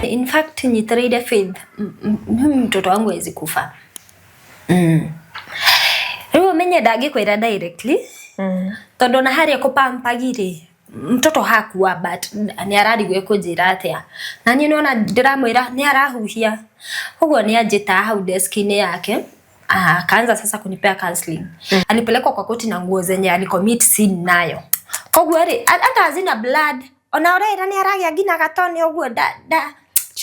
In fact, nyitaride Faith, mtoto wangu hawezi kufa. Riwo menye dagi kwira directly. Tondo na hari akupampagire. Mtoto hakuwa but ni arari gweko njira atia. Na ni nona ndiramwira ni arahuhia. Hugo ni ajita hau desk-ini yake. Akaanza sasa kunipea counseling. Alipelekwa kwa koti na nguo zenye alicommit sin nayo. Koguo ri hata hazina blood. Ona ora ni aragia gina gatoni oguo da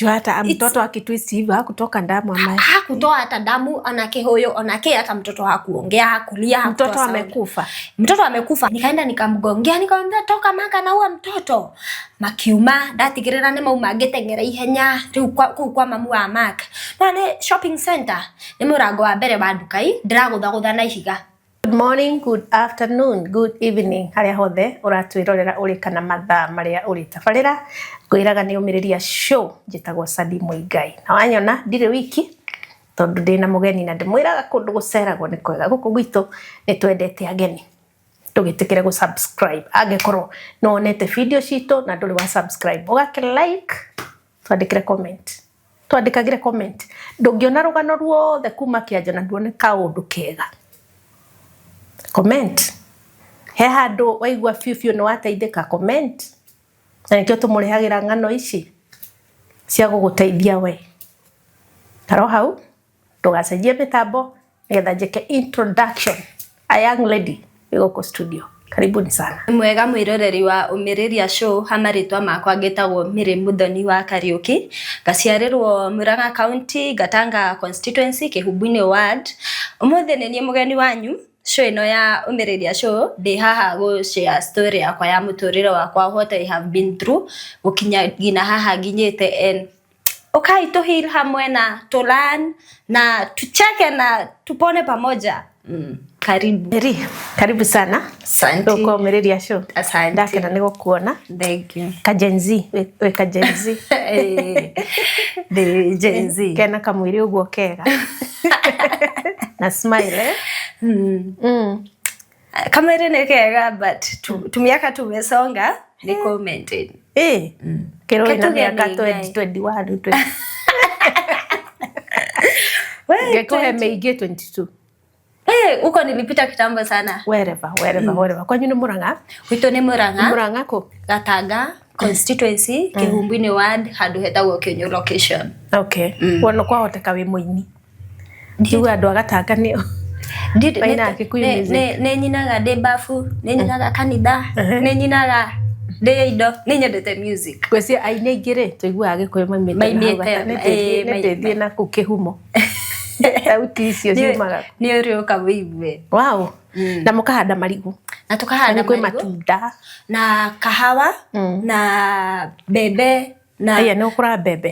hata mtoto akitwist hivi hakutoka damu amaye. Hakutoa hata damu, anake hoyo, anake hata mtoto hakuongea, hakulia, mtoto amekufa. Mtoto amekufa. Nikaenda nikamgongea, nikamwambia toka maka na huwa mtoto. Makiuma ndatigirira ne mauma ngitengera ihenya riu kwa mamu wa Mark. Na ne shopping center. Ni murango wa mbere wa nduka ii ndiragutha na ihiga. Good morning, good afternoon, good evening. Haria hothe uratwirorera uri kana mathaa maria uri tabarira ngwiraga ni umiriria show njitagwo Sadi Muigai. Na wanyona ndire wiki tondu ndina mugeni na ndimwiraga kundu guceragwo ni kwega guku gwitu ni twendete ageni. Tugitikire gu subscribe angekorwo no onete video citu na nduri wa subscribe ugake like twandikire comment. Twandikagire comment. Ndungiona rugano ruothe kuma kianja na nduone kaundu kega. Comment. He handu waigua fiu no wateithika comment. Na nikio tumurihagira ngano ici cia guguteithia we. Taro hau tugacenjia mitambo nigetha njike introduction a young lady igoko studio. Karibuni sana. Mwega mwiroreri wa Umiriria Show, hamaritwa makwa ngetagwo Miri Muthoni wa Kariuki. Gaciarirwo Murang'a County, Gatanga constituency, Kihubu-ini ward. Umuthi ni mugeni wanyu. Show ino ya Umiriria Show ndi haha go share story yakwa ya muturire wakwa what I have been through gukinya gina haha ginyete and okay to heal hamwe na to learn na tucheke na tupone pamoja. Karibu sana. Asante. Kwa Umiriria Show. Asante. Ndakena niko kuona. Thank you. Kajenzi we kajenzi. The Gen Z. Kena kamwiri uguo kega. Na smile Kamera ni kega but tumiaka tumesonga ni commented. Kero ina miaka 2021. Ngeko meige 22. Uko nilipita kitambo sana. Wherever. Kwa nyini Murang'a? Wito ni Murang'a. Murang'a ko? Gatanga constituency, Kihubu-ini ward, handu hetagwo Kionyo location. Okay. Wono kwa hoteka wi muini. Ndiwe andu agatanga nio. Baina Kikuyu music. Ne nyinaga de bafu, ne nyinaga kanitha, ne nyinaga de indo, ne nyendete music. Kwesi aine igire tuiguaga Gikuyu maimete na kukihumo. Sauti icio ciumaga. Ni uri ukawive. Wow. Na mukahanda marigu. Na tukahanda marigu matunda na kahawa na bebe na aya no kura bebe.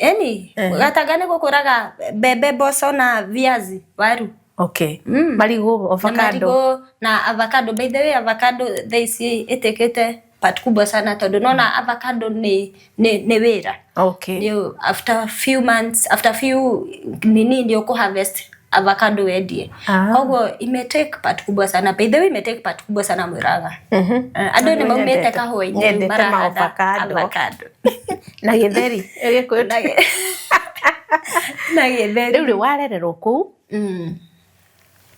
Gatanga ni gukuraga bebe, boco na viazi waru. Okay. Marigu, avocado. Na avocado. By the way, avocado they see itekete part kubwa sana tondu nona avocado ni wira. Okay. You after few months, after few nini ndio ku harvest avocado wedie. Kogo imetake part kubwa sana. By the way, imetake part kubwa sana Murang'a. Ado ni maumete kahoini bara avocado. Na githeri. Na githeri. Riu warererwo ku?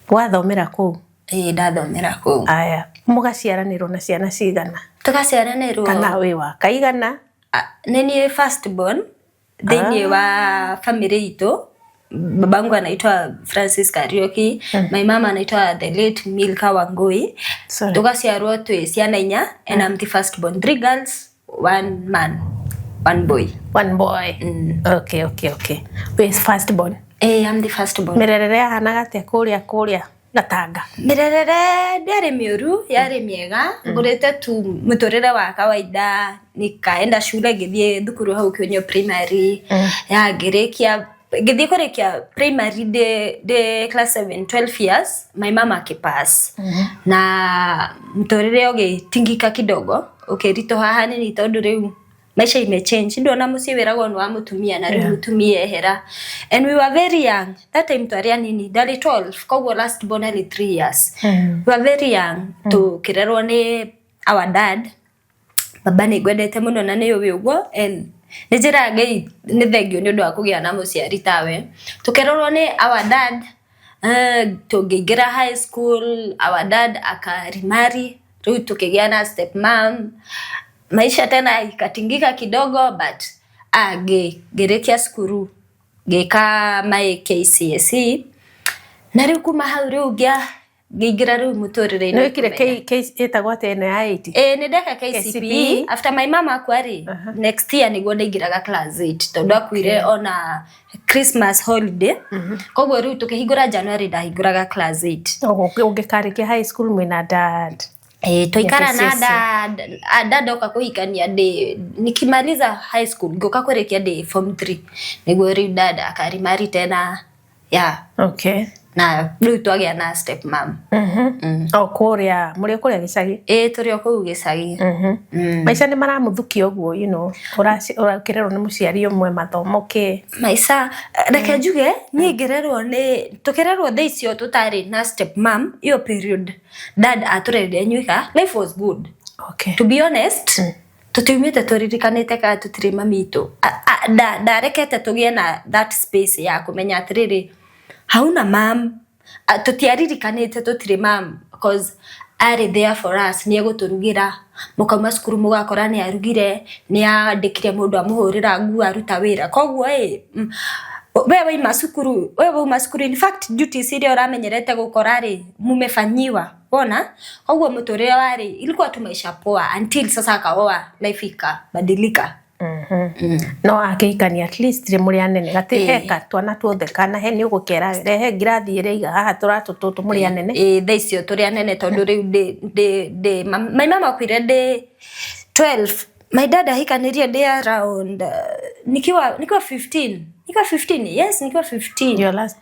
Wathomera ku? Ndathomera ku. Aya, mugaciaranirwo na ciana cigana? Tugaciaranirwo. Kana we wa kaigana? Nini first born thini wa family itu. Babangu anaitwa Francis Kariuki, my mama anaitwa the late Milka Wangui. Tugaciarwo twi ciana inya and I'm the first born. 3 girls, 1 man, 1 boy. 1 boy. Okay. We is first born. I'm the first born. Mirerere hanaga atia kuria Gatanga? Mirerere ndiari miuru, yari miega. Ngurite tu muturire wa kawaida, nikaenda shule ngithie thukuru hau Kionyo primary. Ya ngirikia Githii kurikia primary de class 7 12 years my mama akipass na mtorire ugitingika kidogo ukirito haha ni tondu riu maisha imechange ndona muci wiragwo ni wa mutumia na riu mutumia ehera and we were very young that time twaria nini ndari 12 koguo last born ali 3 years we were very young tukirerwo ni our dad baba ni gwendete muno na ni uwi uguo and ni njira ngai ni thengio ni undu wa kugia na muciari tawe tukirorwo ni our dad tugiingira high school our dad akarimari riu tukigia na step mom maisha tena ikatingika kidogo but gerekia skuru geka my KCSE na riu kuma hau riu ngiingira riu muturire no ikire etagwo ene ya 80 ni ndeka KCPE after my mama akwari next year niguo ndaingiraga class 8 tondu akuire ona Christmas holiday koguo riu tukihingura January ndahinguraga class 8 ungikarikia high school mwina dad tuikara na dad oka kuhikania nikimaliza high school ngoka kurekia form 3 niguo riu dad akarimari tena okay na riu twagia na step mom kuria muri kuria gicagi turi kuu gicagi maisha ni maramuthukia uguo you know urakirerwo ni muciari umwe mathomo ke maisha reke njuge ni ngererwo ni tukirerwo thaicio tutari na step mom iyo period dad aturere nyuika life was good okay to be honest tutumite turirikanite ka tutiri mamito darekete tugie na that space ya kumenya atiriri hauna mam tutiaririkanite tutiri mam because are there for us ni guturugira mukauma skuru mugakora ni arugire ni andikire mundu amuhurira ngu aruta wira koguo wewe masukuru in fact duty siria uramenyerete gukora ri mumefanyiwa bona koguo muturire wari ilikuwa tu maisha poa until sasa akaoa life ikabadilika no akikani at least muri anene gati heka twana tuothe kana he ni ugukera rehe ngirathi ireiga haha turatututu muri anene thaicio turi anene tondu riu my mama kwire 12 my dad ahikanirie around nikiwa 15 yes nikiwa 15 your last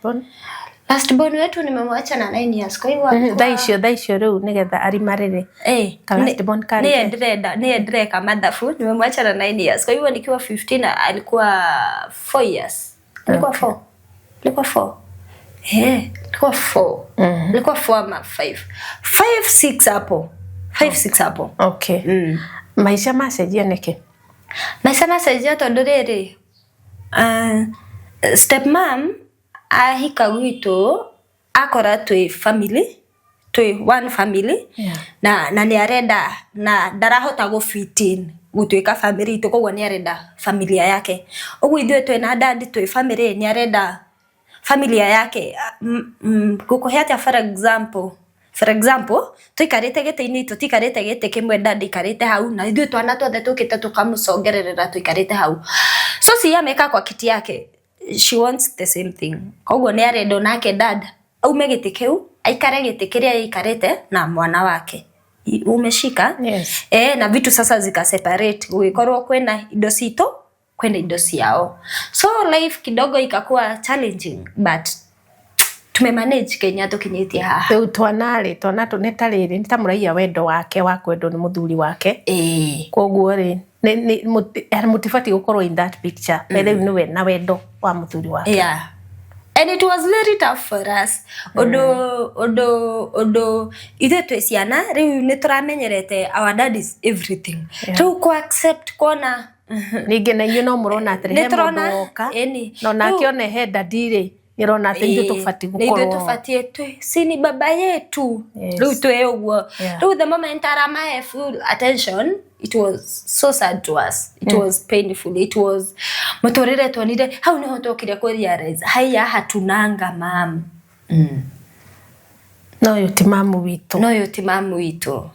born wetu nimemwacha na 9 years kwa hivyo daisho riu nigetha arimarire last born kari ni ndreka mathafu nimemwacha na 9 years kwa hivyo nikiwa 15 alikuwa 4 years alikuwa 4 alikuwa 4 ama 5 6 hapo 5 6 hapo okay maisha masejia neke maisha masejia tondu riri step mom ahika gwitu akora twi one family na ni arenda na darahota go fit in gutwika family to koguo ni arenda familia yake ugu ithwe twi na dad twi family ni arenda familia yake gukuheta for example tuikarite gite-ini tutikarite gite kimwe dad ikarite hau na ithwe twana twothe tukite tukamucongererera tuikarite hau so si ameka kwa kiti yake she wants the same thing koguo ni arenda nake dad aume giti kiu aikare giti kiria ikarite na mwana wake umeshika yes na vitu sasa zika separate ugikorwo kwena indo cito kwenda indo ciao so life kidogo ikakuwa challenging but tumemanage Kenya tukinyitie haha riu twana tunetariri ni tamuraia wendo wake wa kwendo ni muthuri wake koguo ri ni motivate gukorwo in that picture whether ni we na wendo wa muthuri wake and it was very tough for us odo ithe tweciana riu ni turamenyerete our dad is everything to ko accept kona ninge na no murona atire muboka no nakione he dadire nirona ati ndio tufati gukorwo ndio tufatie tu sini baba yetu riu twe uguo riu the moment arama have full attention it was so sad to us it was painful it was mutorere tonire hau ni hotokire ko realize haya hatunanga mam no yo timamu witu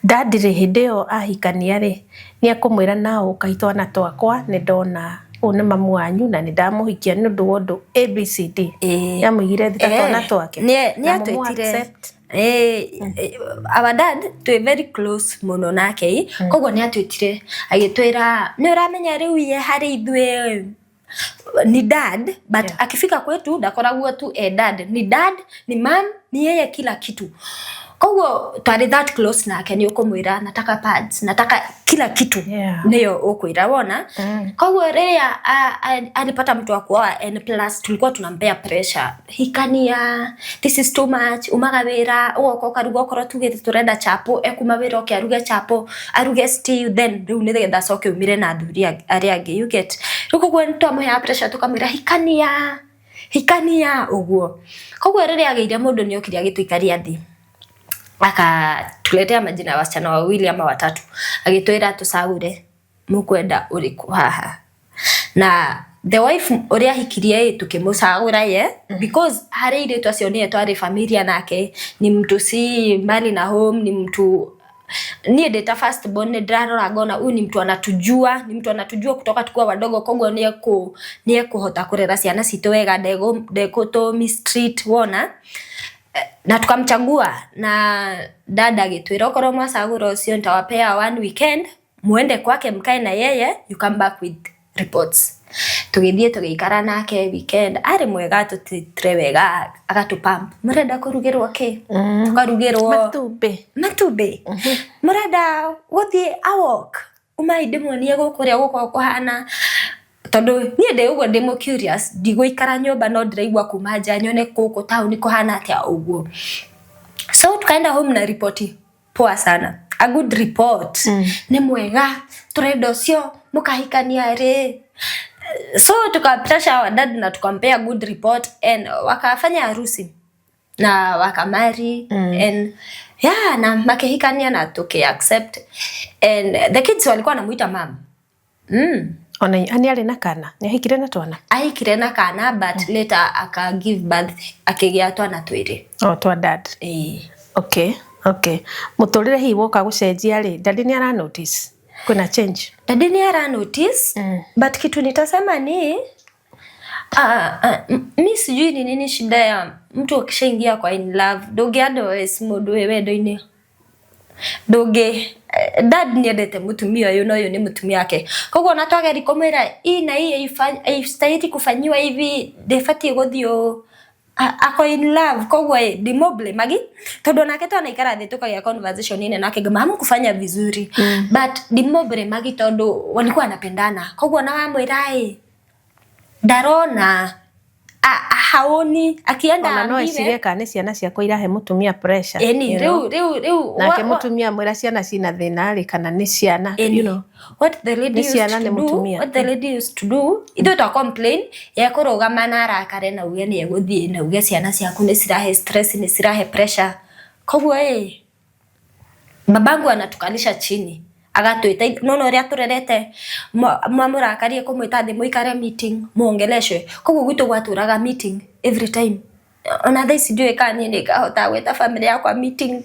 dadire hideo ahikania ri ni akumwira nao kaitwa na twakwa ni ndona one mamu wanyu na ni ndamuhikia ni ndu wondu ABCD yamwigire thitatu na twake ni atwetire our dad to very close muno nake koguo ni atwetire agitwira ni uramenya riu ye hari ithwe ni dad but akifika kwetu ndakoragwo tu dad, ni dad, ni mom, ni yeye kila kitu. Koguo twari that close nake ni ukumwira nataka pads, nataka kila kitu niyo ukwira wona. Koguo ria alipata mtu wa kuoa and plus tulikuwa tunampea pressure, hikania this is too much, umaga wira uko karuga okoro tugite turenda chapo ekuma wira okiaruga chapo aruge stew, then riu ni getha coke umire na athuri aria angi, you get. Koguo ntwamuhe pressure tukamwira hikania uguo. Koguo ria ageire mundu ni okiri agituikaria thi akatuletea majina ya wasichana wawili ama watatu, agitwira tusaure mukwenda uriku haha. Na the wife uria hikirie tukimusagura ye because hari ile twacionie twari familia nake, ni mtu si mbali na home, ni mtu ni data first born ndarora ngona huyu ni mtu anatujua, ni mtu anatujua kutoka tukua wadogo. Koguo ni kuhota kurera ciana citu wega, ndego to mistreat wona. Na tukamchagua na dada agitwira okoro mwasagura ucio ntawapea one weekend muende kwake mkae na yeye, you come back with reports. Tugithie tugiikara nake weekend, ari mwega tutire wega, agatupamp murenda kurugirwa ke tukarugirwo matumbe murenda guthie awok umaide muonie gukuria guko kuhana. Tondu ni ndi ugo ndimo curious, ndigũikara nyumba no ndiraigua kuma nja nyone kuku town kuhana atia uguo. So tukaenda home na report poa sana, a good report. Ni mwega turenda ucio mukahikania ri. So tukapressure our dad na tukampea good report and wakafanya harusi na wakamari and na makehikania na tuke accept and the kids walikuwa wanamuita mom. Ona ani ari na kana ni ahikire na twana, ahikire na kana but later aka give birth akigia twana twiri twa dad. Okay mutorire hi woka gucenjia ri dad ni ara notice kuna change? Dad ni ara notice but kitu nitasema ni mi sijui ni nini shida ya mtu akishaingia kwa in love doge otherwise mundu wendo-ini doge dad ni endete mutumia uyu no uyu ni mutumia yake. Koguo na twageri kumwira na ifanye kufanyiwa hivi defati guthio ako in love. Koguo dimoble magi tondu nake twanaikara thi tukagia conversation ine nake ngama kufanya vizuri but dimoble magi tondu walikuwa wanapendana. Koguo na wamwira ndarona haoni akienda no icireka ni ciana ciakwa irahe mutumia pressure. Riu nake mutumia mwira ciana cina thina ri kana ni ciana, you know what the lady used to do ithu to complain ya kurugama na arakare na uge ni eguthie na uge ciana ciaku ni cirahe stress, ni cirahe pressure. Koguo babangu anatukalisha chini agatwita nono ria turerete mwamurakarie kumwita thi muikare meeting muongeleshwe. Koguo gwitu gwaturaga meeting every time. Ona thaa ici ndiũĩ kana niĩ nĩngahota gwĩta family yakwa meeting.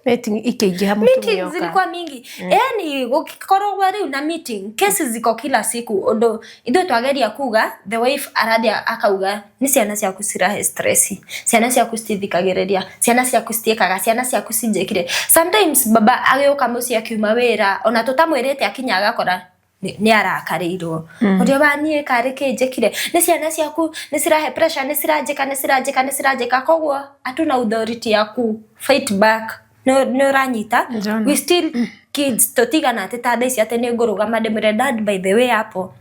Meeting ikĩingĩha mutumia meeting zilikuwa mingi. Yani gũkoragwo rĩu na meeting cases ziko kila siku. Ũndũ ithuĩ twageria kuga the wife aradia akauga ni ciana ciaku cirahe stress, ciana ciaku citithikagĩrĩria, ciana ciaku citiĩkaga, ciana ciaku cinjĩkire. Sometimes baba agĩũka mũciĩ akiuma wĩra ona tũtamwĩrĩte akinya agakora ni arakarirwo uria banie kare kinjekire ni ciana ciaku ni cirahe pressure, ni ciranjika. Koguo atuna authority yaku fight back no ranyita. We still kids totigana ati tada ici ati ni ngurugama ndimire dad by the way hapo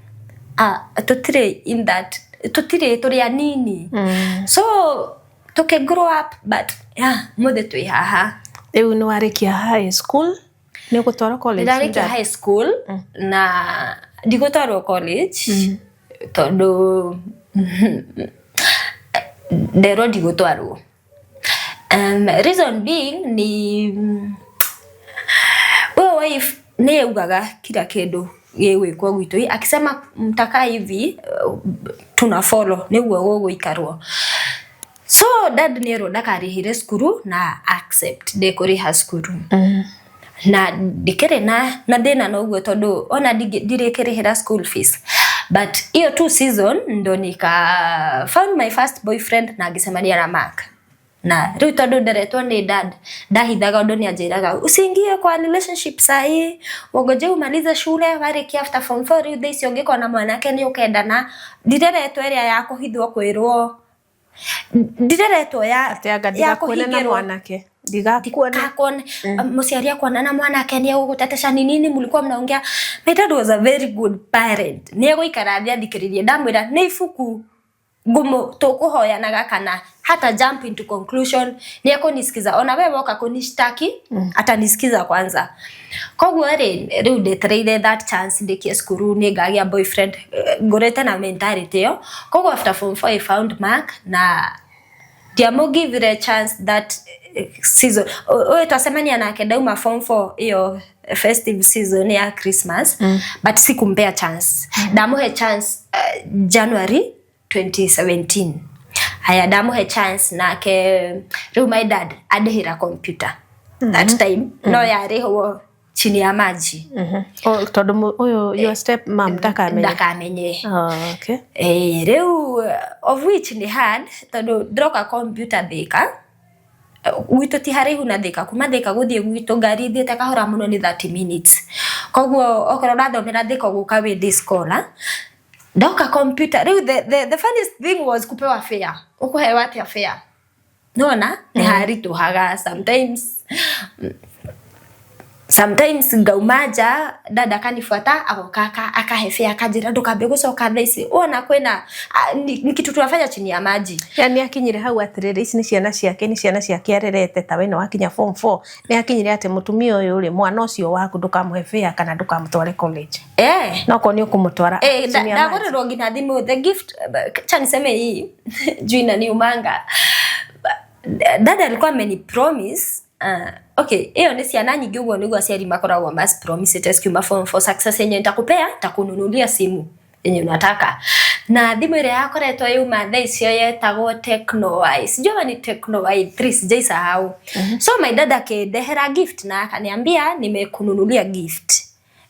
tutire in that tutire turi anini so toke grow up but mothe twi haha. Riu ni warikia high school ni gutwara college? Ndarikia high school na ndigutwarwo college tondu ndero ndigutwarwo. Reason being ni wife ni ugaga kila kindu gigwikwo gwitu akisema mtaka hivi tuna follow niguo guguikarwo. So dad ni ero ndakarihire skuru na accept ndekuriha skuru na dikere na thina no uguo tondu ona ndirikirihira school fees but iyo 2 season ndo nika found my first boyfriend na ngisemania na Mark na riu tondu nderetwo ni dad ndahithaga undu ni anjiraga usiingie kwa relationship sahi wogoje umalize shule wariki after form 4 riu thaici ungikona na mwanake ni ukendana ndireretwo iria ya kuhithwo kwirwo ndireretwo ya kuhithwo na mwanake ndigakuona muciari akuona na mwanake ni gutetesha nini mulikuwa mnaongea. My dad was a very good parent ni guikara thia thikiririe ndamwira ni ifuku ngumu tukuhoyanaga kana hata jump into conclusion ni akunisikiza ona wewe woka kunishtaki atanisikiza kwanza. Koguo riu ndetereire that chance ndikie skuru ni ngagia boyfriend ngorete na mentality yo. Koguo after form 4 I found Mark na diamo give it a chance that season oe twasemania nake dauma form 4 iyo festive season ya Christmas but sikumpea chance damuhe chance January 2017 haya damuhe chance nake riu my dad adehira computer that time no yariho chini ya maji tondu uyu your step mom ndakamenye okay riu of which ni hard tondu droka computer thika gwito ti harihu na thika kuma thika guthie gwito ngari thiete kahora muno ni 30 minutes. Koguo okoro ndathomera thika guka with scholar ndoka computer riu the funniest thing was kupewa fare ukuhewa atia fare nona ni haritu haga sometimes ngaumaja dada kanifuata akokaka akahefia akajira ndukambe gucoka thaici ona kwena ni kitu tunafanya chini ya maji yani akinyire hau atirire ici ni ciana ciake arerete ta wena wakinya form 4 ni akinyire ate mutumia uyu ri mwana ucio waku ndukamuhefia kana ndukamutware college noko ni ukumutwara ndagorerwo ngina thimu the gift chaniseme hii juina ni umanga dada alikuwa ameni promise okay hiyo ni ciana nyingi uguo niguo aciari makoragwo mas promise test kiuma form 4 success yenye nitakupea takununulia simu yenye unataka na thimu ile yakoretwo yuma thaicio yetagwo Tecno sijua ni Tecno 3 sijaisahau so my dad akindehera gift na akaniambia nimekununulia gift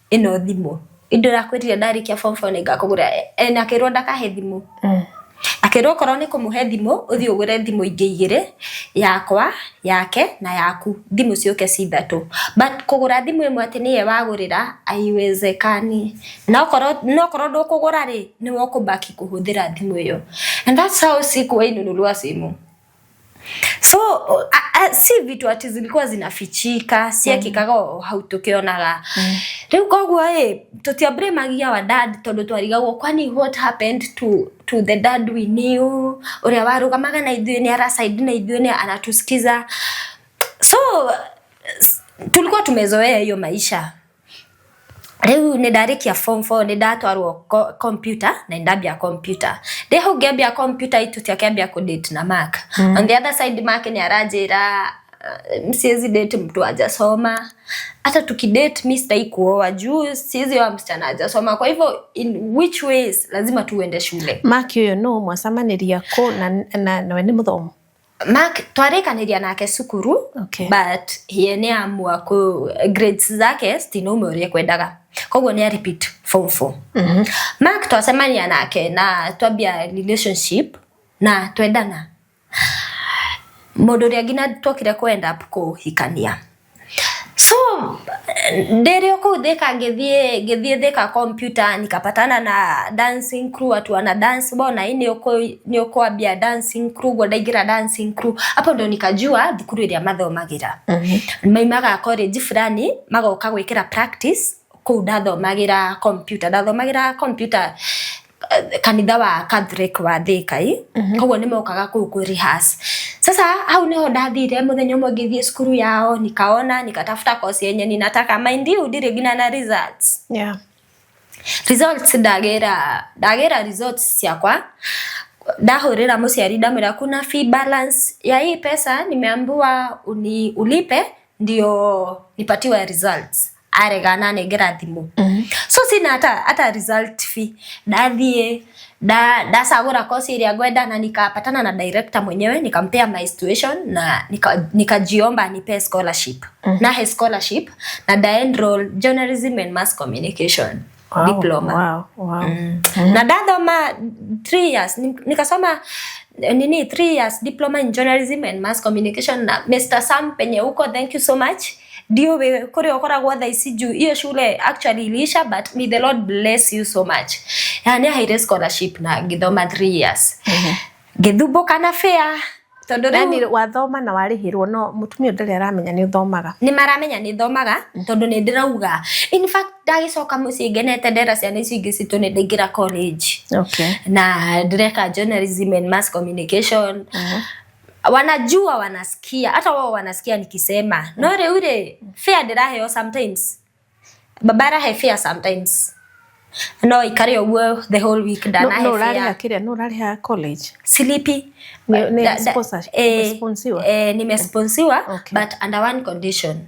ino thimu indo rakwirire ndarikia form 4 ngakugura na kirwo ndakahe thimu akirwo korwo ni kumuhe thimu uthio ugure thimu ingĩ yakwa yake na yaku thimu cioke cithatu but kugura thimu imwe ati niye wagurira aiwezekani no korwo ndukugura ri ni wokubaki kuhuthira thimu iyo and that's how siku inunulwa simu. So si vitu ati zilikuwa zinafichika siakikaga hau tukionaga riu koguo tutiabremagia wa dad tondu twarigagwo kwani what happened to the dad we knew uria warugamaga na ithuĩ ni ara side na ithuĩ ni anatusikiza so tulikuwa tumezoea hiyo maisha. Riu ni ndarikia form 4 ni ndatwarwo computer na ndambia computer ndeho ngambia computer itu tiakambia ku date na Mark on the other side Mark ni aranjira msiezi date mtu ajasoma hata tukidate mimi sitaikuoa juu siezi wa msichana ajasoma kwa hivyo in which ways lazima tuende shule. Mark huyo no mwasamaniria ko na ni muthomo Mark twarikaniria nake cukuru but hiene amua ku grades zake stino umeorie kwendaga koguo ni repeat form 4 Mark twasemania nake na twambia relationship na twendana mundu ria ngina twokire kwenda kuhikania so nderio ko theka ngithie theka computer nikapatana na dancing crew watu wana dance bona ni ukwambia dancing crew godaingira dancing crew hapo ndo nikajua thukuru iria mathomagira maimaga college fulani magoka gwikira practice ku ndathomagira computer kanitha wa Catholic wa Thika koguo nimokaga ku rehearse. Sasa hau niho ndathire muthenya umwe ngithie skuru yao nikaona nikatafuta course yenye ninataka mind you ndire gina na results results ndagira results ciakwa ndahurira muciari ndamwira kuna fee balance ya hii pesa nimeambiwa ulipe ndio nipatiwe results aregana negera thimu so sina hata result fee ndathie ndasagura course iria ngwenda na nikapatana na director mwenyewe nikampea my situation na nikajiomba nipe scholarship na he scholarship na enroll journalism and mass communication diploma. Wow. Na ndathoma 3 years nikasoma 3 years diploma in journalism and mass communication na Mr. Sam penye uko, thank you so much. Dio we kore okoragwo tha ici juu iyo shule actually ilisha, but may the Lord bless you so much. Yani high scholarship na ngithoma 3 years. Ngithumbuka na fair tondu nani wathoma na warihirwo no mutumia ndari aramenya ni uthomaga. Ni maramenya ni thomaga tondu ni ndirauga. In fact ndagicoka mucii ngenete ndera ciana ici ingi citu ni ndaingira college. Okay. Na ndireka journalism and mass communication. Wanajua, wanasikia, hata wao wanasikia nikisema. No reure fair ndiraheo sometimes. Babara he fair sometimes. No ikare ogwo the whole week ndana he fair. No rari akiria no rari ha college. Silipi. Ni sponsorship. Nimesponsiwa, okay. But under one condition.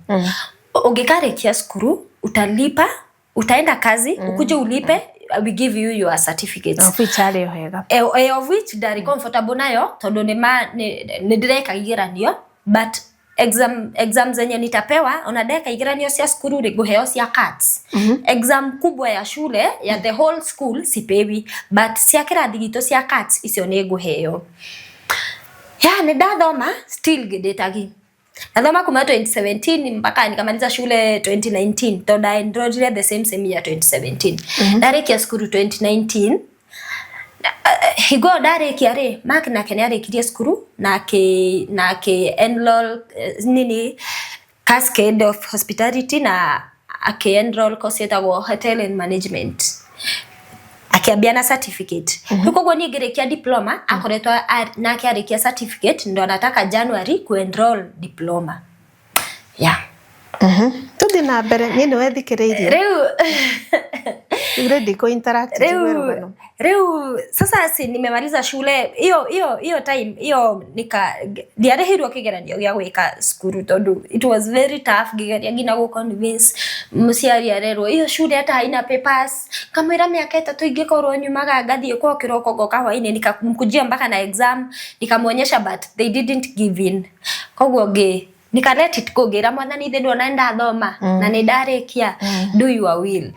Ungekarekia skuru, utalipa, utaenda kazi, ukuje ulipe, we give you your certificates. Ofichari yohega. Of which dari comfortable nayo, tondu ni direka igeranio, but exam zenye nitapewa onadeka igeranio cia skuru ri guheo cia CATS. Exam kubwa ya shule ya the whole school sipewi, but cia kirathi gitu cia CATS icio ni guheo. Ya ni ndathoma still gidetagi. Nathoma kuma 2017 mpaka nikamaliza shule 2019. Tonda enrolled the same year 2017. Ndarekia skuru 2019. Higo ndarekia ri mark na kenya arekirie skuru na ke enroll nini Cascade of Hospitality na enroll course yetagwo Hotel and Management. Akiambia na certificate. Tukogwo ni ngerekia diploma akoretwa na akiarekia certificate ndo anataka January ku enroll diploma. Yeah. Tuthi na mbere ni wethikiriirie. Ready ko interact Reu sasa si nimemaliza shule hiyo time hiyo ndiarehirwo kigeranio gya gwika skuru tondu it was very tough gigeria ngina go convince muciari arerwo hiyo shule hata haina papers kamwira miaka 3 ingikorwo nyumaga ngathie kwa kiroko goka hwaini nikamkujia mpaka na exam nikamuonyesha but they didn't give in kogwo nika let it go gira mwathani thendo naenda thoma na ni ndarekia do your will.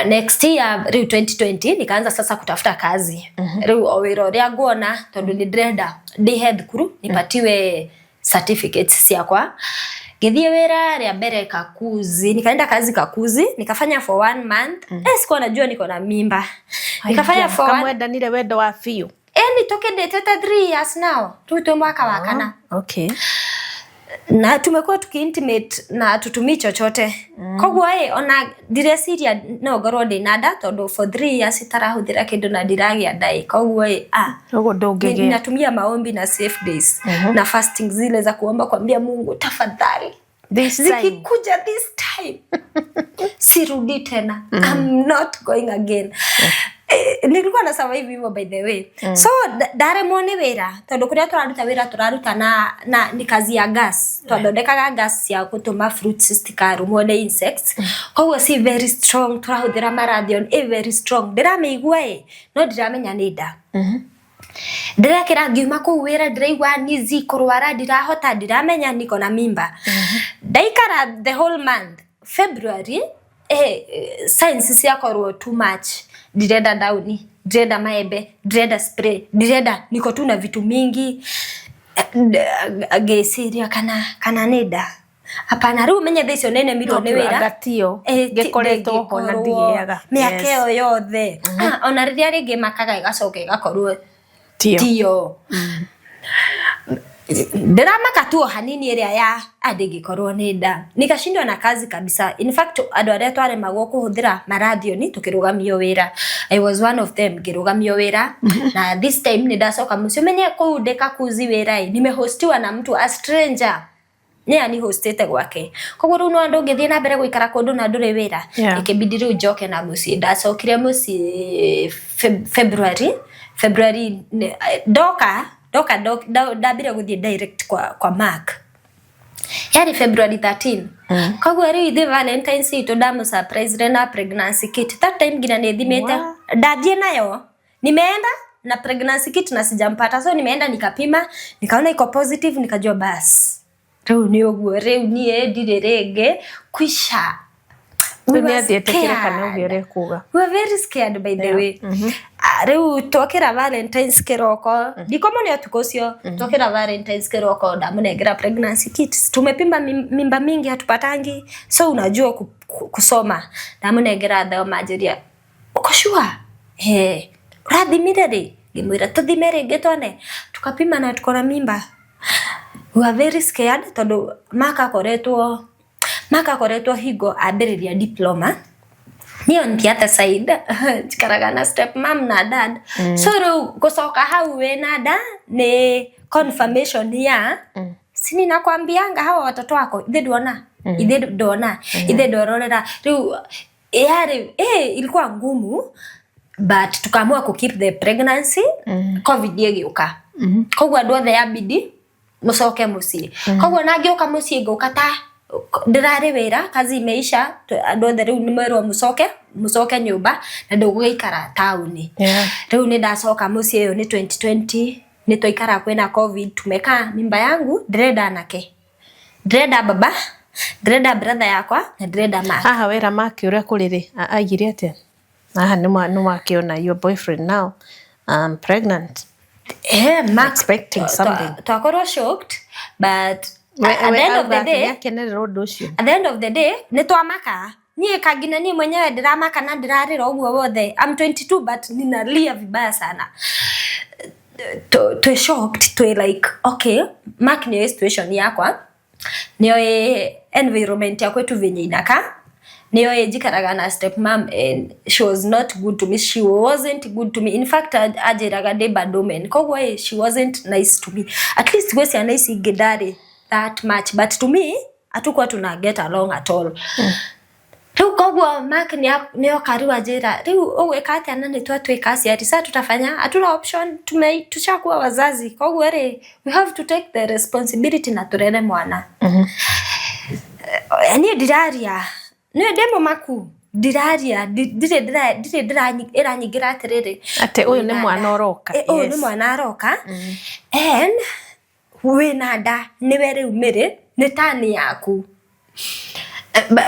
Next year 2020 nikaanza sasa kutafuta kazi. Riu owiro ria nguona tondu ni ndrenda ndi head kuru nipatiwe certificates ciakwa. Githie wira ria mbere Kakuzi, nikaenda kazi Kakuzi, nikafanya for 1 month. Sikuwa najua niko na mimba. Nikafanya for kamwendanire wendo wa fiu. Nitoke ndeteta 3 years now. Tuitwe mwaka wa kana. Okay. Na tumekuwa tuki-intimate na tutumi chochote. Kogwo ona diresiria no ngorwo ndi nada tondu for 3 years itarahuthira kindu na ndiragia ndai. Kogwo ugo ndongege natumia maombi na safe days na fasting zile za kuomba kwambia Mungu tafadhali zikikuja this time sirudi tena. I'm not going again. Nilikuwa na survive hivyo by the way. So dare mone wira tondu kuria turaruta na ni kazi ya gas. Twathondekaga gas ya gutuma fruits citikarumwo ni insects. Kogwo si very strong turahuthira marathion very strong. Ndirameigua no ndiramenya ni nda. Ndirekira ngiuma ku wira ndiraigua nizi kurwara ndirahota ndiramenya niko na mimba. Ndaikara the whole month February science ciakorwo too much. Direda dauni, direda maembe, direda spray, direda niko tu na vitu mingi. Gesiria kana neda. Hapana riu menye thicio nene milioni wira. Agatio gekoretwo ho na ndigiaga. Miakeo yothe. Ona riria ringi makaga igacoka igakorwo tio. Ndiramaka tu hanini iria ya adegikorwo ni nda. Nikashindwa na kazi kabisa. In fact andu aria twaremagwo kuhuthira marathioni tukirugamio wira. I was one of them girugamio wira. Na this time nidacoka mucio menye ku ndeka kuzi wira nimehostiwa na mtu a stranger. Ni ani hostete gwake. Kogwo ru no andu ngithie na mbere guikara kundu na ndure wira. Ikibidi ru njoke na muci ndacokire muci February doka ndabire guthie direct kwa Mark. Yari February 13. Kogwo ri the Valentine's to damu surprise rena pregnancy kit. That time gina nithimete. Ndathie nayo. Nimeenda na pregnancy kit na sijampata. So nimeenda nikapima, nikaona iko positive, nikajua bas. Riu ni ogwo riu ni ndire rege kwisha. we we were very scared by the way. Riu twokira Valentine's kiroko ndikomo ni utuko ucio twokira Valentine's kiroko ndamunengera pregnancy kits, tumepimba mimba mingi hatupatangi, so unajua kusoma, ndamunengera thao majiria uko sure urathimire ri, ngimwira tuthimere ngitone, tukapima na tukona mimba. We were very scared tondu maka koretwo hingo ambiriria diploma ni on the other side chikaragana step mom na dad. So gucoka hau we na da ni confirmation ya sini nakwambianga hawa watoto wako ithe ndona ithe ndororera riu yari ilikuwa ngumu, but tukaamua ku keep the pregnancy. COVID igiuka kogwa andu othe yabidi mucoke mucii, kogwa nangioka mucii ngauka ta ndirari wira, kazi imeisha, andu othe riu nimerwo mucoke nyumba na ndugukara tauni. Riu ni ndacoka mucii iyo ni 2020, ni twaikara kwina COVID, tumeka mimba yangu ndirenda nake, ndirenda baba, ndirenda brother yakwa na ndirenda Mark. Aha wera Mark uria kuriri agire atia? Aha ni mwakiona your boyfriend now pregnant. Mark expecting something. Twakorwo shocked, but at the end of the day ni twamaka. Nie kagina ni mwenyewe ndiramaka na ndirarira uguo wothe. I'm 22 but ninalia vibaya sana. To shocked, to like okay, Mark ni situation yakwa, niyo environment yakwe tu venye inaka, niyo jikaraga na step mom, and she was not good to me. She wasn't good to me. In fact, ajiraga de badomen. Kogwa she wasn't nice to me. At least we si nice igedare that much, but to me atukwa tuna get along at all. Riu kogwa Mark niyo kariwa jira. Riu ugweka atia na twatwika aciari, sa tutafanya, hatuna option, tushakuwa wazazi. Kogwa we have to take the responsibility na turere mwana. Ni diraria niyo demo maku diraria dire iranyigira atiriri ate uyu ni mwana oroka. Uyu ni mwana aroka, and wina nda niwe riu miri ni tani yaku.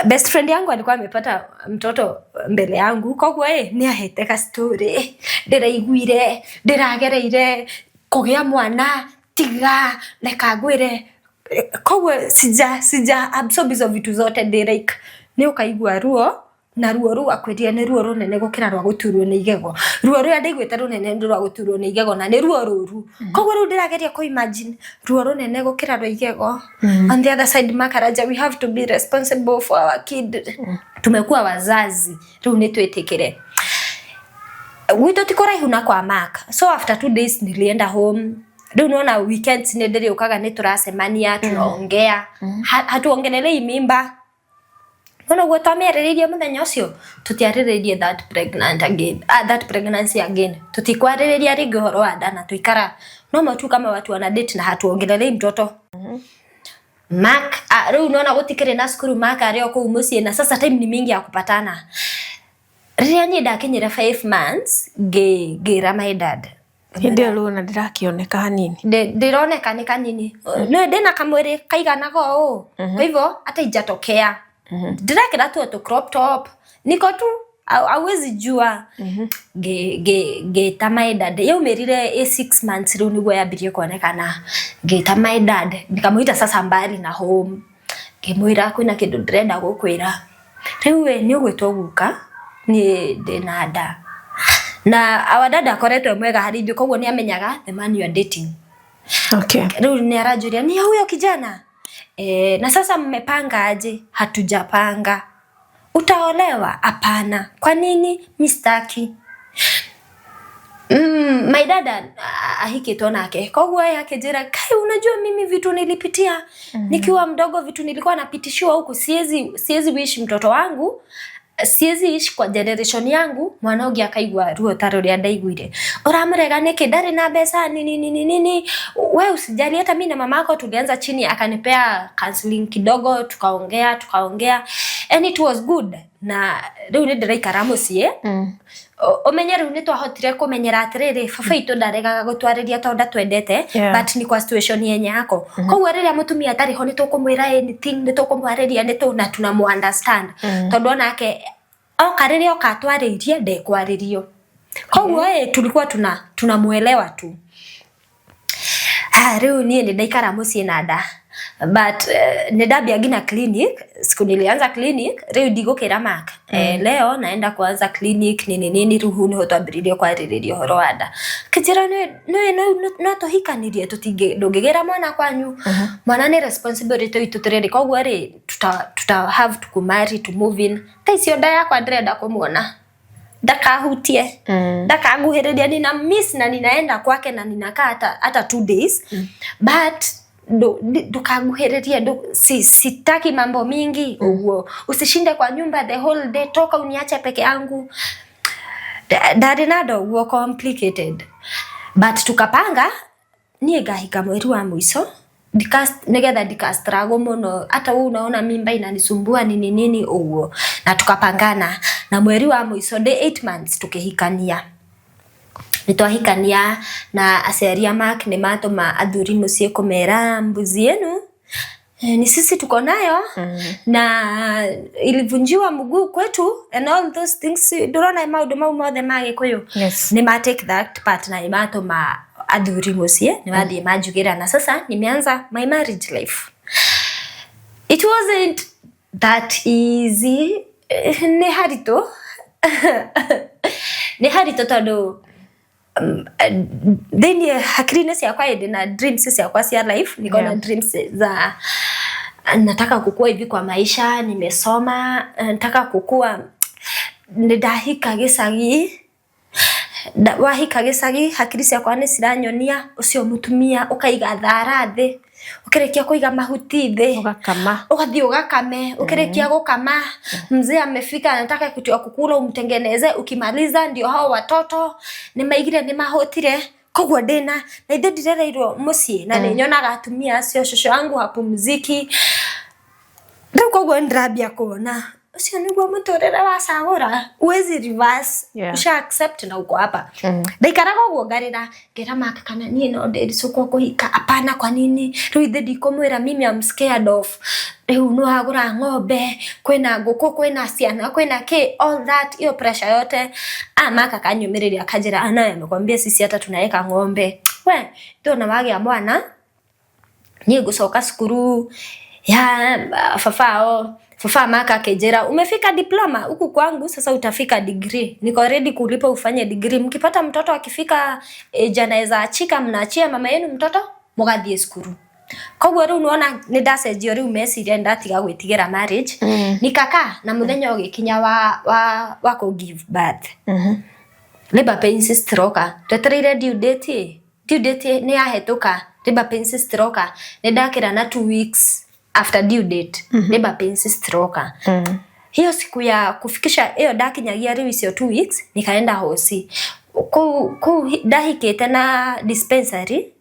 Best friend yangu alikuwa amepata mtoto mbele yangu, kogwa ni ahete ka story, ndiraiguire, ndiragereire kugia mwana, tiga leka ngwire, kogwa sija absorb hizo vitu zote, like ni ukaigua ruo, na ruo akwedia ni ruo runene gukira rwa guturwo ni igego, ruo rwa ndaiguite runene ndu rwa guturwo ni igego, na ni ruo ruru. Kogwa ru ndirageria ko imagine ruo runene gukira rwa igego. On the other side, Makaraja, we have to be responsible for our kid. Tumekuwa wazazi, ru ni twetekere. Wito tikoraihu na kwa Mark. So after 2 days nilienda home. Ndio unaona weekends ni ndiri ukaga ni turasemania, tunaongea. Hatuongelelei mimba. Nono gwetamereririe muthenya ucio tutiariririe that pregnancy again. Tutikwaririria ringi horo wa nda na tuikara no matu kama watu wana date na hatuongelelei mtoto. Mark riu unaona gutikire na skuru Mark ario ku mucie, na sasa time ni mingi ya kupatana. Riria ni ndakinyira 5 months gira my dad. Ndio luna ndirakioneka hanini. Ndironeka ni kanini. No ndina kamwiri kaigana go. Kwa hivyo hata ijatokea. Ndirakira tu crop top. Niko tu awezi jua. Geta my dad. Yo merire 6 months riu niguo yambirie kuonekana. Geta my dad. Nikamuita sasa mbali na home. Ngimwira kwina kindu ndirenda gukwira. Riu we ni ugwitwo guka ni ndinada. Na awadada akoretwe mwega haridi, kogwo ni amenyaga the man you are dating. Okay. Riu ni arajuria ni huyo kijana. Na sasa mmepanga aje? Hatujapanga. Utaolewa? Hapana. Kwa nini? Mistaki. My dad ahikitwo nake. Kogwo yake jira, kai unajua mimi vitu nilipitia. Nikiwa mdogo vitu nilikuwa napitishiwa huku, siwezi wishi mtoto wangu. Siwezi ishi kwa generation yangu. Mwana ugi akaigwa ruo taro ria ndaiguire. Uramurega niki ndari na mbeca nini. Wewe usijali, hata mimi na mama yako tulianza chini, akanipea counseling kidogo, tukaongea and it was good. na riu ni ndiraikara mucii umenye riu ni twahotire kumenyera atiriri baba itu ndaregaga gutwariria tonda twendete but ni kwa situation yenye yako koguo riria mutumia atari ho ni tukumwira anything ni tukumwariria ni tuna tunamu understand tondu onake okariria okatwaririe ndekwaririo koguo tulikuwa tunamuelewa tu. Riu ni ndaikara mucii na nda but ndambia ngina clinic siku nilianza clinic riu ndigukira Mark leo naenda kuanza clinic nini ruhu ni hotwambiririe kwaririria horo wa nda kijira no tuhikanirie tutinge ndungigera mwana kwanyu mwana ni responsibility itu turende koguo ri tuta have to marry to move in taicio nda yakwa ndirenda kumuona ndakahutie ndakaguhiriria nina miss na ninaenda kwake na ninakaa hata 2 days but ndukaguhiriria sitaki mambo mingi uguo usishinde kwa nyumba the whole day toka uniache peke yangu nado uguo complicated but tukapanga nie ngahika mweri wa mwisho nigetha ndikastruggle muno hata wewe unaona mimba inanisumbua nini uguo na tukapangana na mweri wa mwisho day 8 months tukihikania nitwahikania na aciari a Mark ni matuma athuri mucii kumera mbuzi yenu ni sisi tuko nayo na ilivunjiwa mguu kwetu and all those things ndurona maundu mau mothe magikuyu ni ma take that part na matuma athuri mucii ni wathie manjugira na sasa nimeanza my marriage life. It wasn't that easy ni harito ni harito tondu then hakirine ciakwa indi na dreams ciakwa cia life niko na dreams za nataka kukua hivi kwa maisha nimesoma nataka kukua ndahika gicagi wahika gicagi hakiri ciakwa ni ciranyonia ucio mutumia ukaiga thara thi ukirekia kuiga mahuti thi ugakama ugathie ugakame ukirekia gukama mzee amefika anataka kitu ya kukula umtengeneze ukimaliza ndio hao watoto ni maigire ni mahotire koguo ndina na ithe ndirereirwo mucii na ninyonaga atumia acio shosho yangu hapumziki ndio koguo ndirambia kuona ucio niguo muturire wa cagura uwezi reverse usha accept na uko hapa ndaikaraga uguo ngarira ngira Mark kana nie no ndiricukwo kuhika apana kwa nini riu ithe ndikumwira mimi am scared of riu no agura ng'ombe kwina nguku kwina ciana kwina ki all that iyo pressure yote Mark akanyumiriria akajira anaye nakwambia sisi hata tunaweka ng'ombe we ndio na wage mwana nie gucoka cukuru ya fafao Mark akejera umefika diploma huku kwangu sasa utafika degree niko ready kulipa ufanye degree mkipata mtoto akifika anaweza achika mnaachia mama yenu mtoto mugathie skuru koguo riu unaona ni ndacenjio riu meciria ndatiga gwitigira marriage nikaka na muthenya ugikinya wa ku give birth labor pains stroke tetereire due date ni yahetuka labor pains stroke ni ndakira na 2 weeks after due date labor pains stroke hiyo siku ya kufikisha hiyo dakinyagia riu icio 2 weeks nikaenda hosi ku dahikete na dispensary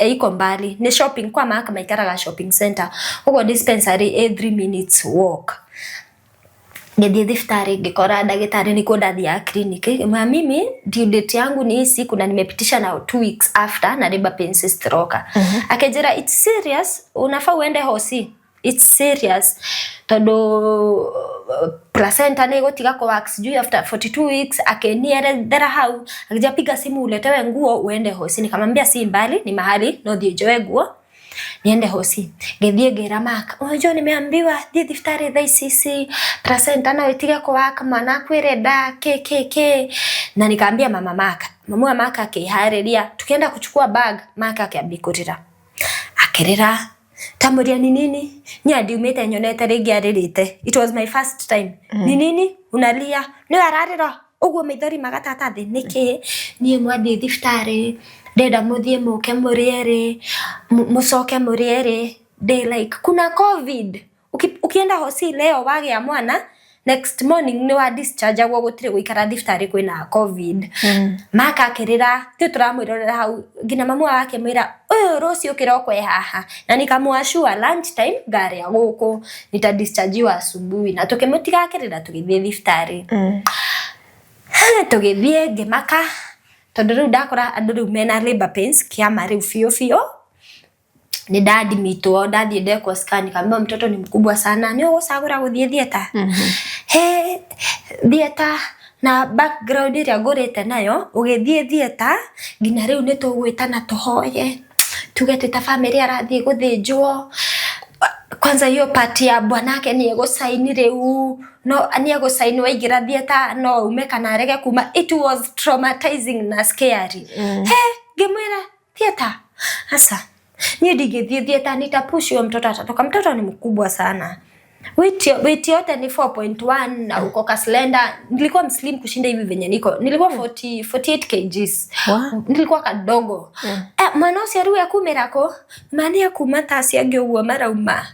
iko mbali ni shopping kwa Mark maikaraga shopping center huko dispensary 3 minutes walk ngithie thiftari ngikora ndagitari niko ndathia clinic mimi due date yangu ni hii siku na nimepitisha na 2 weeks after na labor pains stroke akejera it's serious unafaa uende hosi it's serious todo placenta nego tiga ko wax juu after 42 weeks akeniere thera hau akijapiga simu uletewe nguo uende hosi nikamwambia si mbali ni mahali no dhiejoe nguo niende hosi ngethie ngera Mark unajua nimeambiwa thiftari thaicisi placenta na wetiga ko waka mwana kwirenda KKK na nikaambia mama Mark akihariria tukienda kuchukua bag Mark akiambikurira akerera tamuria ni nini nyadi umete nyonete ringi aririte it was my first time ni nini unalia ni ararira uguo maithori magatata thi niki nie mwathi thiftari ndenda muthie muke muriere mucoke muriere day like kuna covid ukienda hosi leo wage ya mwana next morning ni wa discharge agwo gutire guikara thiftari kwina covid maka kirira tu turamwirorera hau ngina mamu wake mwira uyu rucio kiroko haha na nikamwashua lunch time gari ya guku nita discharge wa asubuhi na tukimutiga kirira tugithie thiftari tugithie ngimaka tondu riu ndakora andu riu mena labor pains kiama riu fio ni dadi mito dadi ndeko scan kama mtoto ni mkubwa sana ni ugusagura guthie theater theater na background ria ngurite nayo ugithie theater ngina riu ni tugwitana tuhoye tugete ta family arathie guthinjwo kwanza hiyo party ya bwanake ni egusaini riu no ani egusaini waingira theater no umeka na rege kuma it was traumatizing na scary ngimwira theater asa ni digithie theater nitapushwa mtoto atatoka mtoto ni mkubwa sana weight yote ni 4.1 na uko kaslenda nilikuwa mslim kushinda hivi venye nilikuwa 48 kgs nilikuwa kadogo mwana ucio riu akumirako mani akumata asiage uguo marauma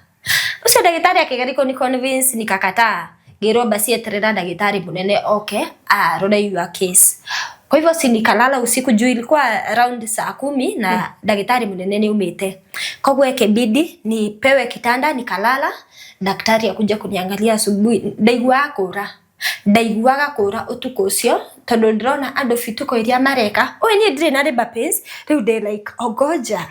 ucio dagitari akigariko ni convince nikakataa ngirwo basi eterera dagitari munene okay rora your case. Kwa hivyo si nikalala usiku juu ilikuwa around saa 10 na dagitari munene ni umite. Kwa hivyo ikibidi nipewe kitanda nikalala, daktari akuja kuniangalia asubuhi ndaiguaga kura utuko ucio tondu ndirona andu fituko iria mareka ni ndire na labor pains riu they like ogoja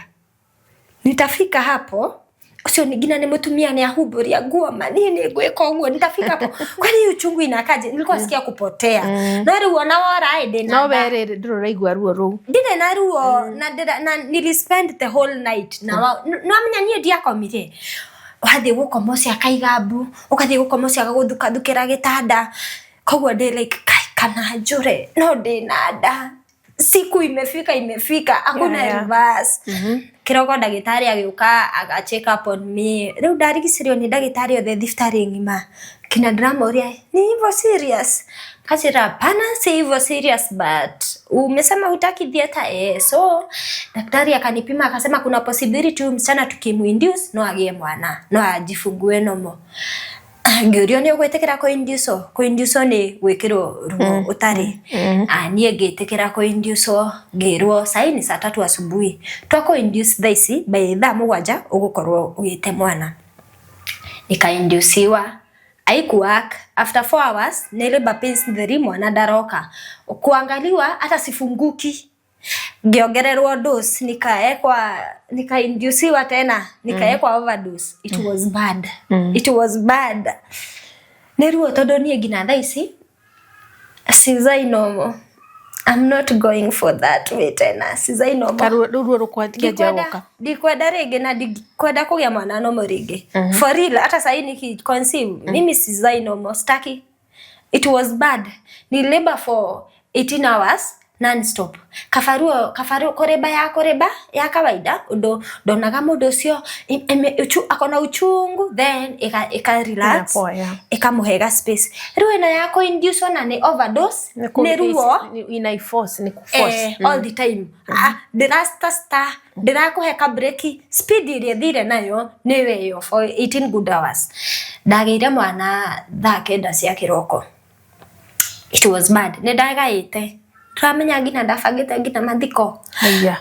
nitafika hapo ucio ningina ni mutumia ni ahuburia nguo manini gweka uguo nitafika hapo kwani uchungu inakaje nilikuwa sikia kupotea no riu ona wora ide na no were ndiraigua ruo ru ndire na ruo na nili spend the whole night na no amenya nie ndiakomire wathi gukomocia kaigambu ukathi gukomocia gaguthuka thukira gitanda kogwa de like kana njure no de nada siku imefika hakuna reverse kiroko dagitari agiuka aga check up on me riu ndarigicirio ni dagitari othe thiftari ngima kina drama uria ni hivyo serious kasira pana si hivyo serious but umesema hutaki theater so daktari akanipima akasema kuna possibility msichana tukimuinduce no agie mwana no ajifungue nomo Ngiorio ni ugwetekera ko-induce ni gwikirwo ruo utari nie ngitekera ko-induce ngirwo saini saa 3 asubuhi twako-induce thaisi by thaa 7 ugukorwo ugite mwana nika-induciwa aikuwork after 4 hours ni labor pains theri mwana daroka kuangaliwa hata sifunguki ngiongererwo dose nika-induciwa tena nikaekwa overdose it was bad neruo todo nie gina thaisi sizai normal I'm not going for that way tena sizai normal ruo rukwatia jawoka dikwenda rege na dikwenda kugia mwana no murige for real hata sai niki conceive mimi sizai normal staki it was bad ni labor for 18 hours non-stop kafaru koreba ya kawaida donaga mundu ucio akona uchungu then eka relax ikamuhega space ruo ya ko-induce na ni overdose ni ruo ina force ni kuforce all the time ndirakuheka break speed ile thire nayo niwe yo for 18 good hours ndageire mwana thaa 9 cia kiroko it was bad ne ndagaite turamenya ngina ndafagite ngina mathiko haya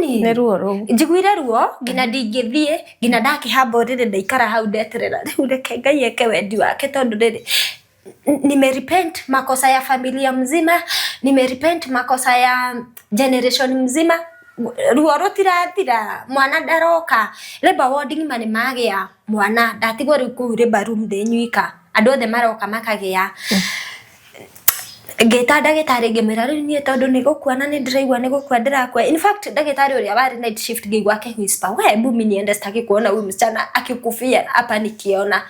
ni ruo njiguire ruo ngina ndingithie ngina ndakihamba riri ndaikara hau ndeterera riu reke Ngai eke wendi wake tondu riri nimerepent makosa ya familia mzima nimerepent makosa ya generation mzima ruo rutirathira mwana daroka labor warding mani magia mwana ndatigwo riu ku labor room ndenyuika andu othe maroka makagia ngeta dagitari ngemera riu nie tondu nigukua na ndiraigua nigukua ndirakua in fact dagitari uria bari night shift ngigwa ke whisper we bumi niende staki kuona huyu msichana akikufia hapa nikiona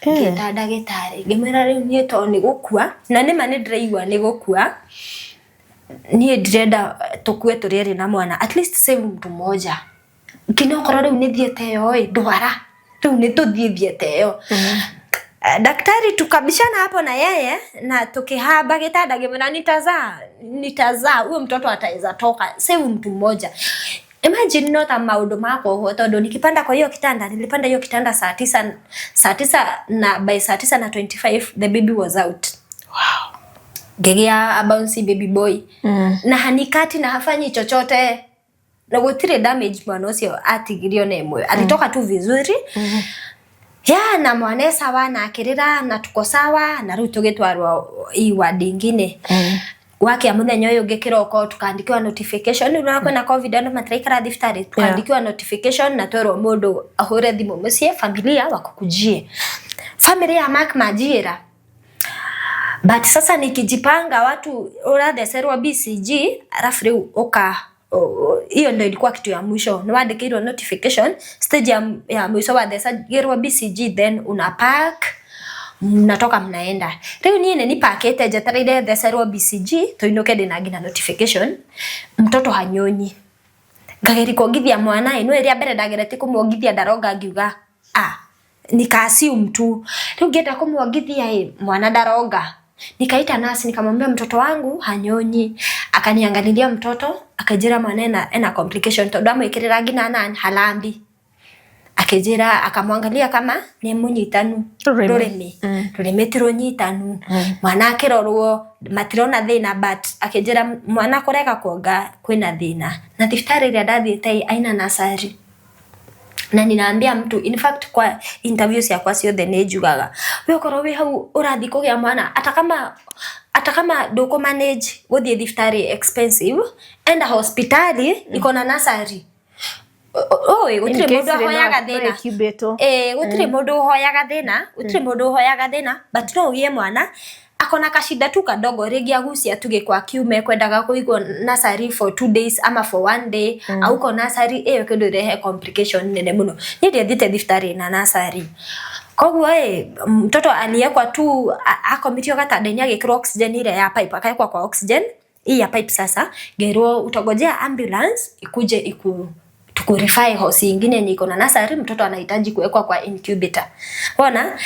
ngeta dagitari ngemera riu nie tondu nigukua na nima ndiraigua nigukua nie ndirenda tukue turieri na mwana at least save mtu mmoja kinokoro riu ni thiete yo ndwara riu ni tuthiete yo daktari tukabishana hapo na yeye na tukihaba gitanda gemena nitazaa huyo mtoto ataweza toka save mtu mmoja Imagine not a maundu mako tondu nikipanda kwa hiyo kitanda, nilipanda hiyo kitanda saa tisa na by saa 9:25 the baby was out. Wow. Ngegea a bouncy baby boy. Na hanikati na hafanyi chochote. Na gutire damage mwana ucio atigirio na imwe. Alitoka tu vizuri. Ya na mwana sawa na akirira na tuko sawa na riu tugitwarwa i ward ingine. Wake ya muthenya uyu ngikiroko tukandikiwa notification unakwenda na covid ando matraikara thiftari tukandikiwa notification na twero mundu ahure thimu mucie familia wakukujie family ya Mark majira. But sasa nikijipanga watu urathecerwa BCG alafu riu oka hiyo ndio ilikuwa kitu ya mwisho. Niwandikirwa notification stage ya mwisho wathecerwa BCG, then unapack mnatoka mnaenda. Riu niene ni pakete jetereire thecerwa BCG toinuke ndina ngina notification mtoto hanyonyi. Ngageri kongithia mwana ino iria mbere ndagerete kumwongithia ndaronga ngiuga nikasium tu. Riu ngenda kumwongithia mwana ndaronga. Nikaita nasi nikamwambia mtoto wangu hanyonyi. Akaniangalilia mtoto akajira mwana ena complication tondu amwikirira ngina nani halambi. Akejera akamwangalia kama ni munyitanu rurimi rurimi tirunyitanu mwana akirorwo matirona thina but akejera mwana kureka kuonga kwina thina na thiftari ria ndathiite aina nasari na ninaambia mtu in fact kwa interviews yakwa ciothe ni njugaga we korwo wi hau urathi kugia mwana atakama ndoko manage guthie thiftari expensive enda hospitali ikona nasari. Gutire mundu ahoyaga thina. Gutire mundu ahoyaga thina, gutire mundu ahoyaga thina, but no ugie mwana akona kashida tu kadogo regi agucia tuge kwa kiume kwendaga kuigwo nasari for 2 days ama for 1 day au ko nasari iyo kindu rehe complication nene muno. Ni thiete thiftari na nasari. Koguo mtoto aliyekwa tu akomitio gatandeni agikirwo oxygen ile ya pipe akaekwa kwa oxygen hii ya pipe. Sasa gerwo utogojea ambulance ikuje tukurify hosi ingine niko na nasari mtoto anahitaji kuwekwa kwa incubator. Ona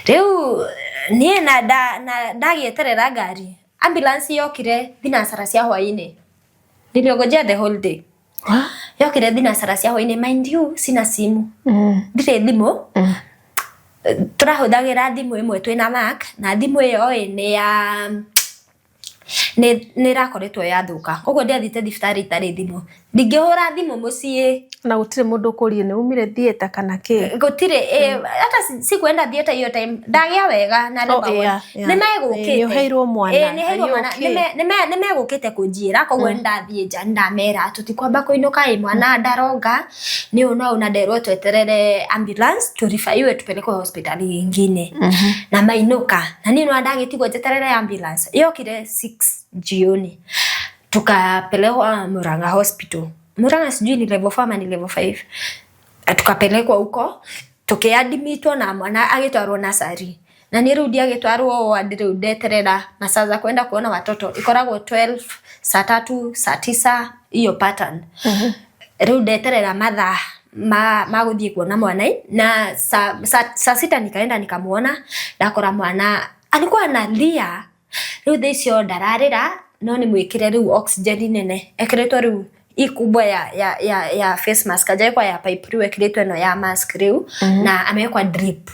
riu nie na ndagieterera ngari ambulance yokire thinasara cia hwaini niliogojea the whole day. Yokire thinasara cia hwaini mind you sina simu ndire thimu turahuthagira thimu imwe twina Mark na thimu iyo ni ya ni rakoretwo yathuka koguo ndiathite thiftari itari thimu ndingihura thimu mucie na gutire mundu kurie ni umire theater kana ki gutire hata sikwenda theater hiyo time ndagia wega na namba ni megukite yo heirwo mwana ni heirwo mwana ni megukite kunjira koguo ndathie nja ndamera tutikwamba kuinuka mwana ndaronga ni una nderwo tweterere ambulance turifaiwe tupelekwe hospitali ingine na mainuka na ni no ndagitigwo jeterere ambulance yokire 6 jioni tukapelekwa Murang'a hospital. Murang'a sijui ni level 4 ama ni level 5. Tukapelekwa huko tukiadmitwa na mwana agitwarwo nasari na nirudi agitwarwo ward riu ndeterera na saa za kwenda kuona watoto ikoragwo 12 saa 3 saa 9 hiyo pattern. Riu ndeterera mathaa maguthie kuona mwana na saa 6 nikaenda nikamuona ndakora mwana alikuwa analia. Riu thecio ndararira no ni mwikire riu oxygen nene ekiretwo riu ikubwa ya face mask ajaikwa ya pipe riu ekiretwo no ya mask riu na amekwa drip.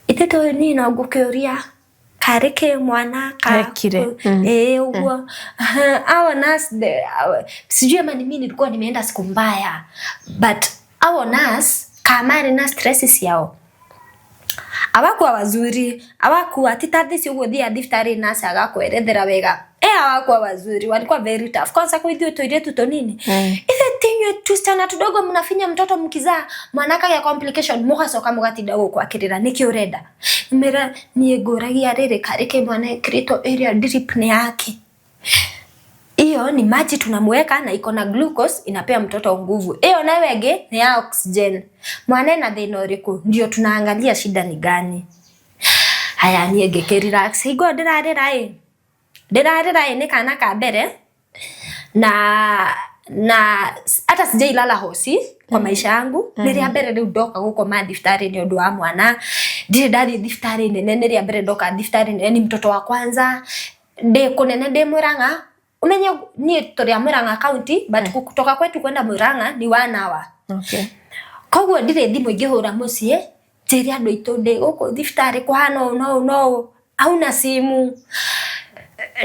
Iteto ni na ngukiuria kareke mwana kakire uguo our nurse sijui ama mimi nilikuwa nimeenda siku mbaya but our nurse kama na stresses yao awakuwa wazuri awakuwa titathisi uguthia thiftari nasa agakwerethera wega awakuwa wazuri walikuwa very tough kwanza kuithio toiretu tonini everything you twistana tudogo mnafinya mtoto mkizaa mwanaka ya complication mugacoka mugatinda gukwakirira niki urenda mera nie goragia rere kareke mwana krito area drip ni yake. Iyo ni maji tunamweka na iko na glucose inapea mtoto nguvu. Iyo na wege ni ya oxygen. Mwana na thina uriku ndio tunaangalia shida ni gani. Haya nie ngeke relax. Higo ndirarira ni kana ka mbere na hata sijailala hosi kwa maisha yangu. Niria mbere riu ndoka gukoma thiftari ni undu wa mwana. Ndire ndathi thiftari nene niria mbere ndoka thiftari ni mtoto wa kwanza. Kunene Murang'a umenye ni toria Murang'a county but kutoka kwetu kwenda Murang'a ni 1 hour. Okay. Koguo ndire thimu ingihura mucie tiri andu itu ndi guku thiftari kwa no hauna simu.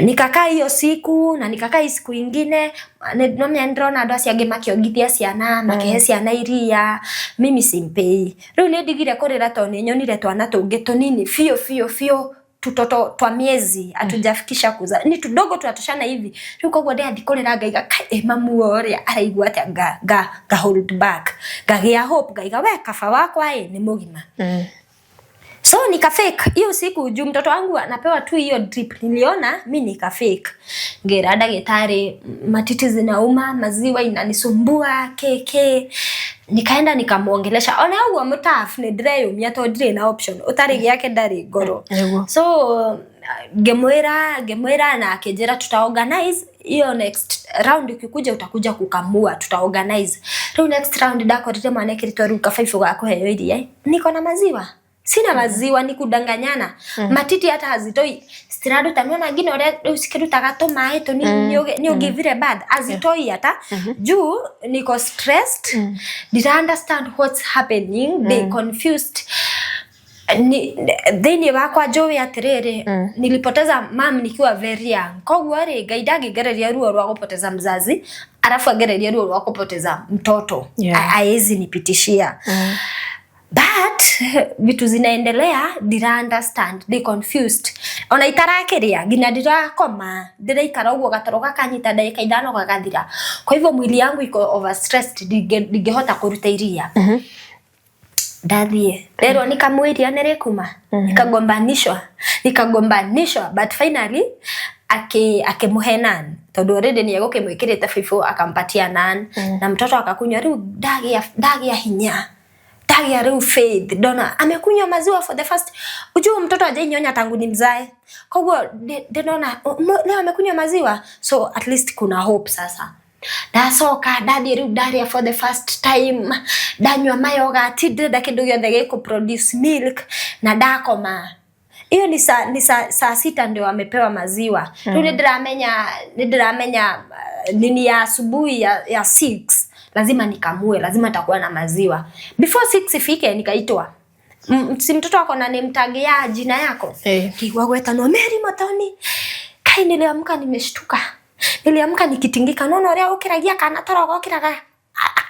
Nikakaa hiyo siku na nikakaa siku ingine ndrona andu acio angi makiongithia ciana makihe ciana iria mimi simpei. Riu ni ndigire kurira to ni nyonire twana tungi tunini fio tutoto twa miezi atujafikisha kuza ni tudogo tunatoshana hivi. Riu koguo ndi athikurira ngaiga kai mamu oria araigua ati ga hold back ngagia hope ngaiga we kaba wakwa ni mugima. So nika fake hiyo siku juu mtoto wangu anapewa tu hiyo drip, niliona mimi nika fake. Ngera daktari matiti zinauma, maziwa inanisumbua keke. Nikaenda nikamuongelesha ona huo mtafu ni dry umia to dry na option utarigi yake ndari goro. So gemwera na akejera tutaorganize hiyo next round ukikuja utakuja kukamua tutaorganize. Ro next round dako rite mane kiritoru ka 5 gako heyo iria. Niko na maziwa. Sina maziwa ni kudanganyana. Matiti hata hazitoi. Stirado tanona ngine ore usikiruta gato mae to ni ogivire bad azitoi hata. Juu niko stressed. Did I understand what's happening? They confused. Thini wakwa Joey atiriri nilipoteza mam nikiwa very young. Koguo ri gaidagi gereria ruo rwa kupoteza mzazi alafu agereria ruo rwa kupoteza mtoto. Aezi nipitishia. But vitu zinaendelea dira understand they confused ona itarakeria ngina dira koma dira ikara ugo gatoroka kanyita dakika 5 gagathira kwa hivyo mwili yangu iko overstressed digehota kuruta iria ndathie lero nikamwiria nerekuma nikagombanishwa but finally akemuhe nan tondu already ni agukimwikirite 5 akampatia nan na mtoto akakunywa riu dagia hinya dagia riu faith dona amekunywa maziwa for the first ujue mtoto ajainyonya tangu ni mzae koguo ndona leo amekunywa maziwa so at least kuna hope sasa dasoka dadi riu daria for the first time danywa mayoga tidda kindu giothe giko produce milk na dakoma hiyo ni saa 6 ndio amepewa maziwa ndio ndiramenya nini ya asubuhi ya 6 lazima nikamue lazima atakuwa na maziwa before 6 ifike nikaitwa si mtoto wako na nimtagia jina yako kiwa gweta no Mary Motoni kai niliamka nimeshtuka niliamka nikitingika nono leo ukiragia kana toroka ukiraga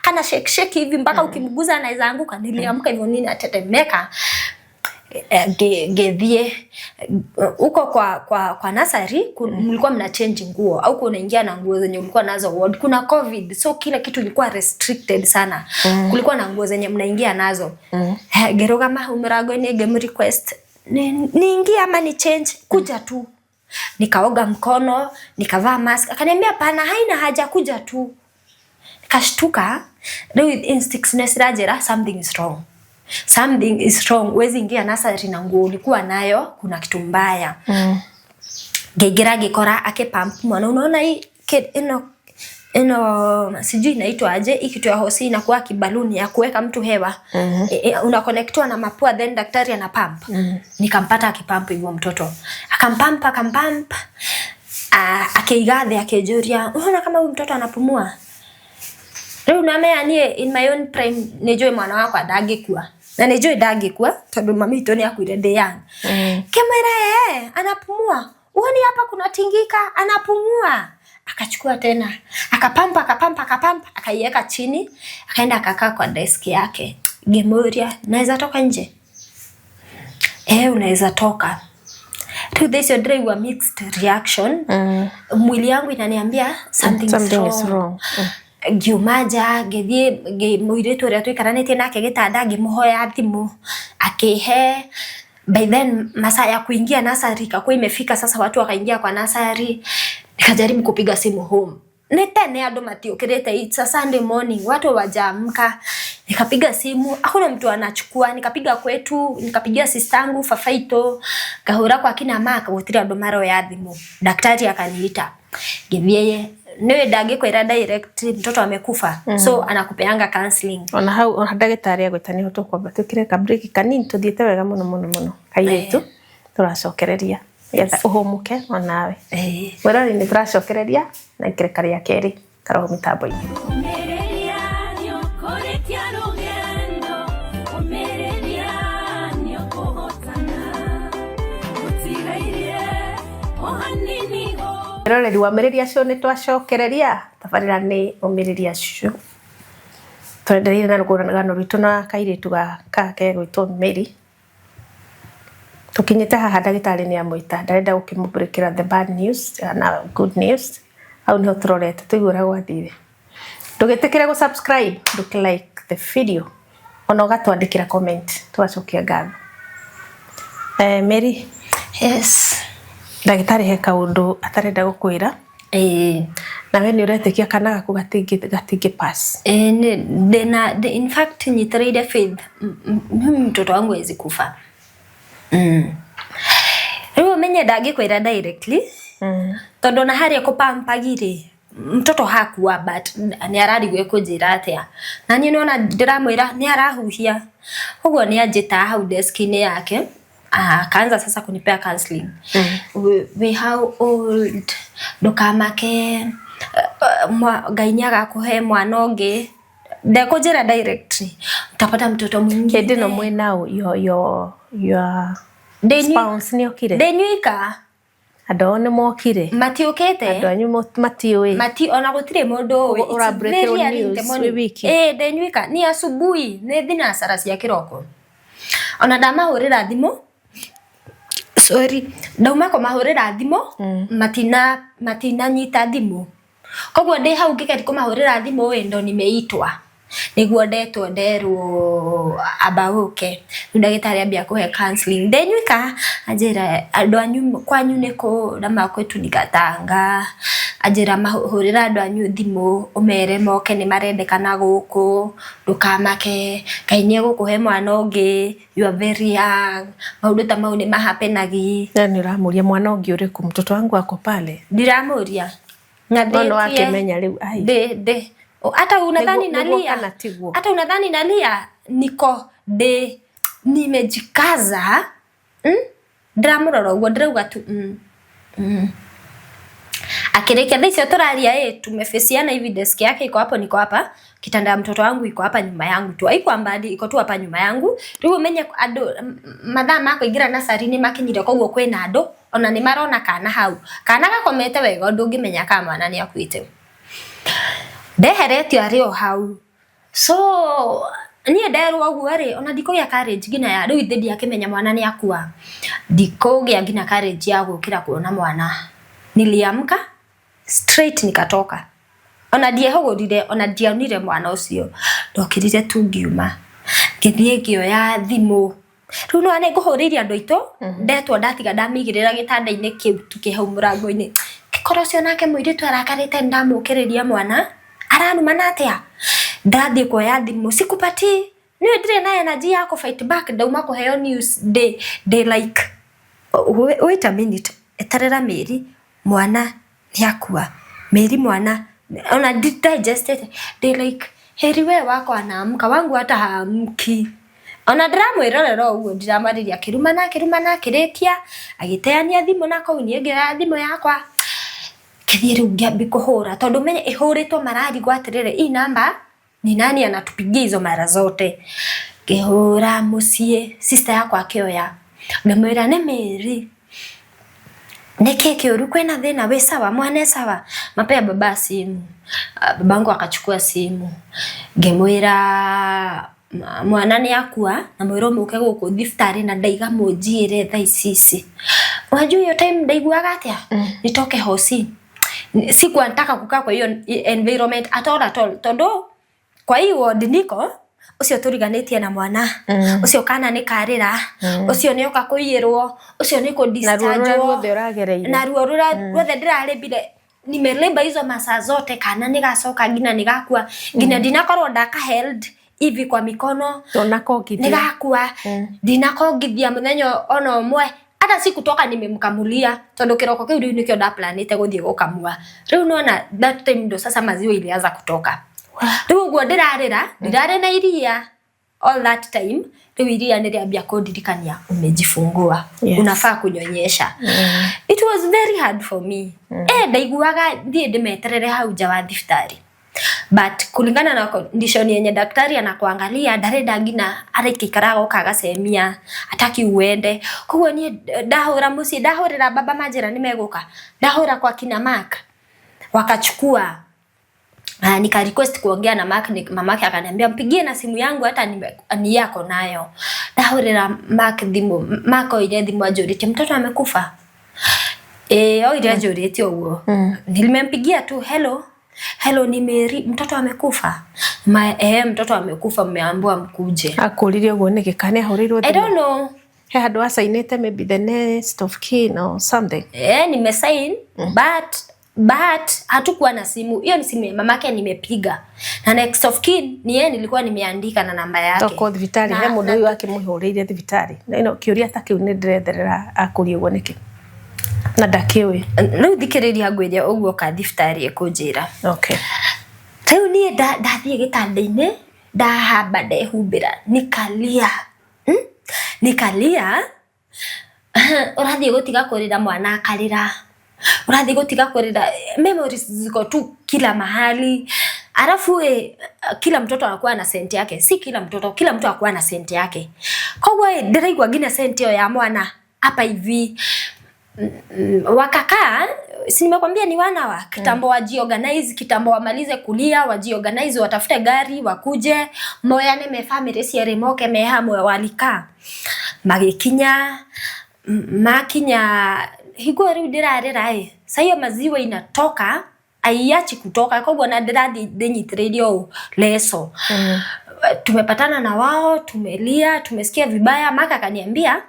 kana shake hivi mpaka ukimguza anaweza anguka niliamka hivyo nini atetemeka gedhie uko kwa nursery mlikuwa mna change nguo au kunaingia na nguo zenye ulikuwa nazo ward kuna covid so kila kitu ilikuwa restricted sana kulikuwa na nguo zenye mnaingia nazo geroga mahumirago ni game request niingia ama ni change kuja tu nikaoga mkono nikavaa mask akaniambia pana haina haja kuja tu nikashtuka with instinctness rajera something is wrong wezi ingia nursery na nguo ulikuwa nayo kuna kitu mbaya gegira gikora ake pump mwana unaona hii sijui inaitwa aje hii kitu ya hosi inakuwa kibaluni ya kuweka mtu hewa una connectwa na mapua then daktari ana pump nikampata akipump hivyo mtoto akampump akeigathe akejuria unaona kama huyu mtoto anapumua leo namea nie in my own prime nijue mwana wako adagikua na nijue dagikua tondu mami to ni akuire de young kemera anapumua uone hapa kuna tingika anapumua akachukua tena akapampa akaiweka chini akaenda akakaa kwa desk yake Gemoria naweza toka nje unaweza toka to this your drive a mixed reaction mwili yangu inaniambia something is wrong. Giumaja gethie muiretu ria twikaranite nake gitanda ngimuhoya thimu akihe by then masaa ya kuingia nursery kwa imefika sasa watu wakaingia kwa nursery nikajaribu kupiga simu home nitene ando matiokirete it's a Sunday morning watu wajamka nikapiga simu hakuna mtu anachukua nikapiga kwetu nikapigia sistangu Fafaito kahura kwa kina maka gutira ando maro ya thimu daktari akaniita githie niwe dagikwira direct mtoto amekufa so anakupeanga counseling ona hau ona daktari agwetani hoto kwamba tukire ka break kanini tuthiete wega muno kairetu turacokereria getha uhumuke onawe mwirori ni turacokereria na ikereka ria keri karoho mitambo-ini. Mwiroreri wa Umĩrĩria Show ni twacokereria tabarĩra ni Umĩrĩria Show twendereire na rũgano rwitũ na kairitu gaka gegwĩtwo Mary. Tukinyite haha ndagĩtarĩ ni amwĩta ndarenda gũkĩmũbũrĩkĩra the bad news na good news au niho turorete tuigũra gwathire. Ndũgĩtĩkĩre gũ-subscribe, ndũkĩ-like the video ona ũgatwandĩkĩra comment twacokia ngatho. Mary, Yes. ndagĩtarĩ he kaũndũ atarenda gũkwĩra. Na we nĩ ũretĩkia kana gaku gatingĩ pass. In fact nyitĩrĩire faith mtoto wangu hawezi kufa. Rĩu menye ndangĩkwĩra directly. Tondũ na harĩa kũpampagire mtoto hakuwa but ni ararigwe kũnjĩra atĩa. Na niĩ nona ndĩramwĩra ni arahuhia. Ũguo ni anjĩta hau desk-inĩ yake. Akaanza sasa kunipea counseling. We how old ndukamake Ngai nĩagakuhe mwana ũngĩ. Ndekũnjĩra directly utapata mtoto mwingine. Hĩndĩ ĩno mwĩnao your spouse nĩ okire. Ndenyuika andũ nĩ mokire matiũkĩte andũ anyu matiũĩ ona gũtirĩ mũndũ ũrabreakerwo news wĩ wiki. Ndenyuika ni asubuhi nĩ thinacara cia kĩroko. Ona ndamahũrĩra thimũ ndauma kũmahũrĩra thimũ matina nyita thimũ. Koguo ndĩ hau ngĩgeria kũmahũrĩra thimũ ndo nimeitwa nĩguo ndetwo nderwo abauke. Ndagĩtarĩ ambia kũhe counseling. Ndenyuika anjĩra andũ anyu kwanyu nĩkũ na makwetu Gatanga. Anjĩra mahũrĩra andũ anyu thimũ ũmere moke nĩ marendekana gũkũ ndũkamake Ngai nĩegũkũhe mwana ũngĩ, you are very young. Maũndũ ta mau nĩ mahapenagi. Na nĩ ũramũria mwana ũngĩ ũrĩkũ mtoto wangu ako pale? Ndiramũria Nono akimenya rĩu ai hata unadhani nalia niko nimejikaza. Ndramurora uguo ndirauga tu akirĩkia thaa icio tũraria tumefesiana hivi desk yake iko hapo, niko hapa, kitanda ya mtoto wangu iko hapa nyuma yangu tu, haiko mbali, iko tu hapa nyuma yangu. Rĩu menye andũ mathaa makũingĩra nasari-inĩ makinyire, koguo kwĩna andũ ona nĩ marona kana hau, kana gakomete wega ũndũ ũngĩmenya kana mwana nĩ akuĩte. Ndeheretio arĩ o hau. So niĩ nderwo ũguo ona ndikũgĩa courage ngina ya rĩu ithe ndiakĩmenya mwana nĩ akua. Ndikũgĩa ngina courage ya gũkĩra kuona mwana. Niliamka straight nikatoka. Ona ndiehogorire ona ndiaunire mwana ũcio. Ndokirire tu ngiuma. Ngĩthiĩ ngĩoya thimũ. Rĩu no ane ngũhũrĩire andũ aitũ ndetwo ndatiga ndamĩigĩrĩra gĩtanda-inĩ kĩu tukĩhau mũrango-inĩ. Ngĩkora ũcio nake mũirĩtu arakarĩte ndamũkĩrĩria mwana aranumana atĩa. Ndathiĩ kuoya thimũ sikupati. Niĩ ndirĩ na energy ya fight back, ndauma kũheo news day like wait a minute, eterera Mary mwana nĩ akua. Mary mwana ona digested they like heri we wako anaamka wangu hata haamki. Ona ndiramwĩrorera ũguo ndiramarĩria kĩrumana kĩrĩkia agĩteania thimũ na kau niĩ ngĩoya thimũ yakwa kĩthiĩ rĩu ngĩambia kũhũra tondũ menye ĩhũrĩtwo mararigwo atĩrĩrĩ hii namba ni nani anatupigia hizo mara zote. Ngĩhũra mũciĩ sister yakwa akĩoya ngamwĩra nĩ Mary nĩkĩ kĩũru kwĩna thĩna wĩ sawa mwana sawa mapea baba simu. Babangu akachukua simu ngĩmwĩra mwana nĩ akua na mwĩra mũke gũkũ thibitarĩ na ndaiga mũnjĩre thaa ici. Unajua hiyo time ndaiguaga atĩa nitoke hosi. Sikuwa nataka kukaa kwa hiyo environment at all tondũ kwa hiyo ward niko ucio turiganĩtie na mwana ucio kana nĩ karĩra ucio nĩ oka kũiyĩrwo ucio nĩ kũ discharge na ruo ruothe ndĩrarĩbire nimeleba hizo masaa zote kana nĩgacoka ngina nĩgakua ngina ndinakorwo ndaka held hivi kwa mikono nĩgakua ndinakongithia mũthenya ona ũmwe hata sikutoka nimemkamulia tondũ kĩroko kĩu rĩu nĩkĩo ndaplanĩte gũthiĩ gũkamua. Rĩu nona that time ndo sasa maziwa ilianza kutoka. Rĩu ũguo ndĩrarĩra ndirarĩ na iria all that time riu iria niriambia kundirikania umejifungua, unafaa kunyonyesha. It was very hard for me. Ndaiguaga thie ndimeterere hau nja wa thibitarĩ, but kulingana na condition yenye daktari anakuangalia ndarenda ngina araikaraga ukagasemia ataki uende. Koguo nie ndahura muci, ndahurira baba manjira nimeguka, ndahura kwa kina Mark wakachukua. Nika request kuongea na Mark, mamake akaniambia mpigie na simu yangu hata ni yako nayo. Ndahurira Mark thimu, Mark ile thimu ajurite mtoto amekufa. Ile ajurite uguo. Nilimempigia tu hello ni Mary, mtoto amekufa. Mtoto amekufa, mmeambiwa mkuje. Akurire uguo niki kana ahurirwo? I don't know. He handu asainite maybe the next of kin or something. Nimesign but hatukuwa na simu. Hiyo ni simu ya mamake nimepiga. Na next of kin ni yeye nilikuwa nimeandika na namba yake. Toko thibitari he mundu uyu akimuhuriire thibitari. Na ino kiuria taki ni ndiretherera akuri uguo niki. Na ndakiwe. Riu thikiriria ngwiria uguo ka thibitari ekunjira. Okay. Riu nie ndathie gitanda-ini ndahamba ndehumbira nikalia. Nikalia. Urathie gutiga kurira mwana akarira. Urathie gutiga kurira, memories ziko tu kila mahali. Alafu kila mtoto anakuwa na senti yake. Si kila mtu anakuwa na senti yake. Koguo ndiraigwa ngina senti ya mwana hapa hivi. Wakakaa, si nimekwambia ni wana wa kitambo wajiorganize, kitambo wamalize kulia, wajiorganize, watafute gari, wakuje, moyane me family ciere moke me hamwe walika. Magikinya, makinya higo riu ndirarira Sasa hiyo maziwa inatoka, aiachi kutoka. Koguo na ndirathi ndinyitiririo leso. Tumepatana na wao, tumelia, tumesikia vibaya. Maka akaniambia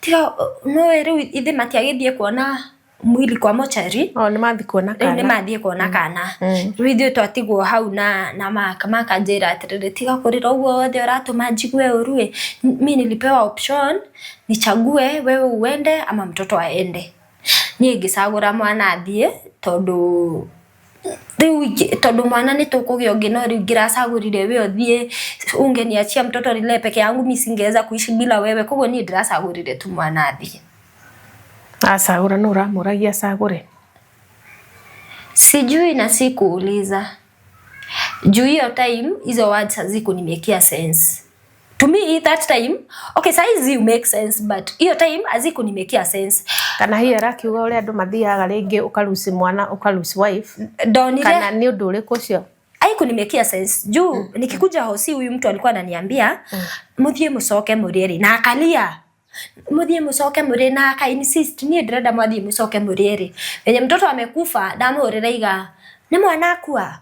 tiga no riu ithe matiagithie kuona mwili kwa mochari. Ni mathi kuona kana. Ni mathi kuona kana. Riu ithe twatigwo hau na Maka njira atiriri tiga kurira uguo wothe uratuma njigue uru. Mimi nilipewa option nichague wewe uende ama mtoto aende. Nie ngisagura mwana athie tondu mwana ni tukugio ngino riu ngiracagurire we uthie ungeniachia mtoto rile peke yangu, mimi singeweza kuishi bila wewe. Koguo ni ndiracagurire tu mwana athie. Acagura no uramuragia acagure? Sijui na sikuuliza. Juu hiyo time hizo words hazikunimekia sense. To me that time, okay, saizi you make sense, but hiyo time hazikunimekia sense. Kana hiyo rakiuga ule andu mathiaga ringi ukarusi mwana ukarusi wife ndonire kana ni undu uriku ucio haikunimekia sense. Juu nikikuja hosi huyu mtu alikuwa ananiambia muthie mucoke murieri na akalia. Muthie mucoke muri na aka insist ni ndirenda mwathie mucoke murieri. Wenye mtoto amekufa ndamurira iga ni mwana akua.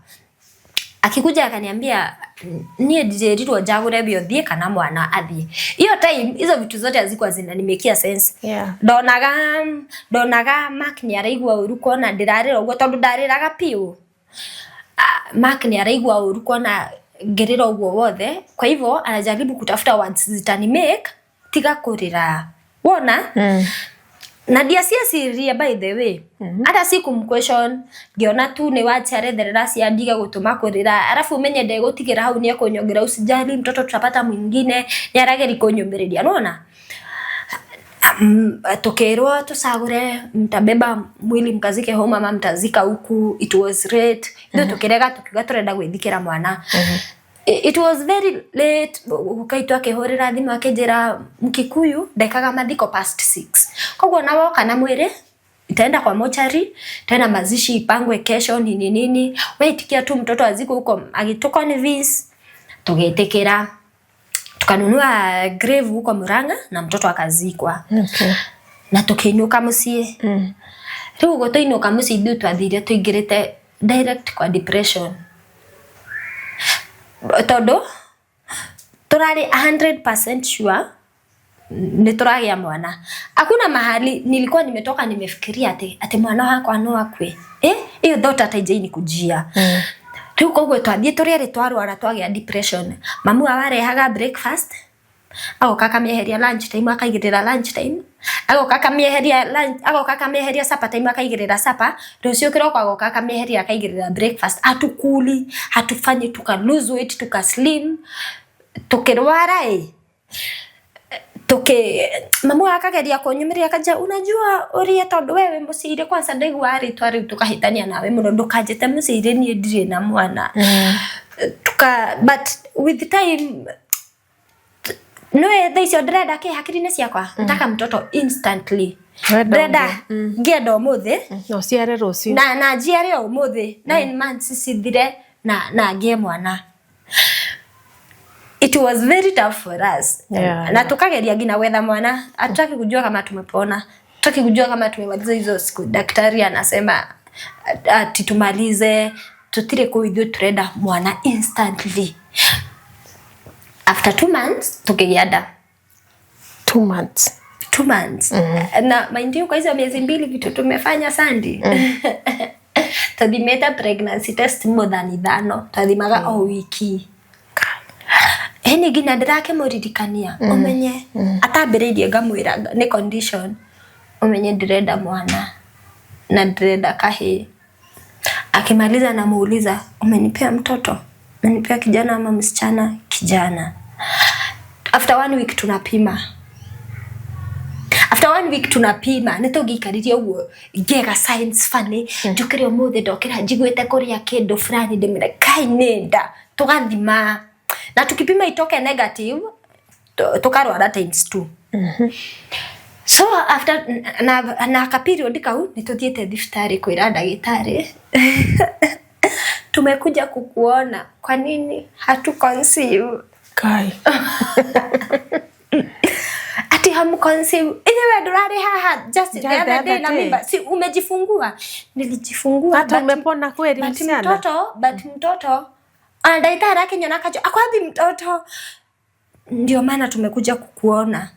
Akikuja akaniambia nie ndirirwo njagure biothie kana mwana athie. Hiyo time hizo vitu zote hazikuwa zinanimekia sense. Donaga Mark ni araigwa uru kuona ndirarira uguo tondu ndariraga piu. Mark ni araigwa uru kuona ngerira uguo wothe. Kwa hivyo anajaribu kutafuta words zitani make tiga kurira. Wona? Na dia siria by the way. Hata sikumquestion, ngiona tu ni wacha retherera cia ndiga gutuma kurira. Alafu umenye ndegutigira hau ni akunyongera usijali mtoto tutapata mwingine, ni arageri kunyumiriria. Unaona? Tokerwa tusagure mtabeba mwili mkazike home ama mtazika huku. It was late. Ndio tukirega tukigatorenda gwithikira mwana. It was very late. Ukaitwa kehorera thimu akenjera Mkikuyu ndekaga mathiko past 6. Koguo na woka na mwire itaenda kwa mochari tena mazishi ipangwe kesho nini. Wewe itikia tu mtoto aziko huko agituconvince tugetekera. Tukanunua grave huko Murang'a na mtoto akazikwa. Okay. Na tukiinuka mucie. Riu go tuinuka mucie ndu twathire tuingirite direct kwa depression. Todo turari 100% sure ni turagia mwana. Hakuna mahali nilikuwa nimetoka nimefikiria ati mwana wako ano akwe. Hiyo thought ataije kujia. Riu koguo twathie turire twarwara twagia depression. Mamu awarehaga breakfast. Agoka kamieheria lunch time akaigirira lunch time. Agoka kamieheria supper time akaigirira supper. Rucio kiroko agoka kamieheria akaigirira breakfast. Hatukuli, hatufanyi tuka lose weight, tuka slim. tukirwara mamu akageria kunyumiria akaja unajua uria tondu wewe mucire kwanza ndaigua ritwa riu tukahitania nawe muno ndukanjite mucire nie ndire na mwana but with time no thaicio ndrenda ki hakiri-ini ciakwa ndaka mtoto instantly ndrenda ngenda umuthi no ciare rucio na njiare umuthi 9 months cithire na ngie mwana. It was very tough for us. Na tukageria ngina wetha mwana ataki kujua kama tumepona, tutaki kujua kama tumemaliza hizo siku. Daktari anasema ati tumalize, tutire kuithio turenda mwana instantly. After 2 months tukigiada 2 months na mind you kwa hizo miezi 2 vitu tumefanya Sandy. Tadimeta pregnancy test more than 5 tadimaga o wiki eni gina ndirake muririkania umenye atambiririe ngamwira ni condition umenye ndirenda mwana na ndirenda kahi. Akimaliza na muuliza umenipea mtoto, umenipea kijana ama msichana? Kijana. After 1 week tunapima. After 1 week tunapima nitugikaririe uguo ngega science funny njukire umuthi ndokira njiguite kuria kindu fulani ndimire kai nenda tugathima na tukipima itoke negative tukarwara times 2. So after na ka period kau nituthiete thibitari kwira ndagitari tumekuja kukuona, kwa nini hatu conceive? Kai ati hamu conceive wewe ndurari haha just the other day na mimba si umejifungua? Nilijifungua hata umepona kweli msichana? But mtoto daktari akinyona kacho akwapi mtoto? Ndio maana tumekuja kukuona.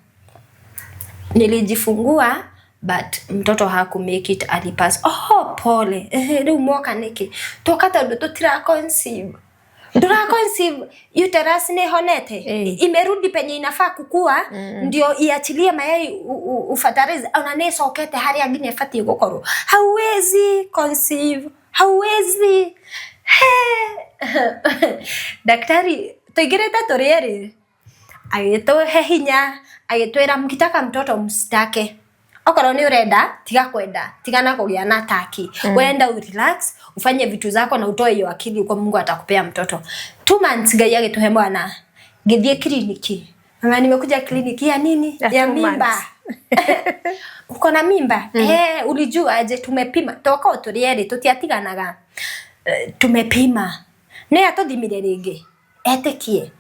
Nilijifungua but mtoto haku make it, alipass. Pole. Leo mwoka niki tokata ndo tira conceive. Dura conceive uterus ni honete. Imerudi penye inafaa kukua ndio iachilie mayai ufatarize unanesa okete hari agine fati gukoro. Hauwezi conceive. Hauwezi. Daktari tuigirete turieri agituhe hinya agitwira mkitaka mtoto msitake. Okoro ni urenda tiga kwenda, tiga na kugia na taki. Wenda urelax, ufanye vitu zako na utoe hiyo akili kwa Mungu atakupea mtoto. 2 months gai agituhe mwana. Ngithie kliniki. Mama nimekuja kliniki ya nini? Ya mimba. Uko na mimba? Ulijua aje? Tumepima. Toka uturieri tutiatiganaga. Tumepima. Ne atuthimire ringi. Etekie.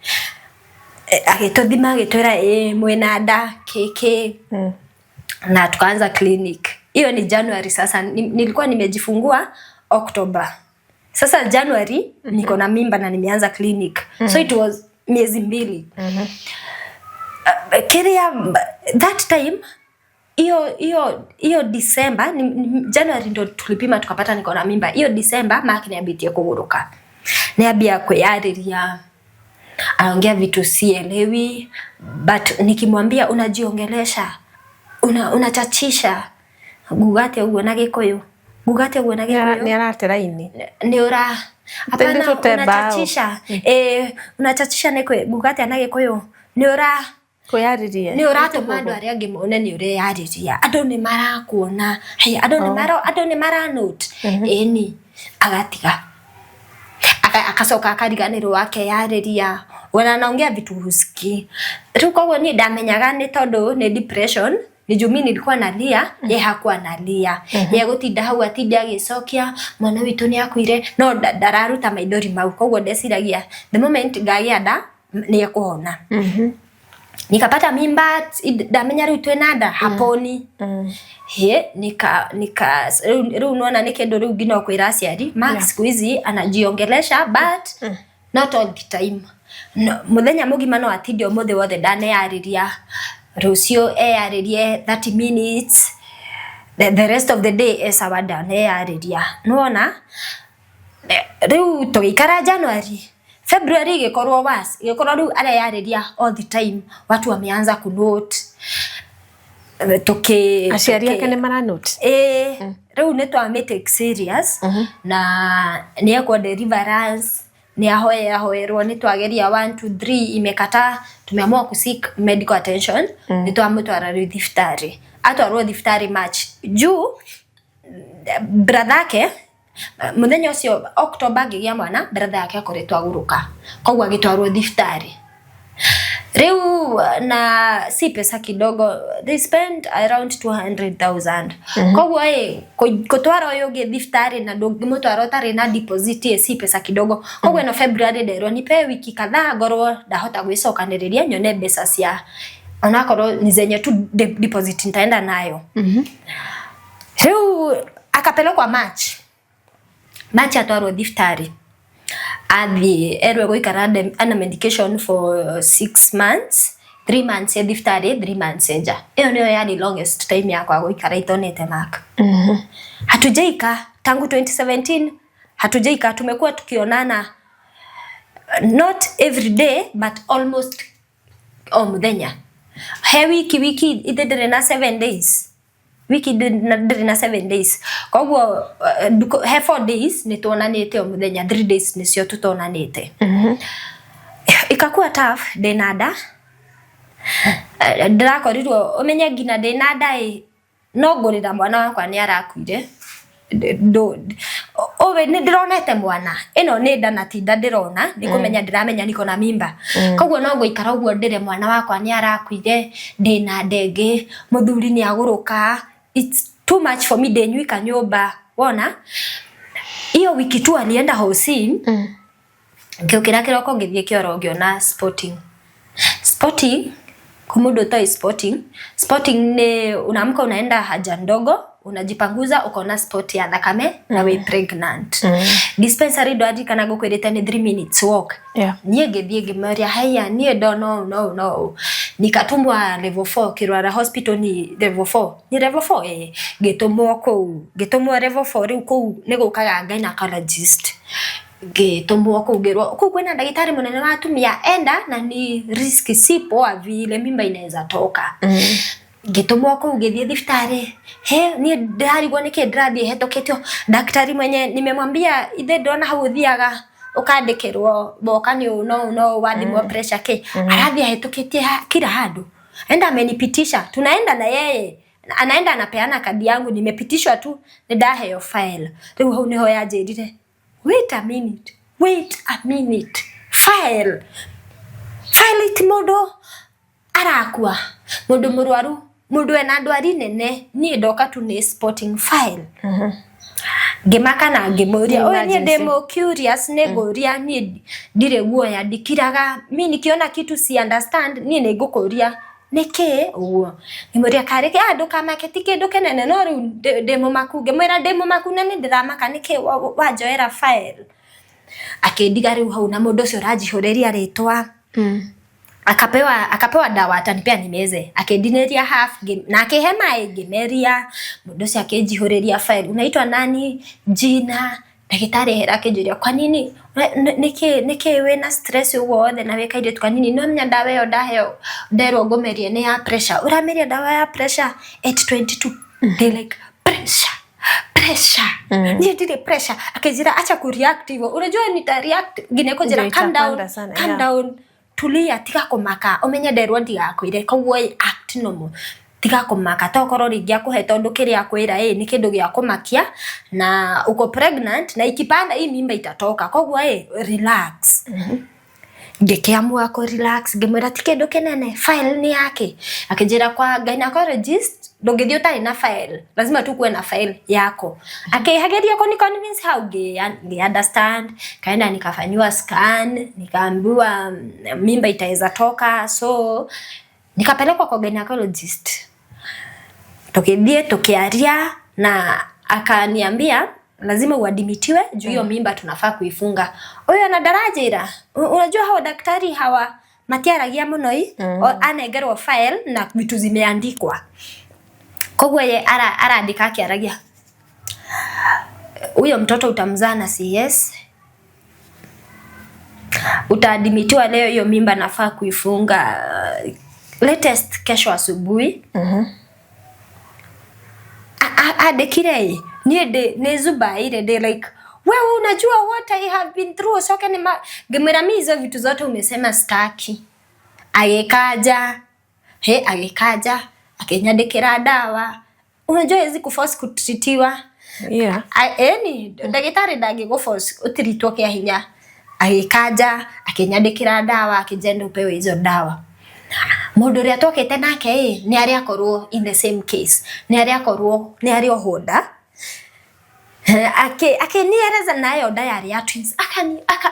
Agituthima agitwira mwena nda keke. Na tukaanza clinic. Hiyo ni January sasa. Nilikuwa nimejifungua October. Sasa January niko na mimba na nimeanza clinic. So it was miezi 2. Kiria that time hiyo December January ndo tulipima tukapata niko na mimba. Hiyo December maki niabitie kuguruka. Niambia kuyariria. Anaongea vitu sielewi but nikimwambia unajiongelesha unachachisha gugate ugo na gikoyo ni aratera ini ni ura hapana unachachisha unachachisha nekwe gugate na gikoyo ni ura kuyariria ni ura to mandu ari angi mone ni ure yariria andu ni marakuona andu ni mara note ni agatiga akasoka akariganirwo wake yariria wana naongea vitu husiki ruko ni ndamenyaga ni tondu ni depression ni jumi nilikuwa nalia ye hakuwa nalia ye gutinda hau atinda agicokia mwana witu ni akuire no ndararuta maidori mau koguo ndeciragia the moment ngagia nda ni ekuhona nikapata mimba ndamenya riu twina nda haponi nika riu nona ni kindu riu ngino kwira aciari Max kuizi anajiongelesha but not all the time. Muthenya mugima no atindi omuthe wothe ndane yariria rucio yaririe 30 minutes the rest of the day esawa ndane yariria nona riu tugikara January February gikorwo was gikorwo riu ara yariria all the time watu wameanza ku note aciari yake ni mara note riu ni twa take serious na ni ekwo deliverance ni ahoerwo ni twageria 1 2 3 imekata, tumeamua kuseek medical attention, ni twamutwara thibitarĩ. Atwarwo thibitarĩ March juu brother yake muthenya ucio October ngigia mwana, brother yake akoretwo aguruka, koguo agitwarwo thibitarĩ. Riu na si pesa kidogo, they spent around 200,000. Koguo kutwara uyu thibitarĩ na ndungimutwara utari na deposit si pesa kidogo. Koguo no February ndero nipe wiki kadhaa ngorwo ndahota gwicokaniriria nyone mbeca cia onakorwo ni zenye tu deposit nitaenda nayo. Riu akapelekwa March atwarwo thibitarĩ. Athi erwe goikara ana medication for 6 months, 3 months ya thibitarĩ, 3 months nja. Iyo niyo yani longest time yakwa goikara itonete mark. Hatujaika tangu 2017, hatujaika, tumekuwa tukionana not every day but almost muthenya. He wiki idedere na 7 days. Wiki ndiri na 7 days. Koguo he 4 days ni tuonanite o muthenya, 3 days nicio tutonanite. Ikakuwa tough denada. Ndirakorirwo umenye ngina denada no ngurira mwana wakwa ni arakuire. Owe ni ndironete mwana ino ni nda natinda ndirona ni kumenya ndiramenya niko na mimba. Koguo no ngoikara uguo ndire mwana wakwa ni arakuire, ndina ndege, muthuri ni aguruka. It's too much for me denyuika nyumba wona. Iyo wiki tu alienda hosi. Ngiukira kiroko ngithie kioro ngiona Spotting kumundo toi Spotting ni unaamka unaenda haja ndogo, unajipanguza ukaona spot ya thakame na we pregnant. Dispensary ndo adikana gukwirite ni 3 minutes walk. Niye ngithie ngimeria haya niye no nikatumwa level 4 Kirwara hospital ni level 4. Ni level 4 gitumwa level 4 riu kou nigukaga gynecologist. Gitumwa kugerwa kwina ndagitari munene wa atumia enda na ni risk sipo vile mimba inaweza toka. Gitumwa ngithie thibitarĩ, ni ndarigwo niki ndirathie hetoketio. Daktari mwenye nimemwambia ithe ndona hau uthiaga ukandikirwo boka ni no wathimwo pressure ke arathia hetoketie kila handu. Enda amenipitisha, tunaenda na yeye, anaenda anapeana kadi yangu, nimepitishwa tu ndaheo file. Riu hau niho yanjirire, wait a minute, file iti mundu arakua, mundu murwaru, mundu ena ndwari nene, ni ndoka tu ni Spotting file. Ngimaka na ngimuria oye ni demo curious negoria ni ndire guoya ndikiraga mi nikiona kitu si understand ni nigukuria niki uguo ngimuria kareke anduka market kindu kenene no riu demo maku ngimwira demo maku nene ndiramaka niki wanjoera file. Akindiga riu hau na mundu ucio rajihoreria ritwa. Akapewa dawa atanipea nimeze, akendiniria half na akihema ngimeria. Mundu ucio akinjihoreria file, unaitwa nani, jina, ndagitari hera akinjuria kwa nini niki wena stress wothe na wekaire kwa nini no menya dawa yo ndaheo nderwo ngomerie ni ya pressure, urameria dawa ya pressure 822. They like pressure ni ndire pressure. Akijira acha ku react hivyo, unajua nita react gineko jira calm down tulia, tiga kumaka, umenya nderwo ndigakwire, koguo act normal, tiga kumaka. Tokorwo ringi akuhe tondu kiria akwira ni kindu gia kumakia na uko pregnant na ikipanda hii mimba itatoka, koguo relax. Ngikiamua ko relax, ngimwira ti kindu kinene, file ni yake. Akijira kwa gynecologist, ndungithio utari na file, lazima tu kuwe na file yako. Akihageria ko ni convince how ngi understand, kaenda nikafanywa scan, nikaambiwa mimba itaweza toka, so nikapelekwa kwa gynecologist. Tukidie tukiaria na akaniambia lazima uadmitiwe juu hiyo mimba tunafaa kuifunga. Oyo na darajira, unajua hao daktari hawa matiaragia muno anegerwa file na vitu zimeandikwa. Koguo araandika akiaragia, huyo mtoto utamzaa na CS, utaadmitiwa leo, hiyo mimba nafaa kuifunga latest kesho asubuhi. Adekire ni zuba ile de like wewe unajua what I have been through, so can gemera mimi hizo vitu zote umesema staki. Agekaja akenyandikira dawa. Unajua hizi kuforce kutritiwa. Yeah. Ndagitari ndangiguforce utiritwo kia hinya. Agekaja akenyandikira dawa, akijenda upewe hizo dawa. Mundu ria tokete nake ni ari akorwo in the same case. Ni ari ohoda. Akinieleza nayo diary ya twins.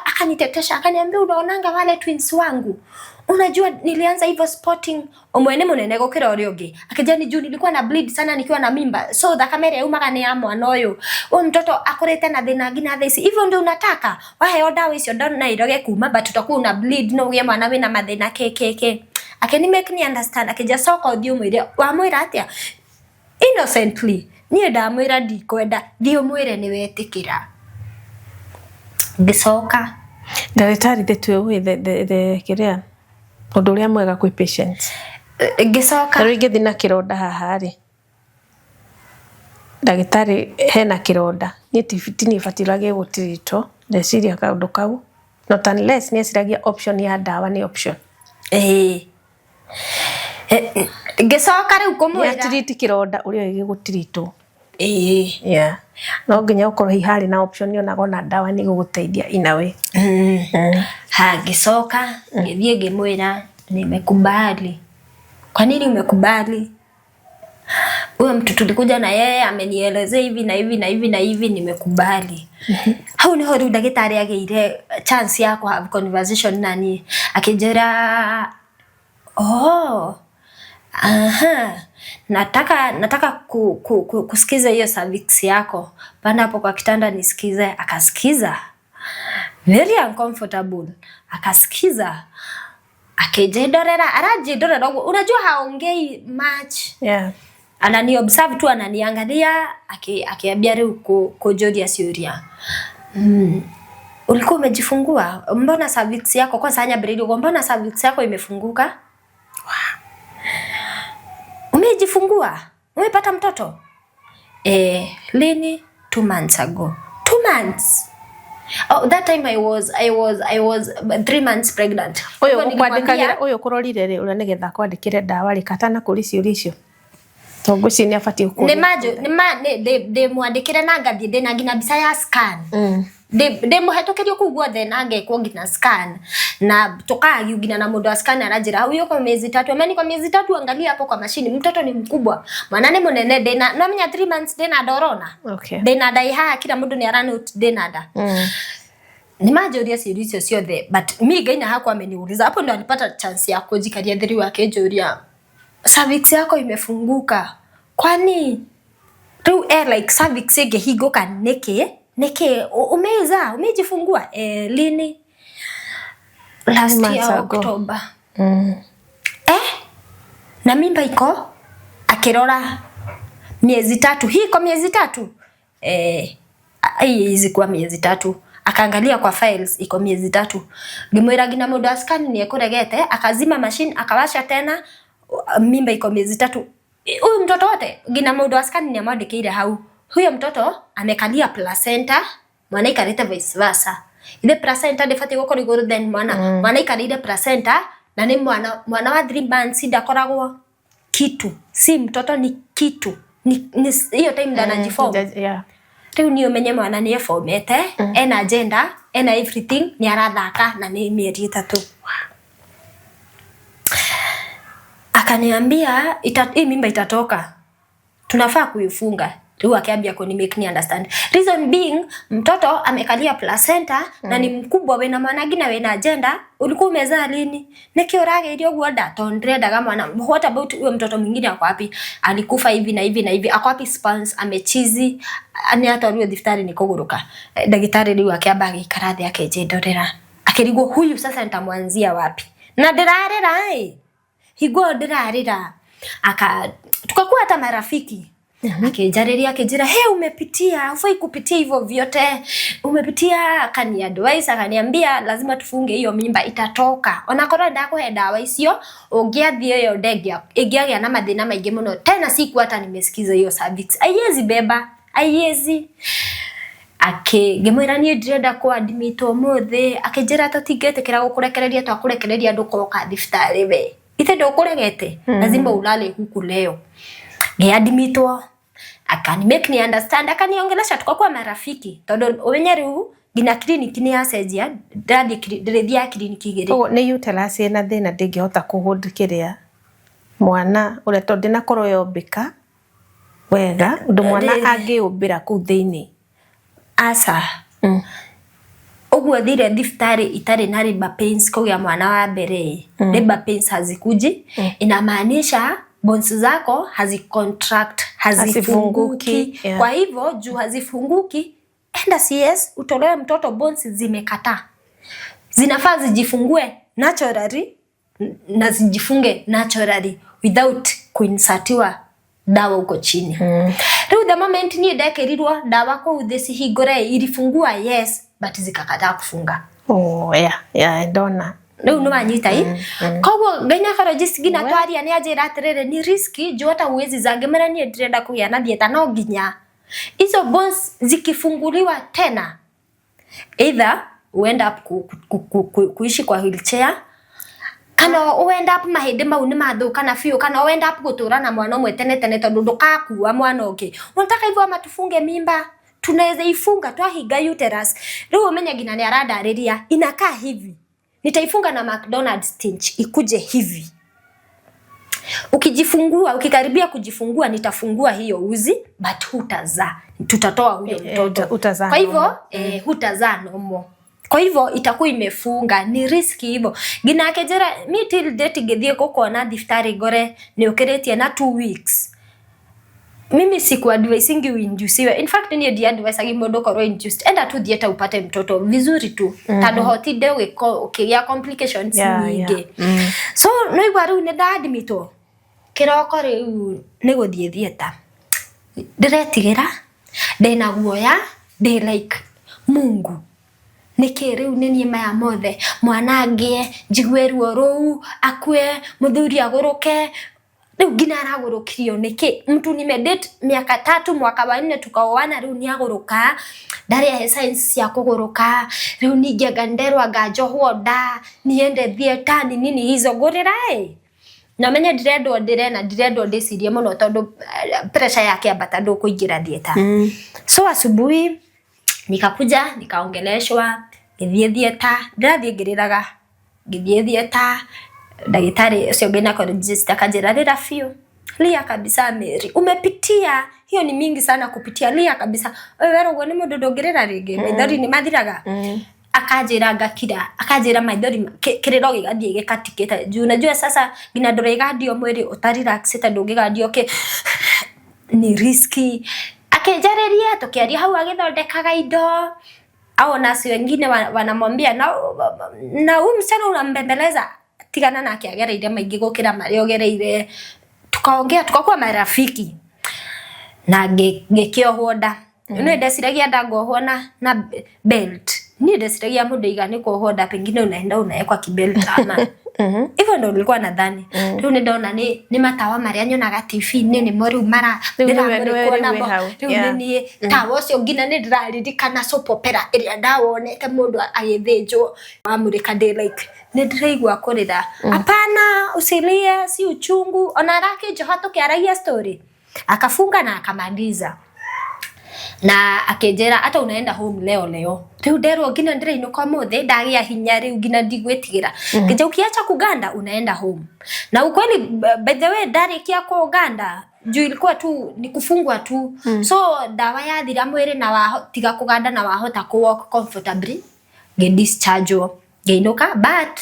Akanitetesha, akaniambia unaonanga wale twins wangu. Unajua nilianza hivyo spotting omwene munene gukira uri ungi. Akijani juu nilikuwa na bleed sana nikiwa na mimba. So thakame yumaga ni ya mwana uyu. Uyu mtoto akurete na thina ngina thaici. Hivyo ndio unataka. Wahe dawa icio ndona iroge kuma but tutakuwa una bleed no ugie mwana wina mathina kekeke. Akeni make me understand. Akija soko thio mwire wa mwira atia. Innocently. Niye ndamwira ndikwenda thio mwire ni wetikira. Ngicoka ndagitari thitwe the kiria undu uria mwega kwi patients. Ngicoka ringi na kironda haha ri ndagitari hena kironda ni tifitini fatirage gutirito ndeciria kaundu kau not unless ni esiragia option ya dawa ni option. Ngicoka riu kumwira ya tiriti kironda uria igigutirito. Yeah. No nginya ukorwo hihari na option yo nagona dawa ni guguteithia inawe. Ngicoka ngithie ngimwira nimekubali. Kwa nini umekubali? Huyo mtu tulikuja na yeye amenielezea hivi na hivi na hivi na hivi, nimekubali. Hau niho riu ndagitari ageire chance ya ku have conversation nani akijera nataka kusikiza hiyo cervix yako. Panda hapo kwa kitanda nisikize. Akasikiza. Very uncomfortable. Akasikiza. Akijidorera, arajidorera. Unajua haongei much. Yeah. Anani observe tu, ananiangalia, akiambia riu kujoria ciuria. Ulikuwa umejifungua? Mbona cervix yako kwanza hanya bredi uko, mbona cervix yako imefunguka? Umejifungua? Umepata mtoto? Lini? 2 months ago. 2 months. Oh, that time I was 3 months pregnant. Oyo kwandikagira oyo kurorire ri uranigetha kwandikire dawa ri katana kuri ciuri icio. Tongo cini afati ukuri. De mwandikire na ngathie de na ngina bisa ya scan. De muhetokerio kugwa the na ngekwo ngina scan. Na tukagiu ngina na mundu wa scan arajira huyo kwa miezi 3. Ameni kwa miezi 3 angalia hapo kwa mashini. Mtoto ni mkubwa. Mwana ni munene de na no menya 3 months de na dorona. Okay. De na dai ha kila mundu ni aranote de na da. Ni majoria ciuria ciothe but mi gaina hakwa ameniuliza hapo ndo alipata chance ya kujikaria thiri wake joria cervix yako imefunguka. Kwani tu like cervix yake higoka neke umejifungua lini? Last year October. Na mimba iko akirora miezi 3. Hii kwa miezi 3 hizi kwa miezi 3. Akaangalia kwa files iko miezi 3. Ngimwira gina mundu wa scan ni ekuregete, akazima machine, akawasha tena, mimba iko miezi 3. Huyu mtoto wote gina mundu wa scan ni amwandikire hau. Huyo mtoto amekalia placenta, mwana ikarite vice versa. Ile placenta ndefati gukora iguru then mwana ikarite placenta na ni mwana wa 3 months ndakoragwo kitu. Si mtoto ni kitu. Ni hiyo time ndana jiform. Yeah. Riu ni umenye mwana ni formete, ena agenda, ena everything, ni arathaka na ni mieri 3. Akaniambia hii mimba itatoka. Tunafaa kuifunga. Riu akiambia ko ni make me understand. Reason being mtoto amekalia placenta na ni mkubwa wena mwana gina wena agenda. Ulikuwa umezaa lini? Nikiorage irio guoda tondreda kama mwana. What about huyo mtoto mwingine ako wapi? Alikufa hivi na hivi na hivi. Ako wapi spans amechizi? Ani hata huyo daktari ni kuguruka. Daktari riu akiamba agikarathi akejendorera. Akirigwo huyu sasa nitamwanzia wapi? Na ndirarira higo ndirarira. Tukakuwa hata marafiki. Akijariria akijira umepitia, ufai kupitia hivyo vyote. Umepitia, akani advice, akaniambia lazima tufunge hiyo mimba itatoka. Onakora ndakuhe dawa icio, ungiathie yo ndegia, ingiagia na mathina maingi muno. Tena siku hata nimesikiza hiyo cervix. Aiezi beba, aiezi. ngimwira nie ndirenda ku admit umuthi akinjira tutingetikira gukurekereria twakurekereria ndukoka thibitarĩ we ithe ndukuregete lazima ulale huku leo ngiadmitwo akani make me understand akaniongelesha tukakuwa marafiki tondu umenye riu gina clinic ni asejia ndathia clinic igiri ni uterus ina thina ndingihota kuhold kiria mwana uria tondu na koro yombika wega ndu mwana angiumbira ku thiini asa uguo thire thibitarĩ itari na labor pains kugia mwana wa mbere labor pains hazikuji inamaanisha bones zako hazicontract hazifunguki kwa hivyo juu hazifunguki enda CS utolewe mtoto bones zimekata zinafaa zijifungue naturally na zijifunge naturally without kuinsatiwa dawa uko chini riu the moment ni ndekerirwo dawa ko utheci hingore ilifungua yes but zikakataa kufunga ndona riu no manyita koguo gynecologist gina twaria ni ajira atirire ni risky juu hata uwezi zangemera ni ndirenda kugia na dieta no nginya hizo bones zikifunguliwa tena either uend up kuishi kwa wheelchair kana uend up mahinde mau ni mathuka na fiu kana uend up gutura na mwana umwe tene tondu ndukakua mwana ungi unataka hivyo matufunge mimba tunaweza ifunga twahinga uterus riu umenya gina ni aradariria inakaa hivi nitaifunga na McDonald's stinch ikuje hivi ukijifungua ukikaribia kujifungua nitafungua hiyo uzi but hutazaa tutatoa huyo mtoto kwa hivyo hutazaa nomo kwa hivyo itakuwa imefunga ni riski hivyo gina akejera mi till date gethie kukuona thibitarĩ gore ni ukiretie na 2 weeks mimi siku advising uinduciwe in fact ni dia advice agi mundu korwo induced enda tu dieta upate mtoto vizuri tu tando hotide ukigia complications nyingi so no igwaru ne da admito kiroko riu ni guthie dieta diretigira ndina guoya ndi like Mungu niki riu nini maya mothe mwanangie njigwe ruo ruu akue muthuri aguruke riu ngina aragurukirio niki mtu nimedate miaka 3 mwaka wa 4 tukaoana riu ni aguruka ndari ya science ya kuguruka riu ninge ganderwa ngajohwo nda niende theater nini hizo ngurira na menya ndirendwo ndicirie muno tondu pressure yake abata ndo kuingira theater so asubuhi nikakuja nikaongeleshwa ngithie theater ndathie ngiriraga ngithie theater daktari sio gynecologist akanjira rira fio lia kabisa Mary umepitia hiyo ni mingi sana kupitia lia kabisa wewe rogo ni mundu ndongirira ringi maithori ni mathiraga akanjira ngakira akanjira maithori kiriro gigathie gikatikita juu unajua sasa gina ndurigadio mwiri utarelaxite ndungigadio ni risky akenjareria tukiaria hau agithondekaga indo au nasi wengine wanamwambia na msichana unambembeleza tigana nake agereire maingi gukira mari ogereire tukaongea tukakuwa marafiki na ngekiohwo nda no ndeciragia ndangohwo na belt ni ndeciragia mundu igani kuohwo nda pengine unaenda unaekwa kibelt ama hivyo ndo nilikuwa nadhani riu ni ndona ni matawa maria nyonaga TV ni mori umara ndiramurikona mo riu ni tawa cio ngina ni ndiraririkana soap opera iria ndawonete mundu agithinjwo amurika ndi like ni ndiraigua kurira hapana usilie si uchungu ona rake johato kiaragia story akafunga na akamaliza na akenjera hata unaenda home leo riu nderwo ngina ndirainũka mothe ndagia hinya riu ngina ndigwetigira ngeja ukiacha kuganda unaenda home na ukweli by the way ndarikia kwa Uganda juu ilikuwa tu ni kufungwa tu so dawa yathira mwiri na watiga kuganda na wahota ku walk comfortably dischargewo ngeinuka but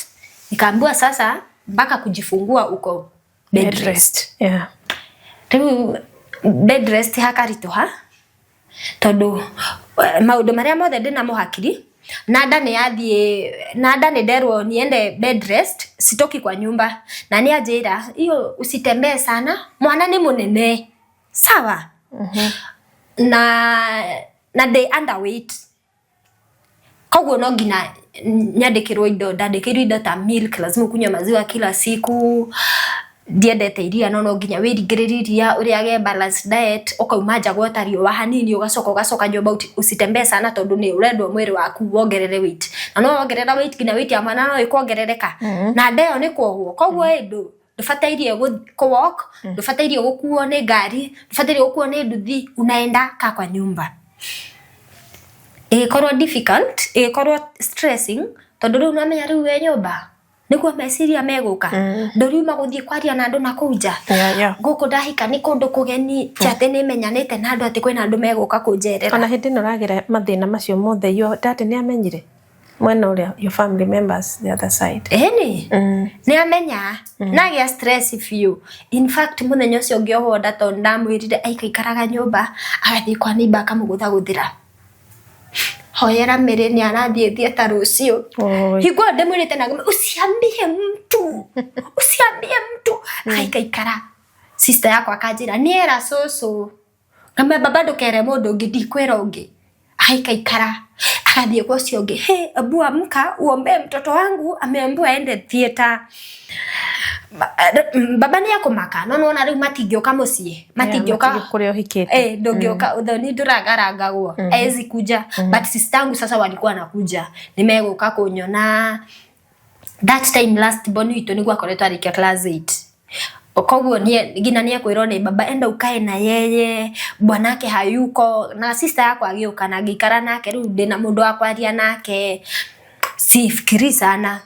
nikaambiwa sasa mpaka kujifungua uko bed rest riu bed rest hakaritoha tondu maundu maria mothe ndina muhakiri nanda ni yathie nanda ni nderwo niende bed rest sitoki kwa nyumba na ni ajira hiyo usitembee sana mwana ni munene sawa na they underweight koguo no ngina nyandikirwo indo ndandikirwo indo ta milk lazima kunywa maziwa kila siku ndiendete iria no nginya wiringiririe iria uriage balanced diet ukauma nja gwota riũa hanini ugacoka nyũmba usitembe sana tondu ni urendwo mwiri waku wongerere weight na no wongerera weight nginya weight ya mwana no ikongerereka na ndeo ni kwoguo koguo ndufatairie ku walk ndufatairie gukuo ni ngari ndufatairie gukuo ni nduthi unaenda kwa nyumba korwo difficult korwo stressing tondu riu namenya riu we nyumba niguo meciria meguka nduriuma guthie kwaria na andu na kuja guku ndahika ni kundu kugeni tiate ni menyanite na andu ati kwina andu meguka kunjerera ona hindi no ragira mathina macio mothe yo dati ni amenyire mwena uria your family members the other side ni amenya nagia stress few in fact muthenya ucio ngioho ndato ndamwirire aikaraga nyumba agathie kwa niba akamugutha guthira hoyera mere ni arathie thieta rucio higwa ndemwirite na usiambie mtu aikara sister yakwa akanjira niera soso ngamba baba ndukere mundu ngidikwera ungi aikara akathie kwa ucio ungi abu amka uombe mtoto wangu ameambiwa aende theater baba ni akomaka no na riu matingioka mucie matingioka kurio hikete ndongioka uthoni nduragarangagwo ezi kuja but sister yangu sasa walikuwa nakuja nimeguka kunyona that time last born wito niguo akoretwa arikia class 8 okoguo ngina nie kwirwo ni baba enda ukae na yeye bwanake hayuko na sister yako agioka na ngikara nake riu ndina mundu akwaria nake sifikiri sana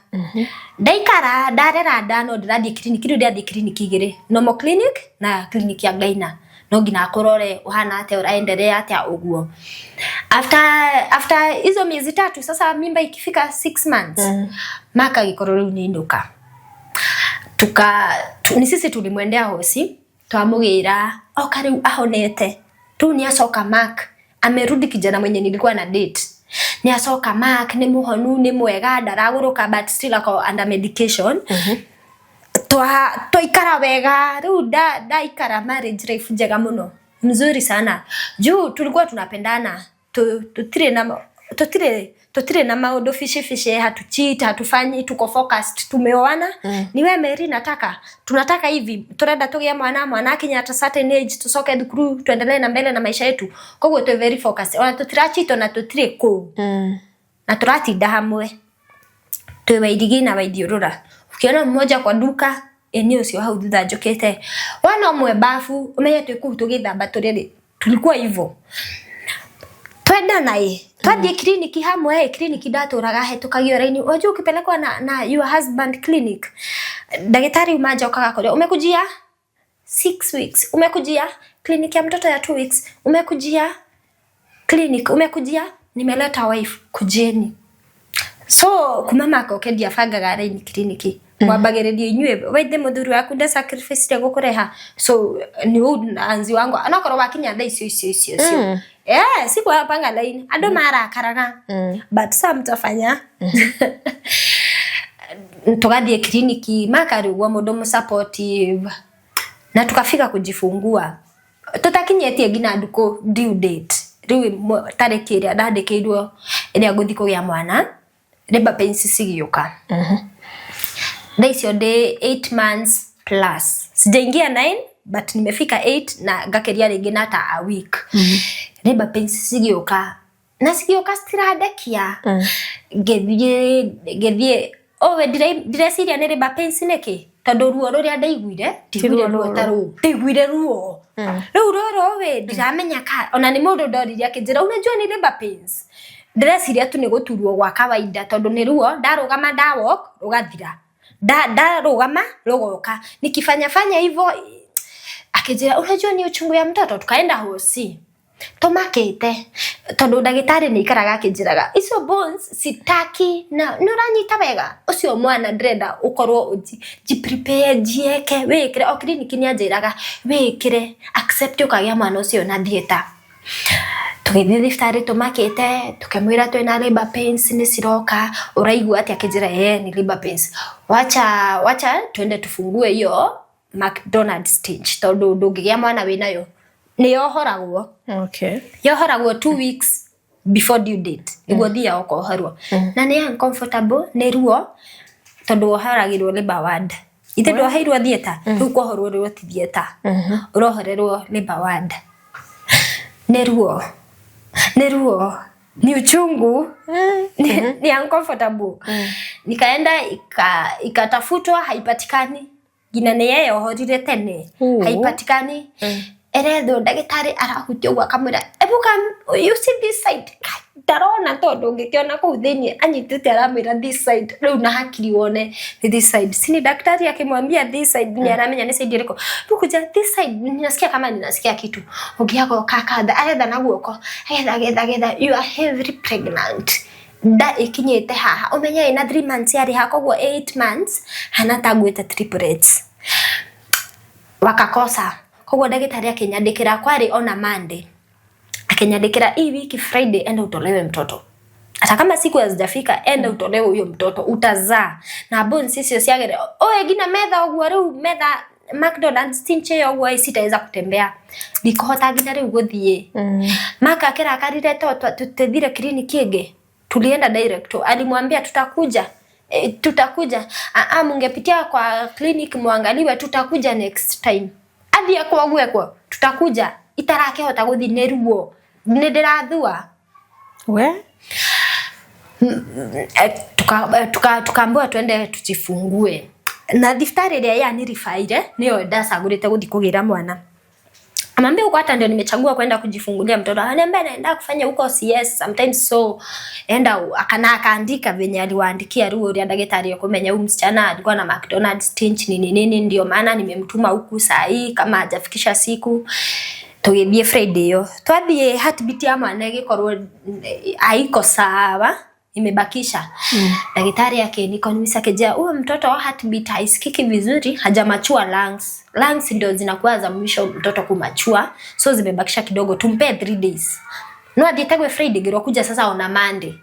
ndaikara ndarera ndano ndirathie clinic riu ndathie clinic igiri normal clinic na clinic ya Gaina no ngina akorore uhana ate uraendelea atia uguo after hizo miezi 3 sasa mimba ikifika 6 months maka gikoro riu ni nduka ni sisi tulimwendea hosi twamugira kariu ahonete tu ni asoka mark amerudi kijana mwenye nilikuwa na date ni asoka mark ni muhonu ni mwega ndaraguruka but still ako under medication ikara wega riu ikara marriage life njega muno mzuri sana juu tulikuwa tunapendana tutire na maundu fishe hatucheat hatufanyi tuko focused tumeoana niwe Mary tunataka hivi turenda tugia mwana kinya at a certain age tusoke thukuru tuendelee na mbele na maisha yetu koguo tu very focused ona tutiracheat ona tutire ku na turatinda hamwe tuwe idigi na waithiurura ukiona mmoja kwa duka eneo sio hau thutha njokete wana mwe bafu umenye twiku tugithamba turiri tulikuwa hivyo twenda naye twathie kliniki hamwe kliniki ndaturaga hetukagio raini unajua ukipelekwa na your husband clinic daktari umaja ukaga umekujia 6 weeks umekujia kliniki ya mtoto ya 2 weeks umekujia clinic umekujia nimeleta wife kujeni so kumama akokedia fangaga raini kliniki mwabagiririe inywe waithe muthuri waku nda sacrifice ya gukureha so ni anzi wangu anakorwo wakinya nda icio siku yapanga line ando marakaraga but some tafanya tugathie kliniki makarigwa mundu supportive na tukafika kujifungua tutakinyetie ngina nduko due date riu tariki iria ndandikirwo iria nguthi kugia mwana labor pains cigioka Daisio day 8 months plus. Sijaingia 9 but nimefika 8 na ngakeria ringi na ta a week. Labor pains sigioka. Na sigioka stiradekia. Gethie we diresiria ni labor pains niki. Tondu ruo ruria ndaiguire, tigwire ruo taru. Tigwire ruo. Riu roro we ndiramenya ka ona ni mundu ndoriria akinjira unajua ni labor pains. Diresiria tu ni guturwo gwa kawaida tondu ni ruo ndarugama walk rugathira. Rugama rogoka nikifanya hivyo akijira unajua ni uchungu ya mtoto tukaenda hosi tomakete tondu ndagitari ni ikaraga akijiraga icio bones sitaki na nuranyita wega ucio mwana ndrenda ukorwo prepare jieke wikire o clinic ni anjiraga wikire accept ukagia mwana ucio na dieta tugithie thiftari tumakete tukemwira twina labor pains ni siroka uraigua ati akijira ni labor pains wacha twende tufungue hiyo McDonald's stage tondu ndungigia mwana winayo ni yohoragwo yohoragwo 2 weeks before due date iguo thia okohorwo na ni uncomfortable ni ruo tondu wohoragirwo labor ward ithe ndwaheirwo theater riu kwohorwo ti theater urohorerwo labor ward neruo ni uchungu ni uncomfortable nikaenda ikatafutwa haipatikani gina ni yeye ohorire tene haipatikani eretho ndagitari arahutio gwa kamera ebuka you see this side darona tondu ngikiona ku thini anyitite aramira this side riu na hakiri wone this side sini daktari akimwambia this side ni aramenya ni side iriko tukuja this side ninasikia kama ninasikia kitu ugiago kakadha aretha na guoko agetha you are heavily pregnant da ikinyete haha umenya ina 3 months yari hakogwo 8 months hanatagwete triplets wakakosa kogwo ndagitari akinyandikira kwari ona Monday akinyandikira hii wiki Friday enda utolewe mtoto hata kama siku hazijafika enda utolewe huyo mtoto utazaa na bones sisi siagere oe gina metha ogwo riu metha McDonald's tinche ogwo sitaweza kutembea bikota gina riu guthie maka kira karire tutethire kliniki ige tulienda direct alimwambia tutakuja mungepitia kwa clinic muangaliwe tutakuja next time hadi yakwa tutakuja itarake hota guthi neruo ndirathua we tukaambiwa twende tujifungue na diftari ile ya nirifaire niyo ndasagurite guthi kugira mwana amambia uko hata ndio nimechagua kwenda kujifungulia mtoto ananiambia naenda kufanya huko CS sometimes so enda akaandika venye aliwaandikia ruo ya daktari kumenya huyu msichana alikuwa na McDonald's tinch nini ndio maana nimemtuma huku saa hii kama hajafikisha siku tugithie Friday yo twathie heartbeat ya mwana gikorwo haiko sawa imebakisha daktari yake nikonimisa kejea huyo mtoto heartbeat haisikiki vizuri hajamachua lungs ndio zinakuwa za mwisho mtoto kumachua so zimebakisha kidogo tumpe 3 days no adietagwe Friday giro kuja sasa ona Monday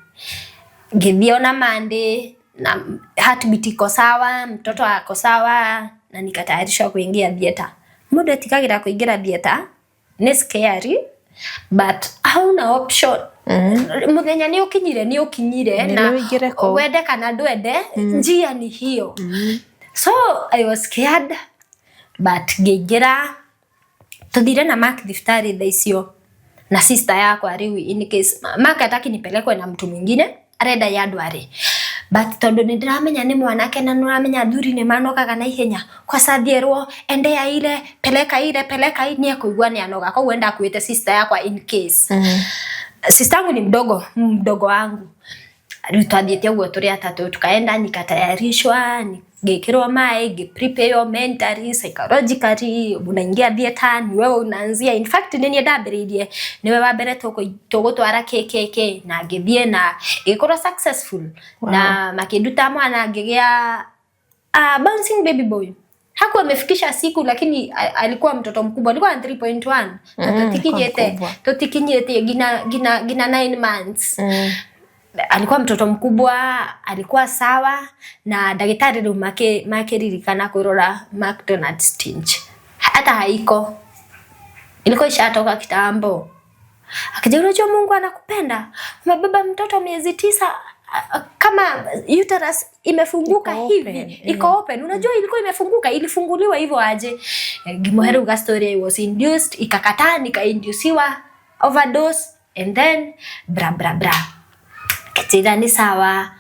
giviona Monday na heartbeat iko sawa mtoto ako sawa na nikatayarisha kuingia theater muda tikagira kuingia theater ni scary but hauna option muthenya ni ukinyire na wende kana ndwende njia ni hiyo so I was scared but ngigira tuthire na Mark diftari thaicio na sister yakwa riu in case Mark ataki nipelekwe na mtu mwingine arenda yandware but tondu nindiramenya ni mwanake na nuramenya thuri ni manokaga na ihenya kwa sathierwo endea ile peleka ni akuigua ni anoga kwa wenda kuite sister yakwa in case sister yangu ni mdogo wangu tutadhiete ugo turi atatu tukaenda nikatayarishwa ngekirwa mai prepare mentally psychologically unaingia theater ni wewe unaanzia in fact nini ndambiririe ni wewe wabere tugutwara KKK na ngithie na ikora successful na makiduta mwana ngigia bouncing baby boy hakuwa amefikisha siku lakini alikuwa mtoto mkubwa alikuwa 3.1 totikinyete gina 9 months alikuwa mtoto mkubwa alikuwa sawa na daktari ndo makeririkana kurora McDonald's tinch hata haiko ilikuwa ishatoka kitambo akija unajua Mungu anakupenda umebeba mtoto miezi 9 kama uterus imefunguka hivi iko open unajua ilikuwa imefunguka ilifunguliwa hivyo aje Gimohero ga story was induced ikakataa nikainduciwa overdose and then bra kitira ni sawa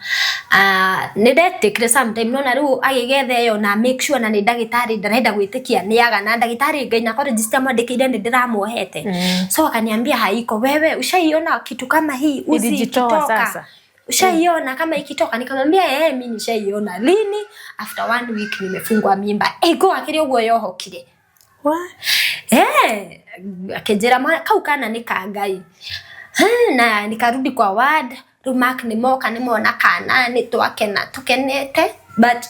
nidetikire sometime no na riu agigethe yo na make sure na ni dagitari ndarenda gwitikia ni aga na dagitari ngaina kwa register mwandikire ndi ndiramuohete so akaniambia haiko wewe ushaiona kitu kama hii uzijitoa sasa ushaiona kama ikitoka nikamwambia mimi nishaiona lini after 1 week nimefungwa mimba ego akiri ugo yohokire akejera kaukana nikangai na nikarudi kwa ward Mark ni moka ni mona kana ni twakena tukenete but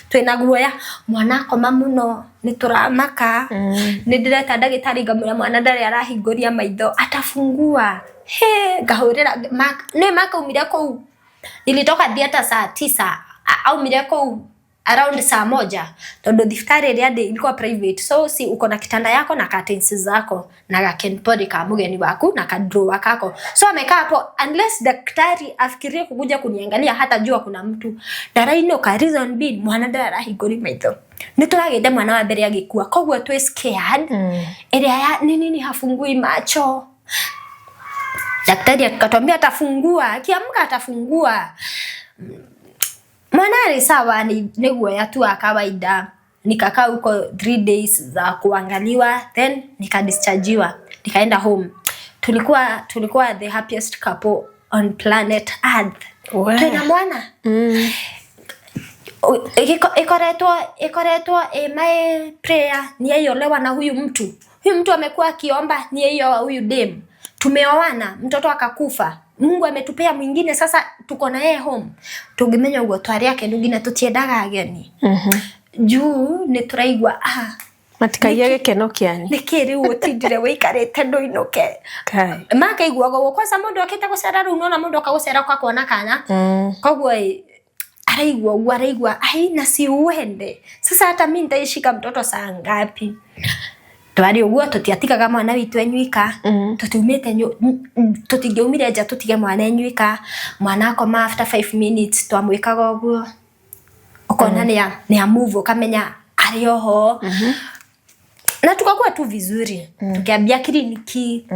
twina guoya mwana koma muno ni turamaka ni ndireta dagitari ngamura mwana ndari arahingoria maitho atafungua ngahurira Mark umire kou nilitoka theater saa 9 au mire kou around saa 1 tondu thibitari ria ndi ilikuwa private, so si uko na kitanda yako na curtains zako na gakenpori ka mugeni waku na kadrowa kako, so amekaa hapo unless daktari afikirie kukuja kuniangalia hata jua kuna mtu daraino ka reason being mwana ndara higori maitho nituragende mwana wa mbere agikua kogwo twi scared area ya nini hafungui macho. Daktari akatwambia atafungua, akiamka atafungua. Mwana ali sawa, ni guoya tu kawaida. Nikakaa huko 3 days za kuangaliwa, then nikadischargiwa, nikaenda home. Tulikuwa the happiest couple on planet Earth. Tuna mwana. Ikoretwa my prayer ni ayolewa na huyu mtu. Huyu mtu amekuwa akiomba ni hiyo huyu dem. Tumeoana, mtoto akakufa. Mungu ametupea mwingine, sasa tuko na yeye home. Tungimenya ugo twari yake ndugina tutiendaga ageni. Juu ni turaigwa matikaia gikeno kiani. Nikiri utindire wikarite ndoinoke. Kai. Makaigwa go kwa sababu mundu akita gucera ru nona mundu akagucera kwa kuona kana. Kogwo araigwa na si uende. Sasa hata mimi nitaishika mtoto saa ngapi? Twari uguo tutiatigaga mwana witu enyuika, tutumite tutingeumire nja tutige mwana enyuika, mwana akoma after 5 minutes twamwikaga uguo. Ukona ni a move kamenya ari oho. Na tukakuwa tu vizuri. Tukiambia kliniki.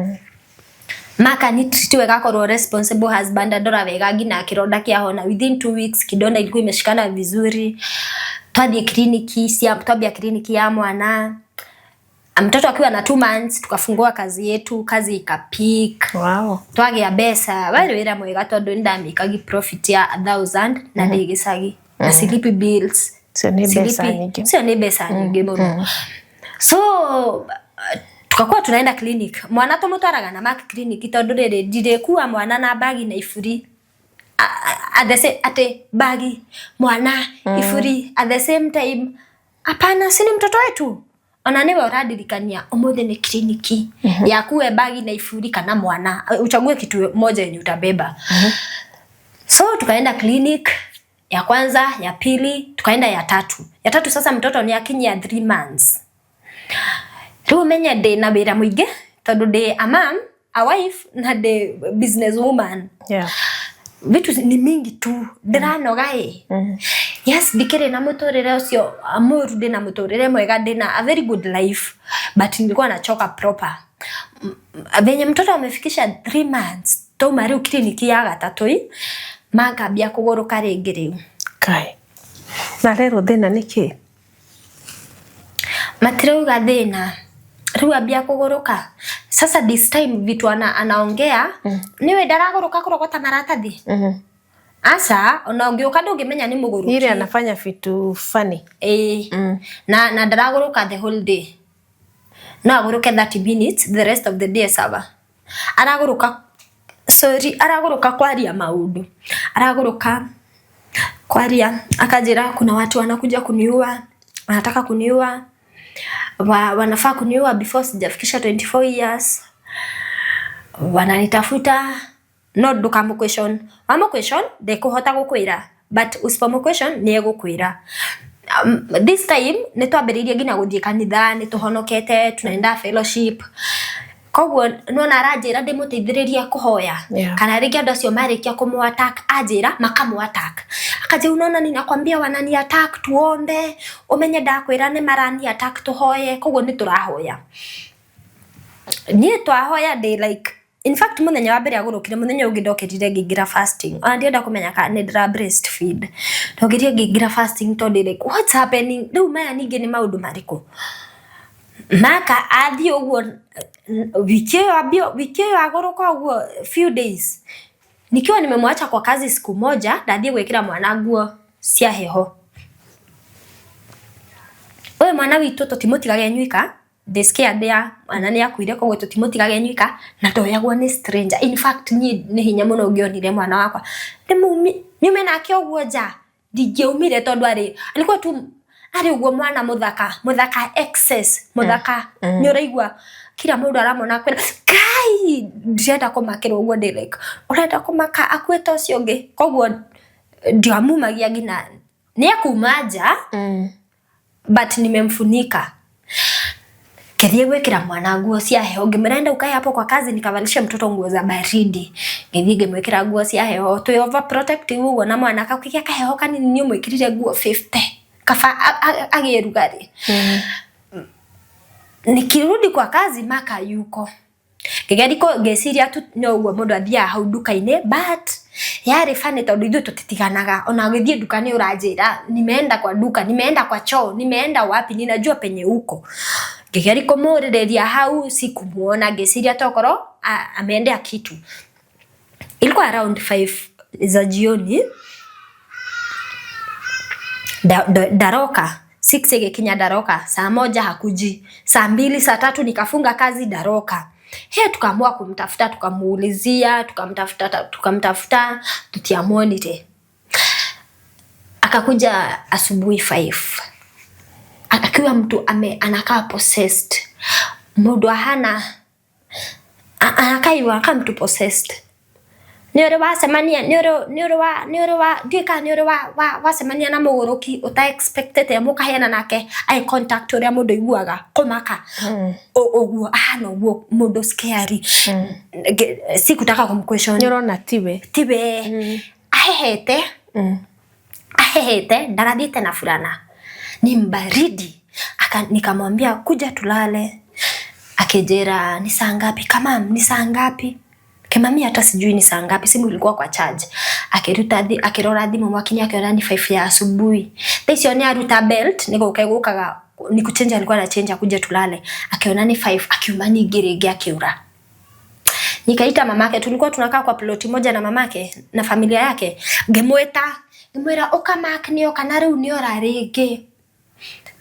Maka ni tritiwe gakorwo responsible husband adora wega ngina kironda kiahona within 2 weeks kidonda ilikuwa imeshikana vizuri. Twathiĩ kliniki ya mwana. Mtoto akiwa na 2 months tukafungua kazi yetu, kazi ikapik. Wow. Twagĩa mbeca, wale wĩra mwega tondu ndamikagi profit ya 1000 na ndigicagi. Na sleepy bills. Sio ni pesa nyingi. Sio ni pesa nyingi muno. So tukakuwa tunaenda clinic. Mwana tumutwaraga na mark clinic tondu riri ndirekuwa mwana na bagi na ifuri. Ate bagi mwana ifuri at the same time. Hapana, si ni mtoto wetu. Ona niwe uradirikania umuthi ni kliniki ya kuwe bagi na ifuri kana mwana uchague kitu moja yenye utabeba. So tukaenda clinic ya kwanza, ya pili, tukaenda ya tatu. Ya tatu sasa mtoto ni akinyia 3 months. Riu menya de na wira muingi tondu de a mom, a wife na de business woman. Yeah. Vitu ni mingi tu ndiranoga yes dikire na mutorere ucio amuru de na mutorere mwega de na a very good life, but nilikuwa nachoka proper. Venye mtoto amefikisha 3 months to mari kliniki ya gatatu makambia kugoroka ringi riu. Kai. Na rero thina niki matirauga thina riu ambia kugoroka. Sasa this time vitu anaongea niwe ndaragoroka kurogota maratathi. Asa ona ungiuka ndungimenya ni muguruki. Ile anafanya vitu funny. Na ndaragoroka the whole day. Na agoroka 30 minutes the rest of the day sawa. Aragoroka kwaria maundu. Aragoroka kwaria akajira kuna watu wanakuja kuniua, wanataka kuniua. Wanafaa kuniua before sijafikisha 24 years. Wananitafuta. No dukamu question. Amo question de kuhota gukwira, but usipomo question ni egukwira. This time nitwambiririe ngina guthie kanitha, nituhonokete, tunaenda fellowship. Kogwo nona aranjira ndimuteithiririe kuhoya. Kana ringi andu acio marikia kumu attack ajira makamu attack. Akaje unaona ninakwambia wanani attack tuombe, umenye ndakwira ni marani attack tuhoye. Kogwo niturahoya. Nie twahoya day like in fact muthenya wa mbere agurukire muthenya ungi ndokirire ngingira fasting. Ona ndienda kumenya kana ni ndira breastfeed. Ndokirire ngingira fasting tondu like what's happening? Riu maya ningi ni maundu mariku. Maka athi uguo wiki yo agoroka uguo few days. Nikiwa nimemwacha kwa kazi siku moja, ndathie gwikira mwana nguo cia heho. Oye mwana witu tutimutigage nyuika. Deskia dia mwana ni akuire kogwo tutimutigage nyuika na ndoyagwo ni stranger. In fact ni hinya muno ngionire mwana wakwa. Niume nake uguo nja. Ndingiumire tondu alikuwa tu ari uguo mwana muthaka excess muthaka ni uraigwa kila mundu aramona kwira kai ndirenda kumakira uguo like urenda kumaka akweta ucio ngi kogwo ndiamumagia ngina ni akumaja but nimemfunika. Kethie gwekira mwana nguo cia heho, ngimerenda ukae hapo kwa kazi nikavalisha mtoto nguo za baridi. Ngithie ngimwekira nguo cia heho, twi over protective ugo na mwana kakikia kaheho kanini ni umwikirire nguo 50 kaba agirugari. Nikirudi kwa kazi maka yuko. Kigeriko geciria tu no ugo mundu athia hau duka-ini, but yari fane tondu ithu tutitiganaga. Ona ngithie dukani uranjira nimeenda kwa duka, nimeenda kwa choo, nimeenda wapi, ninajua penye uko. Kigeriko murireria hau sikumuona, geciria tokoro ameendea kitu. Ilikuwa around 5 za jioni. Daroka 6 ikinya daroka, saa 1 hakuji, saa 2 saa 3 nikafunga kazi daroka. Tukaamua kumtafuta, tukamuulizia, tukamtafuta tutiamonite. Akakuja asubuhi 5. Akiwa mtu anakaa possessed. Mundu hana anakaiwa kama mtu possessed. Niore wasemania wasemania na mugoroki uta expected ya mukaheana nake eye contact uria mundu iguaga komaka oguo oguo mundu scary. Sikutaka kumquestion. Nyorona tiwe ahehete ndaradite na fulana ni mbaridi. Nikamwambia kuja tulale. Akejera ni saa ngapi? Kama ni saa ngapi? Kemami hata sijui ni saa ngapi, simu ilikuwa kwa charge. Akirora thimu mwakini akiona ni 5 ya asubuhi. Thaicio ni aruta belt niko ukaigukaga ni kuchange, alikuwa na change kuja tulale. Akiona ni 5 akiuma ni girege akiura. Nikaita mamake, tulikuwa tunakaa kwa ploti moja na mamake na familia yake. Ngemwera okamak ni okana riu ni ora rege.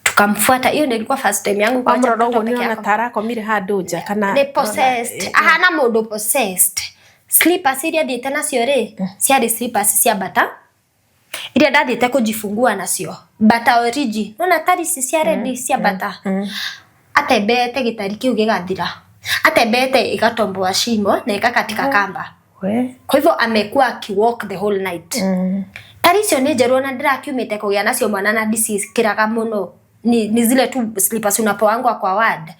Tukamfuata. Hiyo ndio ilikuwa first time yangu kwa mrogo. Ni ona tarako mire handu nja kana the possessed. Ahana mundu possessed. Slippers iria thiete nacio ri ciari slippers cia bata iria ndathiete kujifungua nacio bata origi. Nona tarisi cia red cia bata. Atembete gitari kiu gigathira, atembete igatomboa shimo na ikakatika kamba. Kwa hivyo amekuwa akiwalk the whole night. Tarisi ni njeru na ndirakiumite kugia nacio mwana na disease kiraga muno. Ni zile tu slippers unapoangwa kwa ward.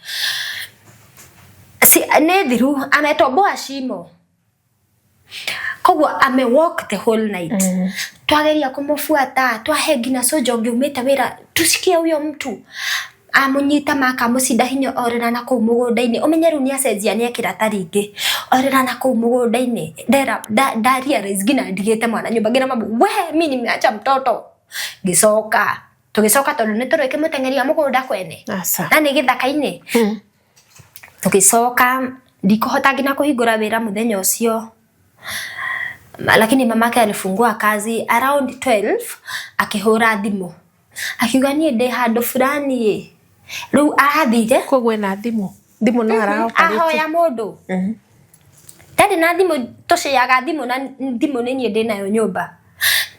Nedhiru ametoboa shimo. Kogwa walk the whole night. Twageria kumufuata, twahegi na sojo ngiumite wira tusikie huyo mtu. Amunyita maka mucinda hinyo orera na kuu mugunda-ini. Umenyeru ni acenjia ni ekira taringi orera na kuu mugunda-ini. Daria rezgina ndigite mwana nyumba ngira mabu mimi nimeacha mtoto. Tugicoka tondu ni tureke mutengeria mugunda kwene na ni githaka-ini. Tugicoka ndikuhota ngina kuhingura wira muthenya ucio, lakini mamake alifungua kazi around 12. Akihura thimu akiuga ni ndi handu fulani riu arathire kogwe na thimu no ahoya mundu. Tari na thimu tushiaga thimu na thimu ni ndi nayo nyumba.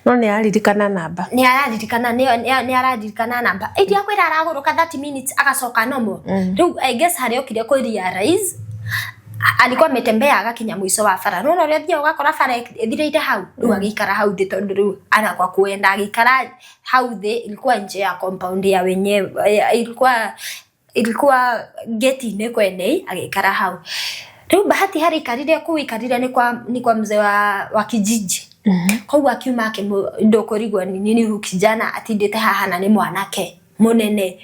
No ni aririkana namba. Ni araririkana namba. Idia kwira araguruka 30 minutes agacoka nomo. Riu I guess hari okire ku realize alikuwa ametembea agakinya mwisho wa bara. No ria thio ugakora bara ithirire hau. Riu agikara hau thi tondu riu ana kwa kuenda agikara hau thi. Ilikuwa nje ya compound ya wenyewe. Ilikuwa geti ne kwene agikara hau. Riu bahati hari karire kuikarire ni kwa mzee wa kijiji. Kwa akiuma ndokorigwa ni nini kijana atindite haha na ni mwanake munene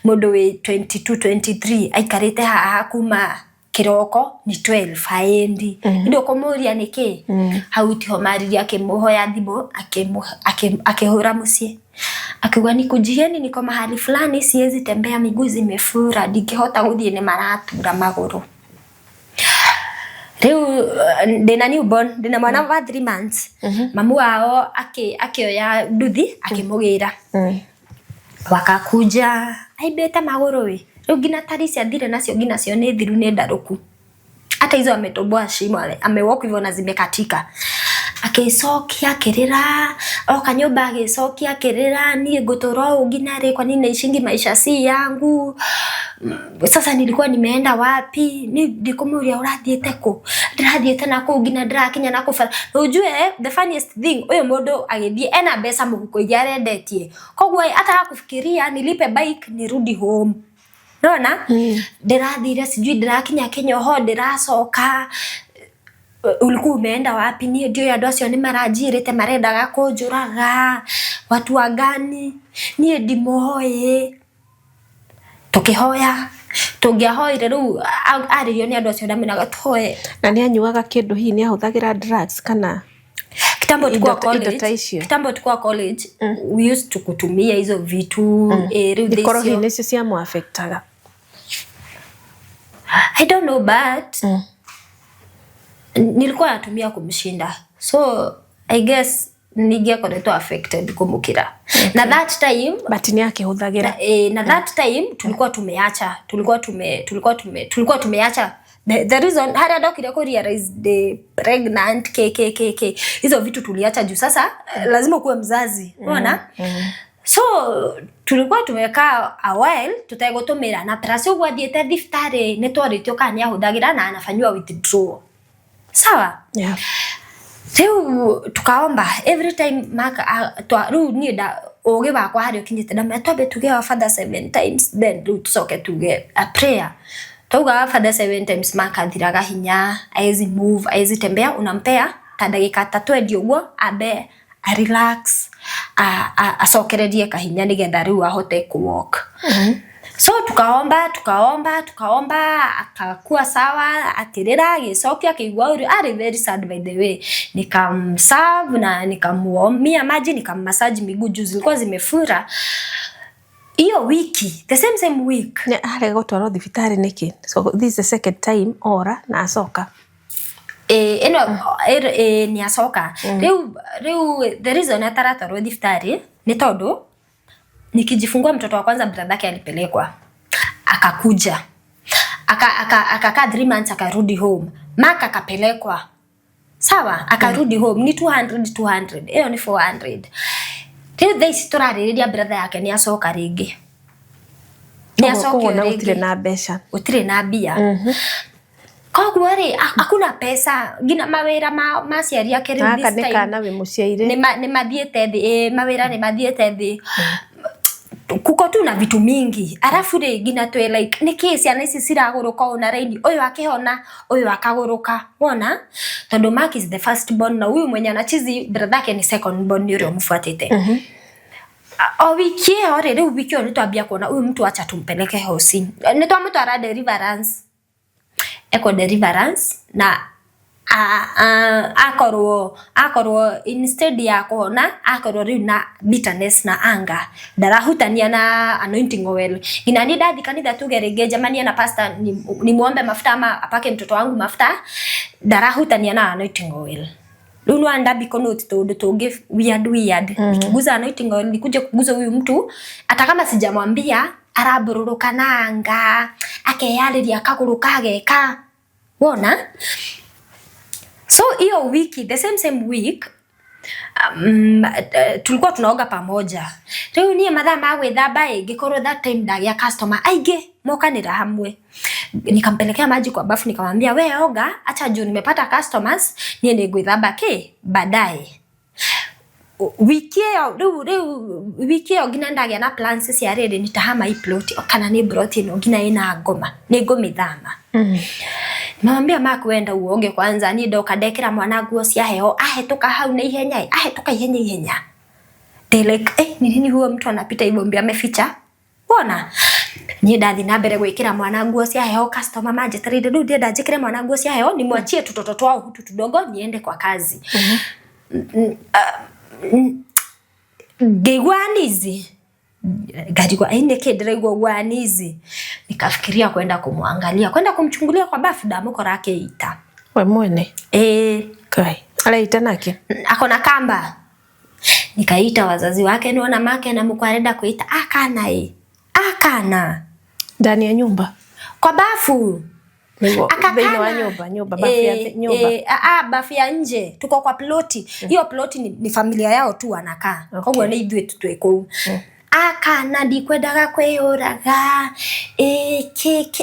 mundu we 22 23 aikarite haha kuma kiroko ni 12 haendi. Ndokomuria niki hauti ho mariria akimuhoya thimu akihura mucie akiuga ni kujieni niko mahali fulani siwezi tembea miguu zimefura ndingihota guthie ni maratura maguru. Riu ndina newborn, ndina mwana wa 3 months. Mamu wao akioya nduthi akimugira. Wakakuja aibete maguru we. Riu ngina tarisi athire nacio ngina cio ni thiru ni ndaruku. Hata hizo ametoboa shimo, amewalk hivyo na zimekatika. akicokia akirira oka nyumba agicokia akirira nie ngutura ugina kwa nini naishingi maisha si yangu. Sasa nilikuwa nimeenda wapi? Ndikumuria urathiete ku? Ndirathiete nako ngina ndirakinya nako fara. Ujue the funniest thing, uyo mundu agithie ena mbeca muhuko iria arendetie. Kogwo hata kufikiria nilipe bike nirudi home. Unaona? Ndirathire sijui ndirakinya Kenya ho ndiracoka. Ulikuwa umeenda wapi? Niĩ ndio andũ acio nĩ maranjirĩte marendaga kũnjũraga. Watu wa gani? Niĩ ndimoĩ. Tukihoya tungiahoire riu aririo ni andu acio ndamenaga toe. Na ni anyuaga kindu hihi ni ahuthagira drugs kana kitambo tukua college we used to kutumia hizo vitu riu thikoro hihi nicio cia mu affectaga. I don't know but nilikuwa natumia kumshinda, so I guess ningekoretwo affected kumukira. Na that time but ni akihuthagira na that time tulikuwa tumeacha the reason hada dokire ko realize the pregnant KKK hizo vitu tuliacha juu sasa lazima kuwe mzazi, unaona. So tulikuwa tumekaa a while tutagotomera na trasi ugwathiete thiftari ni twaritio kana ahuthagira na anafanywa withdraw. Sawa? Yeah. Riu tukaomba every time maka riu ni da oge bakwa hari ukinyite na twambe tuge wa father 7 times then riu tucoke tuge a prayer. Tuga father 7 times maka thiraga hinya aizi move aizi tembea unampea ta ndagika 3 endio guo abe a relax acokererie kahinya nigetha riu ahote ku walk. So tukaomba akakuwa sawa akirira agicokia akigwa uri ari very sad by the way. Nikamserve na nikamuomia maji nikammassage miguu juu zilikuwa zimefura. Iyo wiki the same week ne ale gotwaro thibitari niki. So this is the second time ora na acoka ni acoka. Riu the reason ataratwaro thibitari ni tondu nikijifungua mtoto wa kwanza brother yake alipelekwa akakuja akakaa 3 months akarudi home. Maka akapelekwa sawa akarudi home ni 200 hiyo ni 400. This turaririria brother yake ni acoka ringi ni acoka ringi utire na mbeca utire na mbia. Kogwo ri akuna pesa ngina mawira ma ciari yake ri this time kana we muciaire ni mathiete thi mawira ni mathiete thi kuko tu na vitu mingi arafu ri ngina twe like niki ciana ici ciraguruka ona raini uyu akihona uyu akaguruka wona tondu Mark is the first born na huyu mwenye anachizi brother yake ni second born ni ule mfuatite. O wiki ore ri wiki ore twambia kuona huyu mtu acha tumpeleke hosi ni twamutwara deliverance eco deliverance na akorwo instead ya kuona akorwo riu na bitterness na anger ndarahutania na anointing oil. Ina ni dathi kanitha tugerege jamani na pastor ni muombe mafuta ama apake mtoto wangu mafuta ndarahutania na anointing oil. Luno anda bikono tondu tungi weird nikiguza anointing oil nikuje kuguza huyu mtu hata kama sijamwambia arabururuka na anga akeyariria akaguruka ageka wona. So hiyo wiki the same week tulikuwa tunaoga pamoja. Riu nie mathaa ma gwithamba ngikorwo that time ndagia customer aige mokanira hamwe. Nikampelekea maji kwa bafu nikamwambia we oga acha juu nimepata customers nie ni gwithamba baadaye. Wiki hiyo ngina ndagia na plans cia rede nitahama hii plot kana ni broti no ngina ina ngoma ni ngomithama. Mwambia Mark wenda uoge kwanza ni ndoka ndekera mwana nguo cia heho ahetoka hau na ihenya ahetoka ihenya. They like ni nini huyo mtu anapita hivyo mbia ameficha bona. Ni ndathi na mbere gwikira mwana nguo cia heho customer maje taride ndu ndia njikire mwana nguo cia heho ni mwachie tutoto twao hutu tudogo niende kwa kazi. Gegwanizi gajigwa aine kidrego gwanizi nikafikiria kwenda kumwangalia kwenda kumchungulia kwa bafu damu korake ita we mwene kai ala ita nake akona kamba. Nikaita wazazi wake niona make na mkwarenda kuita akana ndani ya nyumba kwa bafu Akakaa wa nyumba bafu ya nje, tuko kwa ploti. Hiyo ploti ni familia yao tu wanakaa. Koguo ni ithuĩ twĩ kũu. Akana ndikwendaga kwĩyũraga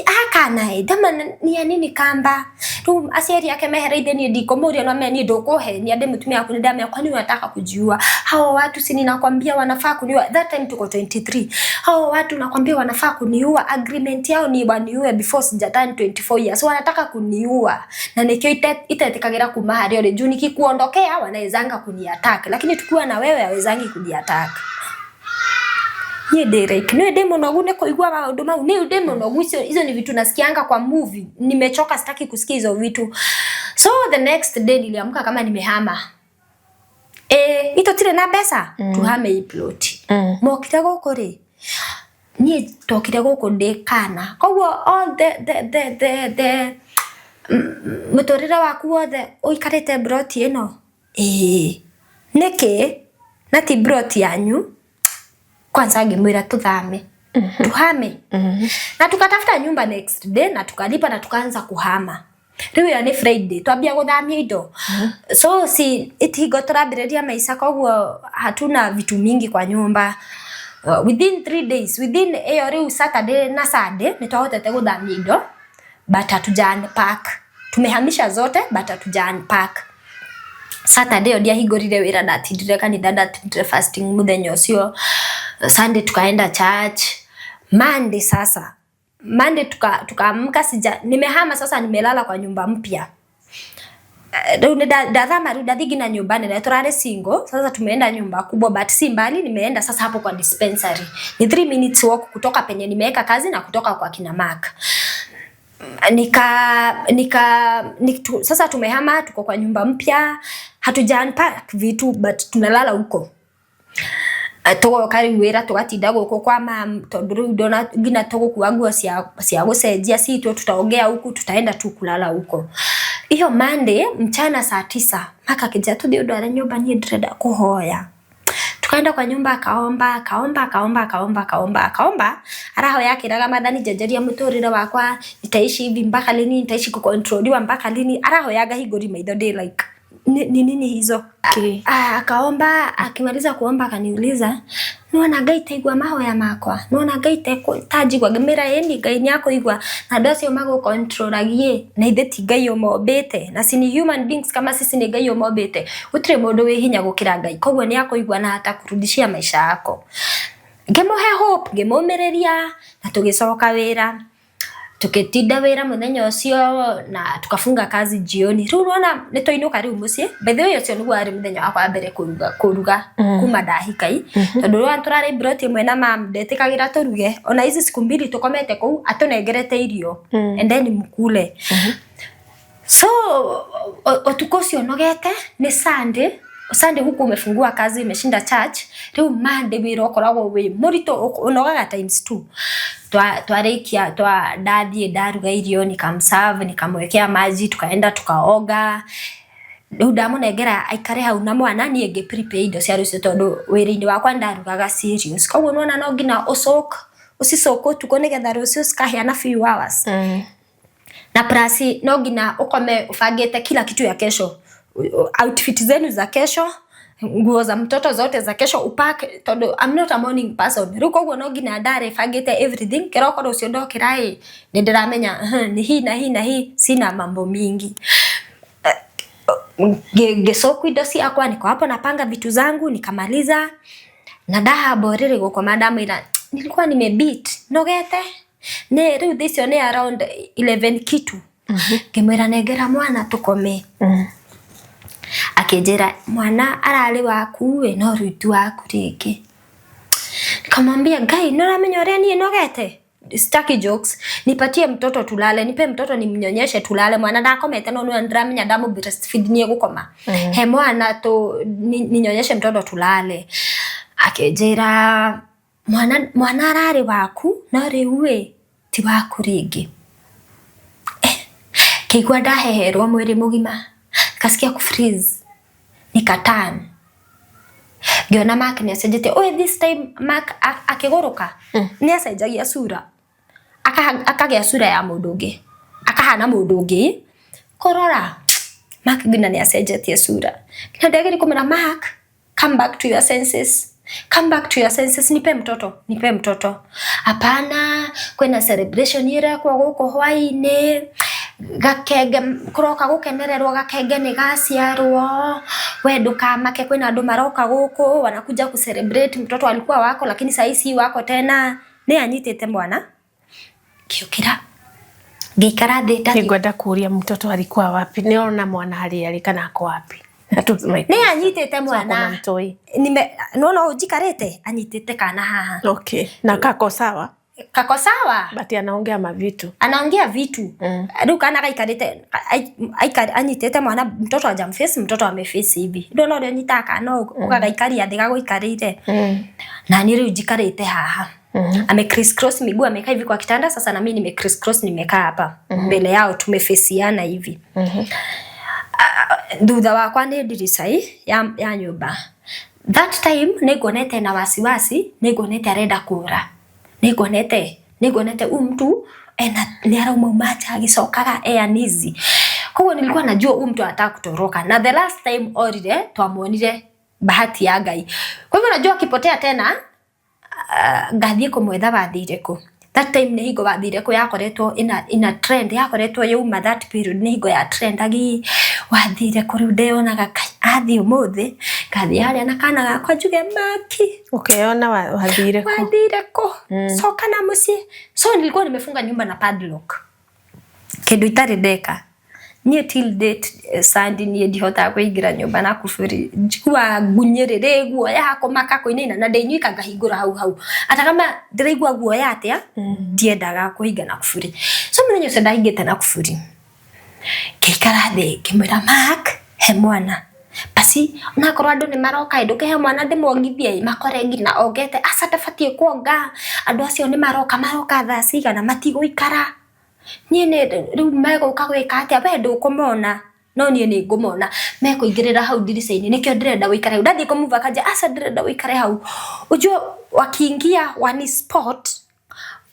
akana ndama ni nini kamba tu aciari yake mehereire ni ndikomũria no meni ndũkũhe ni ande mutumia wako ndamenya kwani unataka kujiua. Hao watu si ninakwambia wanafaa kuniua. That time tuko 23. Hao watu nakwambia wanafaa kuniua. Agreement yao ni waniue before sijatani 24 years. Wanataka kuniua na nikio itatikagera kuma hari ole juu nikikuondokea wanawezanga kuniattack, lakini tukiwa na wewe hawezangi kuniattack. Ye Derek, no demo no gune kuigua maundu mau. Ni demo no gwicio hizo ni vitu nasikianga kwa movie. Nimechoka sitaki kusikia hizo vitu. So the next day niliamka kama nimehama. Ito tire na pesa tuhame hii plot. Mokire guko ri. Ni tokire guko ndekana. Koguo all the mutorira waku wothe uikarite broti ino. Niki na ti broti yanyu. Kwanza ngimwira tuthame. Tuhame. Na tukatafuta nyumba next day na tukalipa na tukaanza kuhama. Riu ya ni Friday twambia guthamia indo. So si itigo turabireria maisha koguo hatuna vitu mingi kwa nyumba. Within 3 days, within riu Saturday na Sunday nitwahotete guthamia indo but hatuja unpack. Tumehamisha zote but hatuja unpack. Saturday ndia hingorire wira ndatindire kanitha ndatindire fasting muthenya ucio. Sunday tukaenda church. Monday sasa. Monday tukaamka sija nimehama sasa nimelala kwa nyumba mpya. Ndathama ndathigi na nyumbani na turare single. Sasa tumeenda nyumba kubwa but si mbali nimeenda sasa hapo kwa dispensary. Ni 3 minutes walk kutoka penye nimeweka kazi na kutoka kwa kina Mark. Sasa tumehama tuko kwa nyumba mpya. Hatuja unpack vitu but tunalala huko. Togo kari wira tugatinda guko kwa mam tondu ndona ngina togo kuagua cia gucenjia si tutaongea huku tutaenda tu kulala huko. Hiyo Monday mchana saa 9 Maka kija tuthi ndware nyumba ni ndrenda kuhoya. Tukaenda kwa nyumba akaomba araho yake raga madhani jajaria mutorire wakwa nitaishi hivi mpaka lini nitaishi kucontroliwa mpaka lini araho yaga higori maitho day like nini hizo. Akaomba akimaliza kuomba akaniuliza nuona Ngai taigwa mahoya makwa nuona Ngai tajigwa ngemera yendi Ngai nyako igwa na ndocio mago controlagie na ithe ti Ngai omombete na sini human beings kama sisi ni Ngai omombete gutire mundu wi hinya gukira Ngai koguo ni akoigwa na hata kurudishia maisha yako. Ngemuhe hope ngemumereria na tugicoka wira tukitinda wira muthenya ucio na tukafunga kazi jioni. Riu unaona nitoinuka riu mucie by the way ucio niguo ari muthenya wakwa mbere kuruga kuma ndahikai tondu riu turari broti imwe na mam ndetikagira turuge ona hizi siku mbili tukomete kuu atunengerete irio and then mukule. So otuko ucio nogete ni Sunday huku umefungua kazi umeshinda church. Riu Monday wira ukoragwo wi murito unogaga times 2. Twareikia ndathie ndaruga irio nikamserve nikamwekea maji tukaenda tukaoga. Riu ndamunengera aikare hau na mwana nie nge prepare indo cia rucio tondu wira-ini wakwa ndarugaga serious. Koguo nuona no ngina usisoko tuko nigetha rucio skahia na few hours. Na plus no ngina ukome ufangite kila kitu ya kesho. Outfit zenu za kesho, nguo za mtoto zote za kesho upake tondu I'm not a morning person. Ruko guo no ngina ndare fagite everything kiroko rucio ndokira ni ndiramenya ni hii na hii na hii sina mambo mingi. Ngesoku indo ciakwa niko hapo napanga vitu zangu nikamaliza na daha borire guko madam ila nilikuwa nimebeat nogete ne riu thicio ni around 11 kitu. Ngemwira negera mwana tukome. Akejera mwana arari waku we no rutu waku riki. Nikamwambia Ngai noramenya uria nie nogete. Staki jokes. Nipatie mtoto tulale, nipe mtoto nimnyonyeshe tulale. Mwana ndakomete no ndramenya ndamu breastfeed nie gukoma. He mwana to ninyonyeshe mtoto tulale. Akejera mwana arari waku no riwe ti waku ringi. Kigwa ndaheherwo mwiri mugima. Kasikia kufreeze nikatan ngiona Mark ni asejete this time Mark akigoroka ni asejagia sura akagia sura ya mundu ngi akahana mundu ungi korora Mark gina ni acenjetie sura kina ndageri kumena Mark, come back to your senses, come back to your senses, nipe mtoto hapana kwena celebration ira kwa guko hwaine gakenge kuroka gukenererwo gakenge ni gaciarwo wenduka make kwena andu maroka guko wanakuja ku celebrate mtoto alikuwa wako lakini sasa si wako tena ni anyitete mwana kiukira gikara theta ngwenda kuria mtoto alikuwa wapi niona mwana hali kana ako wapi ni anyitete mwana no ujikarete anyitete kana haha okay na kako sawa but anaongea vitu ndio kana kaikarete anyitete mwana mtoto ajamface mtoto ameface hivi ndio ndio nyitaka no ukagaikaria ndiga guikarire na ni riu jikarete haha ame criss cross miguu amekaa hivi kwa kitanda sasa na mimi nime criss cross nimekaa hapa mbele yao tumefesiana hivi thutha wakwa ni dirisa ya nyumba that time nigonete na wasiwasi nigonete arenda kura nigonete mtu ni arauma macha agicokaga nizi kwa nilikuwa najua mtu anataka kutoroka na the last time orire twamonire bahati ya Ngai kwa hivyo najua akipotea tena gathie kumwetha wathire ku that time ni higo wathire ku yakoretwo ina trend yakoretwo yuma that period ni higo ya trend agi wathire ku riu ndeonaga athi umuthi gathie aria na kana gakwa njuge Maki ukiona wathire ku soka na mucie so nilikuwa nimefunga nyumba na padlock kindu itari deka nie till date Sunday nie ndihota kuingira nyumba na kufuri njikua gunyerere guo yako maka koinina na ndenyuika ngahingura hau ata kama ndiraigua guo yatia ndiendaga kuhinga na kufuri so mwenye usenda hingite na kufuri kikara the kimwira Mark he mwana basi unakorwa andu ni maroka nduke he mwana ndimwongithie makore ngina ogete asa tafatie kuonga andu acio ni maroka thaa cigana matiguikara niene riu mego kagwika atia we ndukumona no nie ni ngumona meko ingirira hau dirisa-ini nikio ndirenda wikare ndathie kumuva kaja asa ndirenda wikare hau ujo wakiingia one spot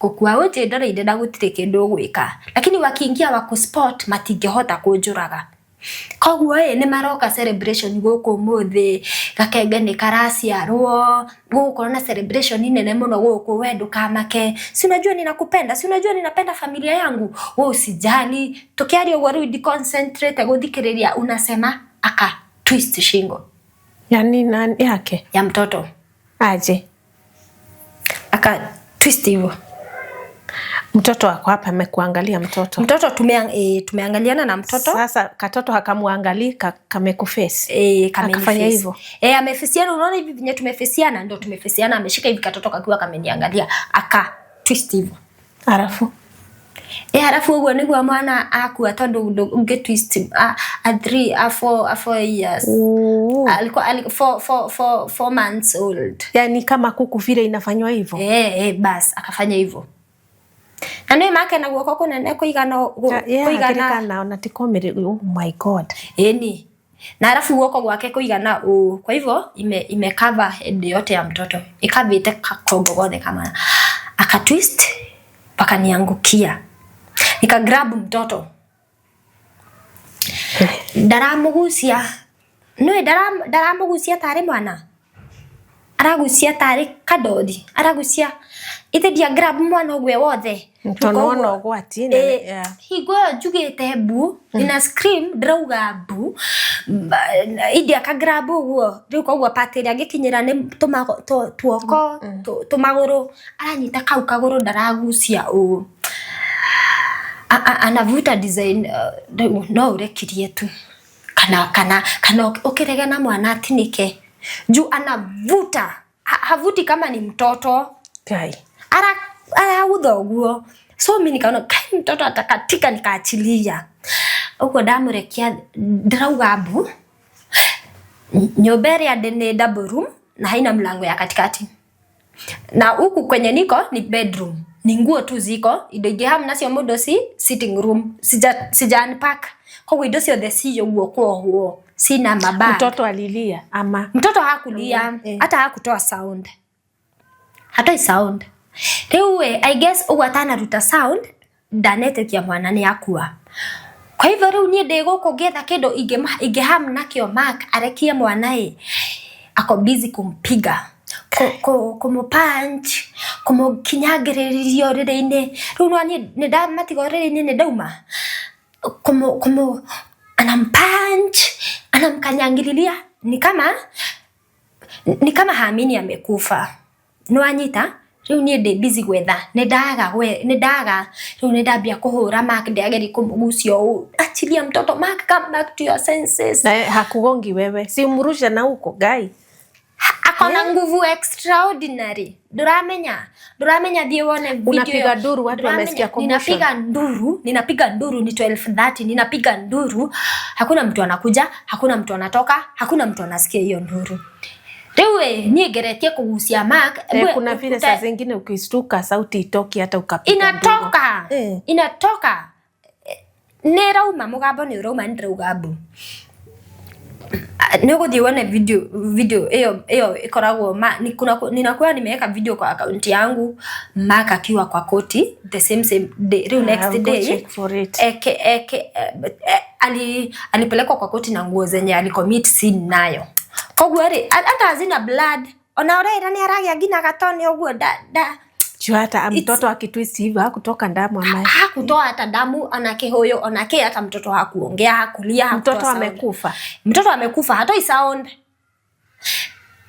gukua uje ndareide na gutire kindu gwika lakini wakiingia wako spot matingehota kunjuraga koguo ni maroka celebration guku muthi gakenge ni karaciarwo guko na celebration nene muno guku wendu kamake si unajua ninakupenda si unajua ninapenda familia yangu wewe usijali tukiario gwa rudi concentrate guthikiriria unasema aka twist shingo yani nani yake ya mtoto aje aka twist hivyo mtoto wako hapa amekuangalia mtoto tumeangaliana na mtoto sasa katoto hakamuangalia kamekuface kamefanya hivyo amefesiana unaona hivi vinyo tumefesiana ndio tumefesiana ameshika hivi katoto kakiwa kameniangalia aka twist hivyo halafu wewe nigwa mwana akua tondu unge twist 4 years alikuwa 4 months old yani kama kuku vile inafanywa hivyo bas akafanya hivyo na ndio make na guoko kunene kuigana na tikomere oh my god ni na alafu guoko gwake kuigana kwa hivyo ime cover head yote ya mtoto ikabite kakongo gothe kama aka twist paka niangukia nika grab mtoto daramugusia daramugusia tare mwana aragusia tare kadodi aragusia ite dia grab mwana ogwe wothe mtono gwati higo jugete bu ina scream drauga bu idia ka grab ugo riko gwa pateri agikinyira ne tuoko tumaguru aranyita kau kaguru daragusia anavuta design no urekirie tu kana ukirega na mwana atinike juu anavuta havuti kama ni mtoto kai ara udhoguo so mimi nikaona kai mtoto atakatika nikaachilia uko damurekia drauga abu nyobere ya dene double room na haina mlango ya katikati na huku kwenye niko ni bedroom ni nguo tu ziko idoge hamna sio modo sitting room sija unpack kwa wido sio the sio huo sina mabaya mtoto alilia ama mtoto hakulia hata hakutoa sound hatoi sound Rewe, I guess uwatana ruta sound ndanetekia mwana ni akua. Kwa hivyo riu nie ndiguku ngetha kindu ingeham nakio Mark arekie mwanae ako busy kumpiga kumupunch kumukinyagiririo riri-ini riu no nie ndamatigo riri-ini ni ndauma anampunch anamkanyangiriria ni kama haamini amekufa. No anyita riu nie ndi busy gwetha ni ndaga riu ni ndambia kuhura Mark ndiageri kumugucio achilia mtoto Mark, come back to your senses. Na hakugongi wewe, si umrusha na huko guy akona nguvu extraordinary. Duramenya thie wone video. Unapiga nduru watu wamesikia commotion. Ninapiga nduru ni 12:30 ninapiga nduru, hakuna mtu anakuja, hakuna mtu anatoka, hakuna mtu anasikia hiyo nduru. Rewe nie geretie kugusia Mark. Kuna vile saa zingine ukistuka sauti itoki hata ukapiga inatoka inatoka nerauma mugambo ni urauma ndiraugambo. Nego dione video eyo ikoragwo ninakuwa nimeweka video kwa account yangu Mark akiwa kwa koti the same day. Real next day alipelekwa kwa koti na nguo zenye alicommit sin nayo. Kogwo ri hata hazina blood ona ora ni aragia ngina gatoni ogwo juu hata mtoto akitwist hivi hakutoka damu amaye. Hakutoa hata damu, anake hoyo, onake hata mtoto hakuongea, hakulia, mtoto amekufa. Mtoto amekufa, hatoi sound.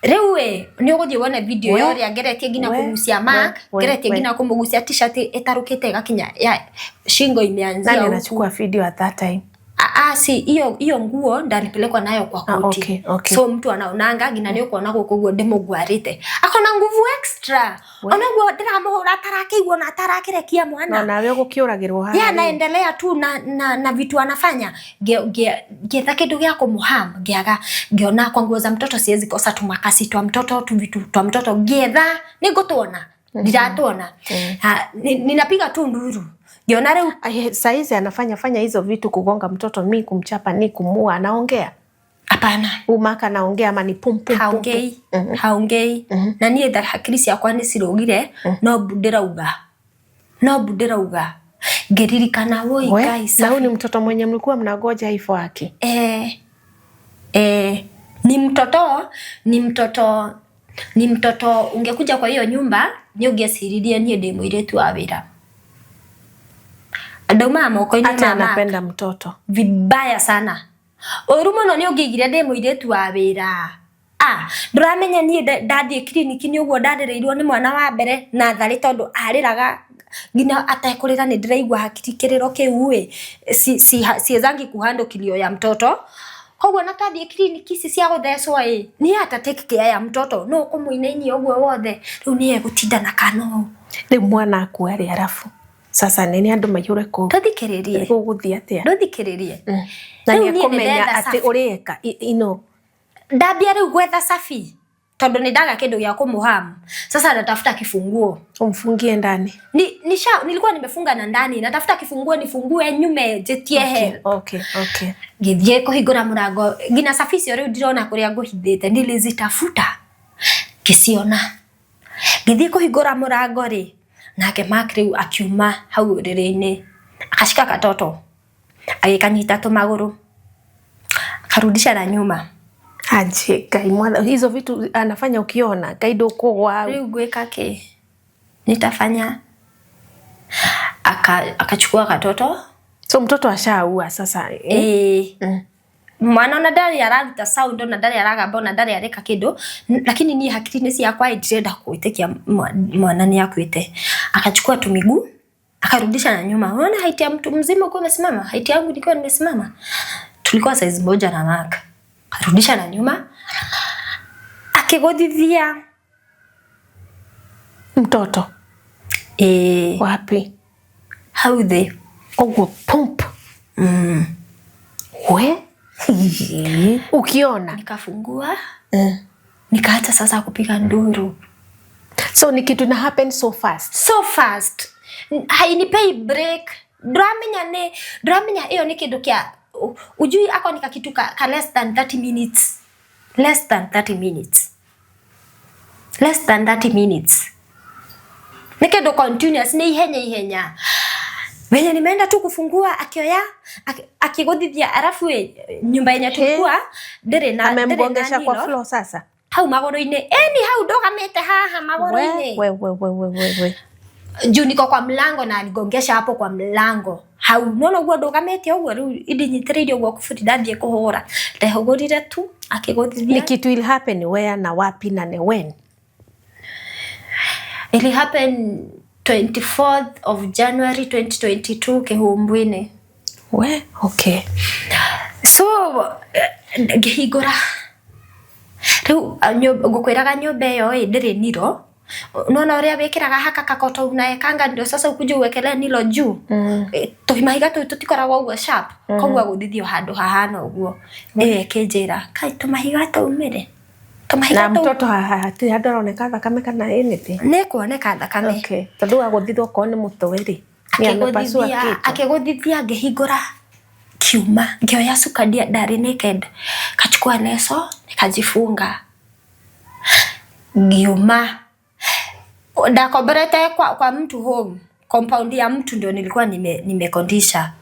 Rewe, niogothi wone video yori ageretie ngina kumugucia Mark, geretie ngina kumugucia t-shirt etarukite gakinya ya shingo imeanzia. Nani anachukua video at that time? Si hiyo nguo ndaripelekwa nayo kwa koti. Okay. So mtu anaonanga ngina ni ukuona gukuguo ndimugwarite. Akona nguvu extra. Onagwo ndiramuhura tarakeigwo na tarakirekia mwana. Na nawe gukiuragirwo haha. Anaendelea tu na vitu anafanya. Getha kindu gya kumuham ngiona kwa nguo za mtoto siwezi kosa tumakasi twa mtoto tu vitu twa mtoto getha ningotona. Ndiratuona. Ninapiga tu nduru. Yona leo saizi anafanya hizo vitu kugonga mtoto, mimi kumchapa, ni kumua, anaongea? Hapana. Mark anaongea ama ni pum. Haongei. Na niye thar hakiri ciakwa ni cirogire no budirauga. Ngiririkana woi guys. Na huyu ni mtoto mwenye mlikuwa mnagoja hivyo haki. Ni mtoto ungekuja kwa hiyo nyumba ni ungeciririe niye ndi muiretu wa wira. Ndauma moko-ini hata anapenda mtoto vibaya sana. Orumo no ni ungigire ndi muiretu wa wira. Nduramenya nie ndathie clinic ni uguo ndandereirwo ni mwana wa mbere na thari tondu ariraga ngina atekurira ni ndiraigwa hakirikiriro kiu si ezangi kuhando kilio ya mtoto. Kogwo na tathie clinic ici cia guthecwa ni ata take care ya mtoto no kumuineni uguo wothe riu ni egutinda na kano ni mwana akuari arafu sasa nini andu maiyure ku tuthikiririe guguthia atia nduthikiririe na ni akomenya ati urieka ndambia riu gwetha safi tondu ni ndaga kindu gya kumuham. Sasa natafuta kifunguo umfungie ndani. Nilikuwa nimefunga na ndani, natafuta kifunguo nifungue nyume jetie hell. Okay. Githie kuhingura murango ngina safi cio riu ndirona kuria nguhithite ndilizitafuta kisiona. Githie kuhingura murango ri nake Mark riu akiuma hau riri-ini akashika katoto agikanyita tumaguru akarudisha na nyuma. Aje Ngai mwana, hizo vitu anafanya ukiona Kaido kwa riu gweka ki nitafanya akachukua katoto. So mtoto ashaua sasa. Mwana na ndari araruta sound na ndari aragamba na ndari areka kindu, lakini ni hakiri-ini ciakwa ndirenda kuitekia mwana ni akuite. Akachukua tumigu akarudisha na nyuma. Unaona haiti ya mtu mzima uko umesimama, haiti yangu nilikuwa nimesimama. Tulikuwa size moja na Mark. Akarudisha na nyuma akigodithia mtoto wapi haudhe ogwo pump we ukiona nikafungua nikaacha sasa kupiga nduru. So ni kitu na happen so fast hainipei break. Dramenya hiyo ni kitu kia ujui ako nika kitu ka less than 30 minutes. Nikedo continuous ni ihenya Wenye nimeenda tu kufungua akioya akigudithia arafu nyumba yenye tulikuwa ndere amemgongesha kwa floor sasa. Hau magoro-ine hau ndogamete haha magoro-ine. We. Juu niko kwa mlango na aligongesha hapo kwa mlango. Hau nono guo ndogamete uguo riu idinyitiririo guo kufuri ndathie kuhura. Ndehugurire tu akigudithia. Ni kitu will happen where na wapi na ne when? It happened 24th of January 2022 Kihumbwini. We, okay. So ngihingura riu ngukwiraga nyumba iyo ndiri niro unaona uria wikiraga haka kakoto unaekanga ndio sasa ukuje uwekele nilo juu tuhimahiga tutikoragwo uguo sharp kogwa guthithio handu hahana uguo kinjira kai tumahiga tumire na mtoto hati hadoroneka thakame kana anything ne kuoneka thakame. Okay, tondu aguthithwo ko ni mutweri ni amepasua kitu akiguthithia ngihingura kiuma ngioya sukadia ndari naked kachukua leso nikajifunga ngiuma ndakomberete kwa mtu home compound ya mtu ndio nilikuwa nimekondisha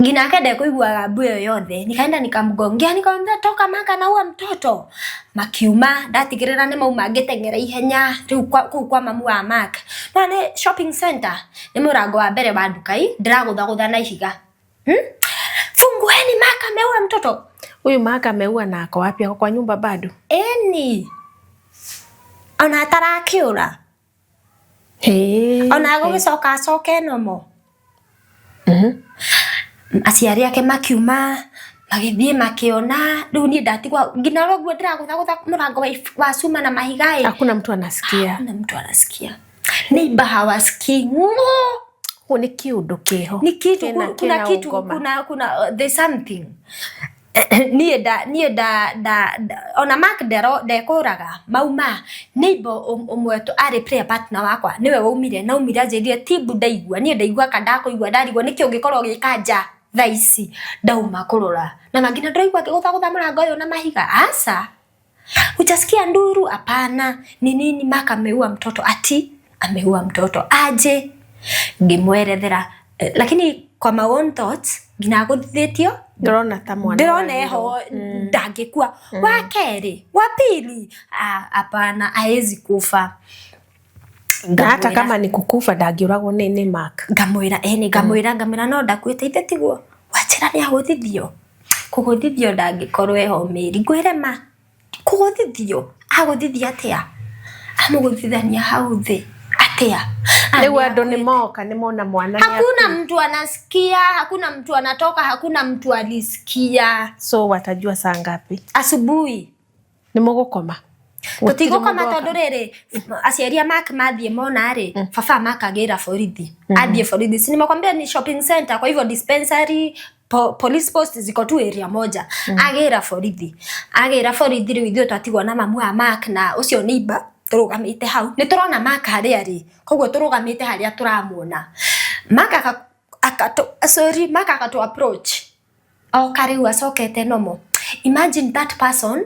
gina kende kuigua buyo yothe nikaenda nikamgongea nikamwambia toka maka na huwa mtoto makiuma ndatigirira ne mauma ngitengera ihenya riu kwa mamu wa Mark na ne shopping center ni murango wa mbere wa nduka hii ndiragutha na ihiga fungueni Mark ameua mtoto. Huyu Mark ameua na ako wapi? Ako kwa nyumba bado? Ona atarakiura ona agugicoka acoke nomo. Aciari ake makiuma magithie makiona riu ni ndatigwa ngina roguo ndiragutha murango wa cuma na mahigai. Hakuna mtu anasikia. Neighbor hawasikii. Ni kiundu kiho. Ni kitu kuna kitu kuna there's something. Nieda ona Mark ndekuraga mauma neighbor umwetu ari prayer partner wakwa niwe waumire na umira njirie tibu ndaigua nie ndaigua kandakuigua ndarigwo niki ungikorwo gikanja thaici ndauma kurora na mangina ndaigua kigutha murango uyu na mahiga asa utasikia nduru hapana ni nini Mark ameua mtoto ati ameua mtoto aje ngimwerethera lakini kwa my own thoughts gina guthithio ndrona ta mwana ndrona eho ndangikua wa keri wa pili hapana haezi kufa hata kama ni kukufa ndangiuragwo ni Mark ngamwira no ndakwite ithetiguo wachira ni aguthithio kuguthithio ndangikorwo eho miri ngwirema kuguthithio aguthithia atia amuguthithania hau thi atia leo ndo ni moka ni mona mwana hakuna mtu anasikia hakuna mtu anatoka hakuna mtu alisikia so watajua saa ngapi asubuhi ni mugukoma tutigukoma tondu riri aciaria Mark mathie mona ri baba Mark agira borithi athie borithi sinimekwambia ni shopping center kwa hivyo dispensary police post ziko tu area moja agira borithi riu ithio twatigwo na mamu wa Mark na ucio neighbor turugamite hau ni turona Mark hari ari kogwo turugamite haria turamuona Mark akatu approach kariu acokete nomo. Imagine that person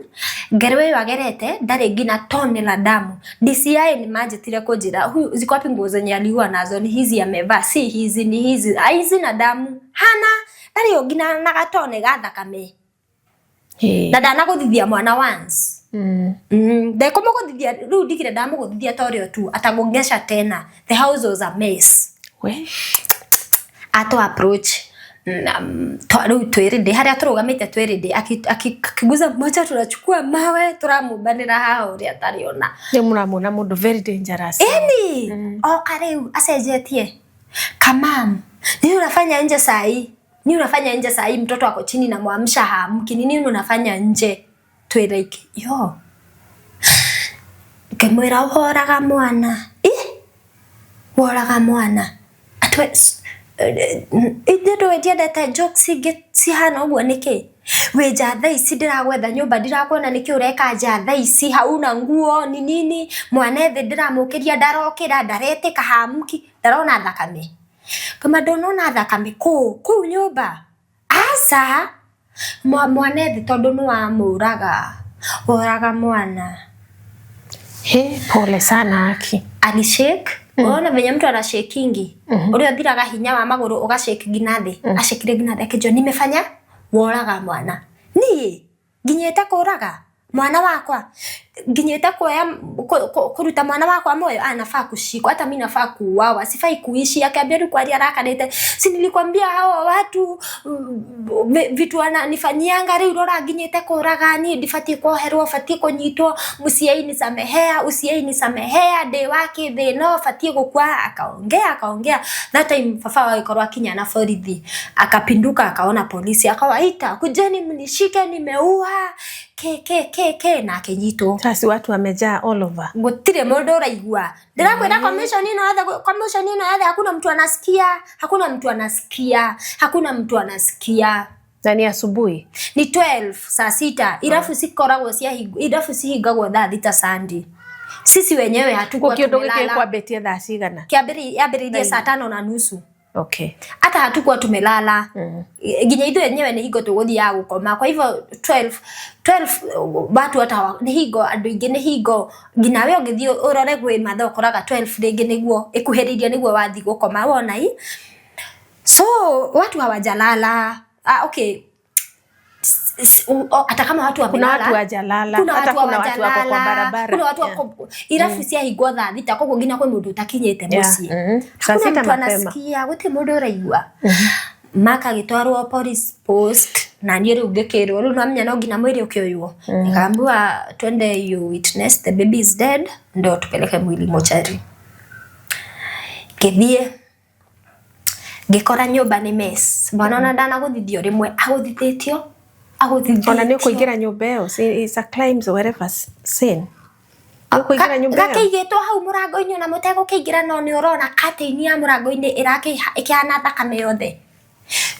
ngerewe wagerete ndari ngina tone la damu DCI ni majitire kujira huyu ziko wapi nguo zenye aliua nazo ni hizi amevaa si hizi ni hizi hizi na damu hana ndari ngina na gatone ga thakame na dana guthithia mwana once ndekoma guthithia riu ndigire damu guthithia torio tu atagongesha tena the house was a mess we ato approach riu twirinde haria turugamite twirinde akiguza mmoja tunachukua mawe turamubanira hao ria tariona ni muramona mundu very dangerous kariu asejetie kamam ni unafanya nje sai mtoto wako chini na muamsha haamki nini unafanya nje twirike yo kemwira horaga mwana woraga mwana atwe ndo ndiendete jokes si hana uguo niki weja thaici ndiragwetha nyumba ndirakuona niki ureka ja thaici hauna nguo ni nini mwanethe ndiramukiria ndarokira ndarete kahamki ndarona thakame kama ndonona thakame ku nyumba asa mwanethe tondu ni wa muraga oraga mwana pole sana aki alishake Ona venye mtu ana shakingi. Ule athiraga hinya wa maguru ugashake ginathi. Ashikire ginathi akijo nimefanya woraga mwana. Ni ginyeta kuraga mwana wakwa. Ginyeta kuoya kuruta mwana wakwa moyo anafaa kushikwa. Hata mimi nafaa kuuawa. Sifai kuishi akiambia tu kwa arakanete. Si nilikwambia hawa watu vitu wananifanyianga riu rora ginyeta kuraga ni ndifati kuoherwo fati kunyitwo musiaini samehea de wake they no fati gukwa akaongea that time fafa waikorwa akinya na borithi akapinduka akaona polisi akawaita kujeni mnishike nimeua ke na kenyito. Sasa watu wamejaa all over. Gutire mundu uraigua. Ndirakwira commission ino yothe hakuna mtu anasikia. Na ni asubuhi. Ni 12 saa 6. Irafu sikoragwo irafu sihingagwo thaa 6 Sunday. Sisi wenyewe hatukuwa tumelala. Kwa betia thaa cigana? Kiambiriria saa 5:30. Okay. Hata hatukuwa tumelala. Ginya ithu wenyewe ni higo tuguthia gukoma. Kwa hivyo 12 watu hata ni higo andu ingi ni higo ginya we ungithio urore gwe matho koraga 12 ringi niguo ikuheriria niguo wathi gukoma wona i. So watu hawajalala. Okay. Hata kama watu wamelala, kuna watu wajalala, hata kuna watu wako kwa barabara. Kuna watu wako irafu cia hingwo thaa 6 koguo ginya kwa mundu utakinyete mucii. Saa 6 mapema. Anasikia guti mundu uraigua. Maka gitwarwo police post na niĩ rĩu ngĩkĩrwo rĩu namenya no nginya mwĩrĩ ũkĩoywo. Nikaambiwa twende you witness the baby is dead ndo tupeleke mwili mochari. Kithie ngikora nyumba ni mess. Bwana ona ndanaguthithio rimwe aguthithĩtio. Ona ni kuingira nyumba ĩyo is a claims or whatever sin. Kuingira nyumba ĩyo. Gakĩigĩtwo hau mũrango-inĩ na mũtegũkĩingĩra no nĩ ũrona curtain ya mũrango-inĩ ĩkĩhana thakame yothe.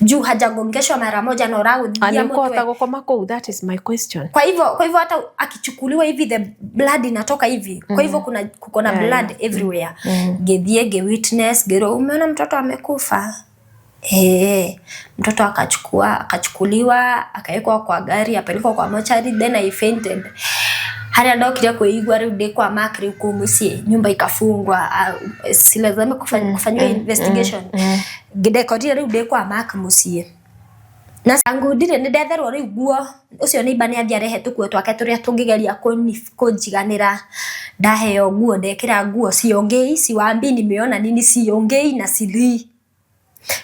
Juu hajagongeshwa mara moja na uraguthithia mtu. Aniko gukoma kou, that is my question. Kwa hivyo hata akichukuliwa hivi the blood inatoka hivi. Kwa hivyo kuko na blood everywhere. Ngethie ge witness gero umeona mtoto amekufa. Mtoto akachukuliwa akawekwa kwa gari apelekwa kwa mochari then I fainted. Haria ndokire kuigwa riu ndi kwa makri ku mucie nyumba ikafungwa silazama kufanywa investigation. Gidekoria riu ndi kwa mak mucie na sangu ndire ni ndetherwo riu guo ucio ni ibani athia rehe tukuo twake turia tungigeria kunjiganira ndaheo guo ndekira guo ciongei ciwambi nimeona nini ciongei na sili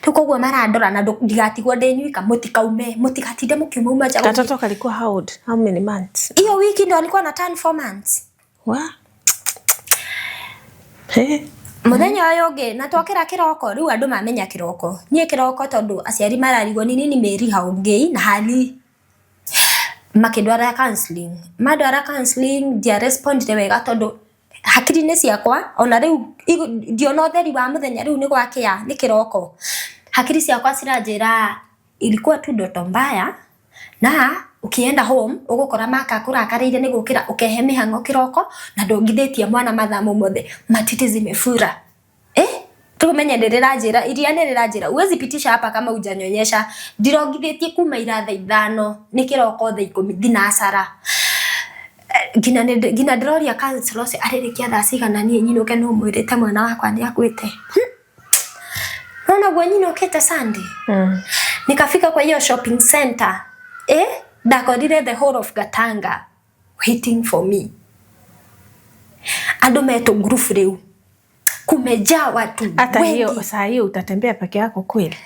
tukoguo marandora na ndigatigwo ndenyuika mutikatinde mukiuma jago. Katoto kalikuwa how many months? Hiyo wiki ndo alikuwa na turn 4 months. Muthenya uyu ngi na twakira kiroko riu andu mamenya kiroko. Nie kiroko tondu aciari mararigwo ni nini meri haungei na hali makindwara counseling. Madwara counseling dia respond wega tondu hakiri-ini ciakwa ona riu ndiona utheri wa muthenya riu ni gwakia ni kiroko. Hakiri ciakwa ciranjira ilikuwa tu ndoto mbaya na ukienda home ugukora maka kurakarire ni gukira ukehe mihango kiroko na ndongithĩtie mwana mathamu mothe matiti zimefura. Tumenya ndirira iria ndirira uwezi pitisha hapa kama hujanyonyesha. Ndirongithĩtie kuma ira thaa 5 ni kiroko thaa 10 dinasara. Gina droria counselor se aririkia thaa cigana nie nyinuke no mwirite mwana wakwa ni akwite. Nona gwa nyinukete Sunday. Nikafika kwa hiyo shopping center. Ndakorire the whole of Gatanga waiting for me. Andu meto group riu kumejaa watu wengi. Hata hiyo saa hiyo utatembea peke yako kweli?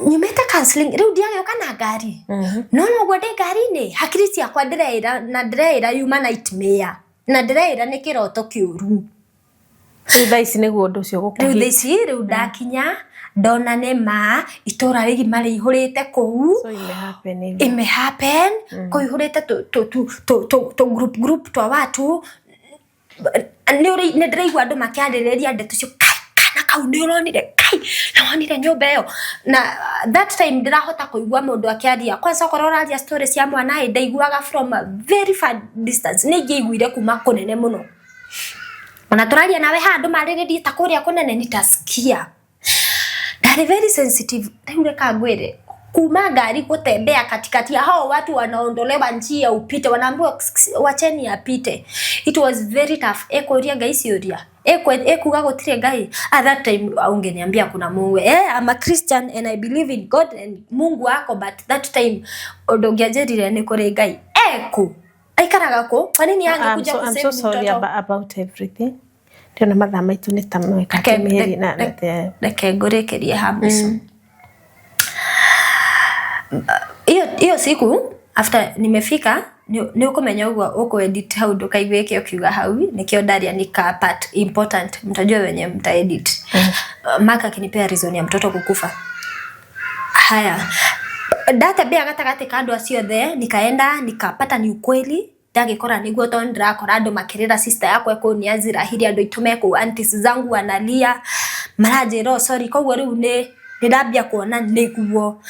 Nyumete counseling riu ndiagioka na gari. No gwade gari ni hakiri ciakwa ndĩraira yuma nightmare na ndĩraira ni kiroto kiuru. Riu thaisi niguo undu ucio gukuhita. Riu thaisi riu ndakinya ndona nema itora rigi mari ihurite kou. So ime happen ko ihurite to group twa watu ni ndiraigua andu makiarĩrĩria ndeto cio kana kau ni uronire kai na wonire nyumba iyo na that time ndirahota kuigua mundu akiaria kwanza kororaria stories ya mwana ndaiguaga from a very far distance ni ngĩiguire kuma kunene muno ona turaria nawe handu marĩrĩrie ta kuria kunene nitasikia. Ndari very sensitive. Riu reka ngwire kuma gari kutembea katikati ya hao watu wanaondolewa njia upite, wanaambiwa wacheni apite. It was very tough. Ekoria guys yoria. Kuga gutire Ngai. At that time ungeniambia kuna Mungu. I'm a Christian and I believe in God and Mungu wako, but that time odongiajerire ni kuri Ngai. Aikaraga ko. Kwa nini angekuja kusema mtoto? I'm so sorry about everything. Ndio mathaa maitu ni tamwe kakemeri na ndeke ngorekerie hambiso. Iyo siku after nimefika ni ukomenya uko edit hau ndukaigweke ukiuga hau nikio ndaria nika part important mtajua wenye mta edit. Maka akinipea reason ya mtoto kukufa. Haya data bia gatagati kando acio the nikaenda nikapata ni ukweli ndagikora niguo tondra korado makirira sister yako eko ni azira hili ando itume ko aunties zangu wanalia marajero sorry kwa riu ni ndabia kuona niguo.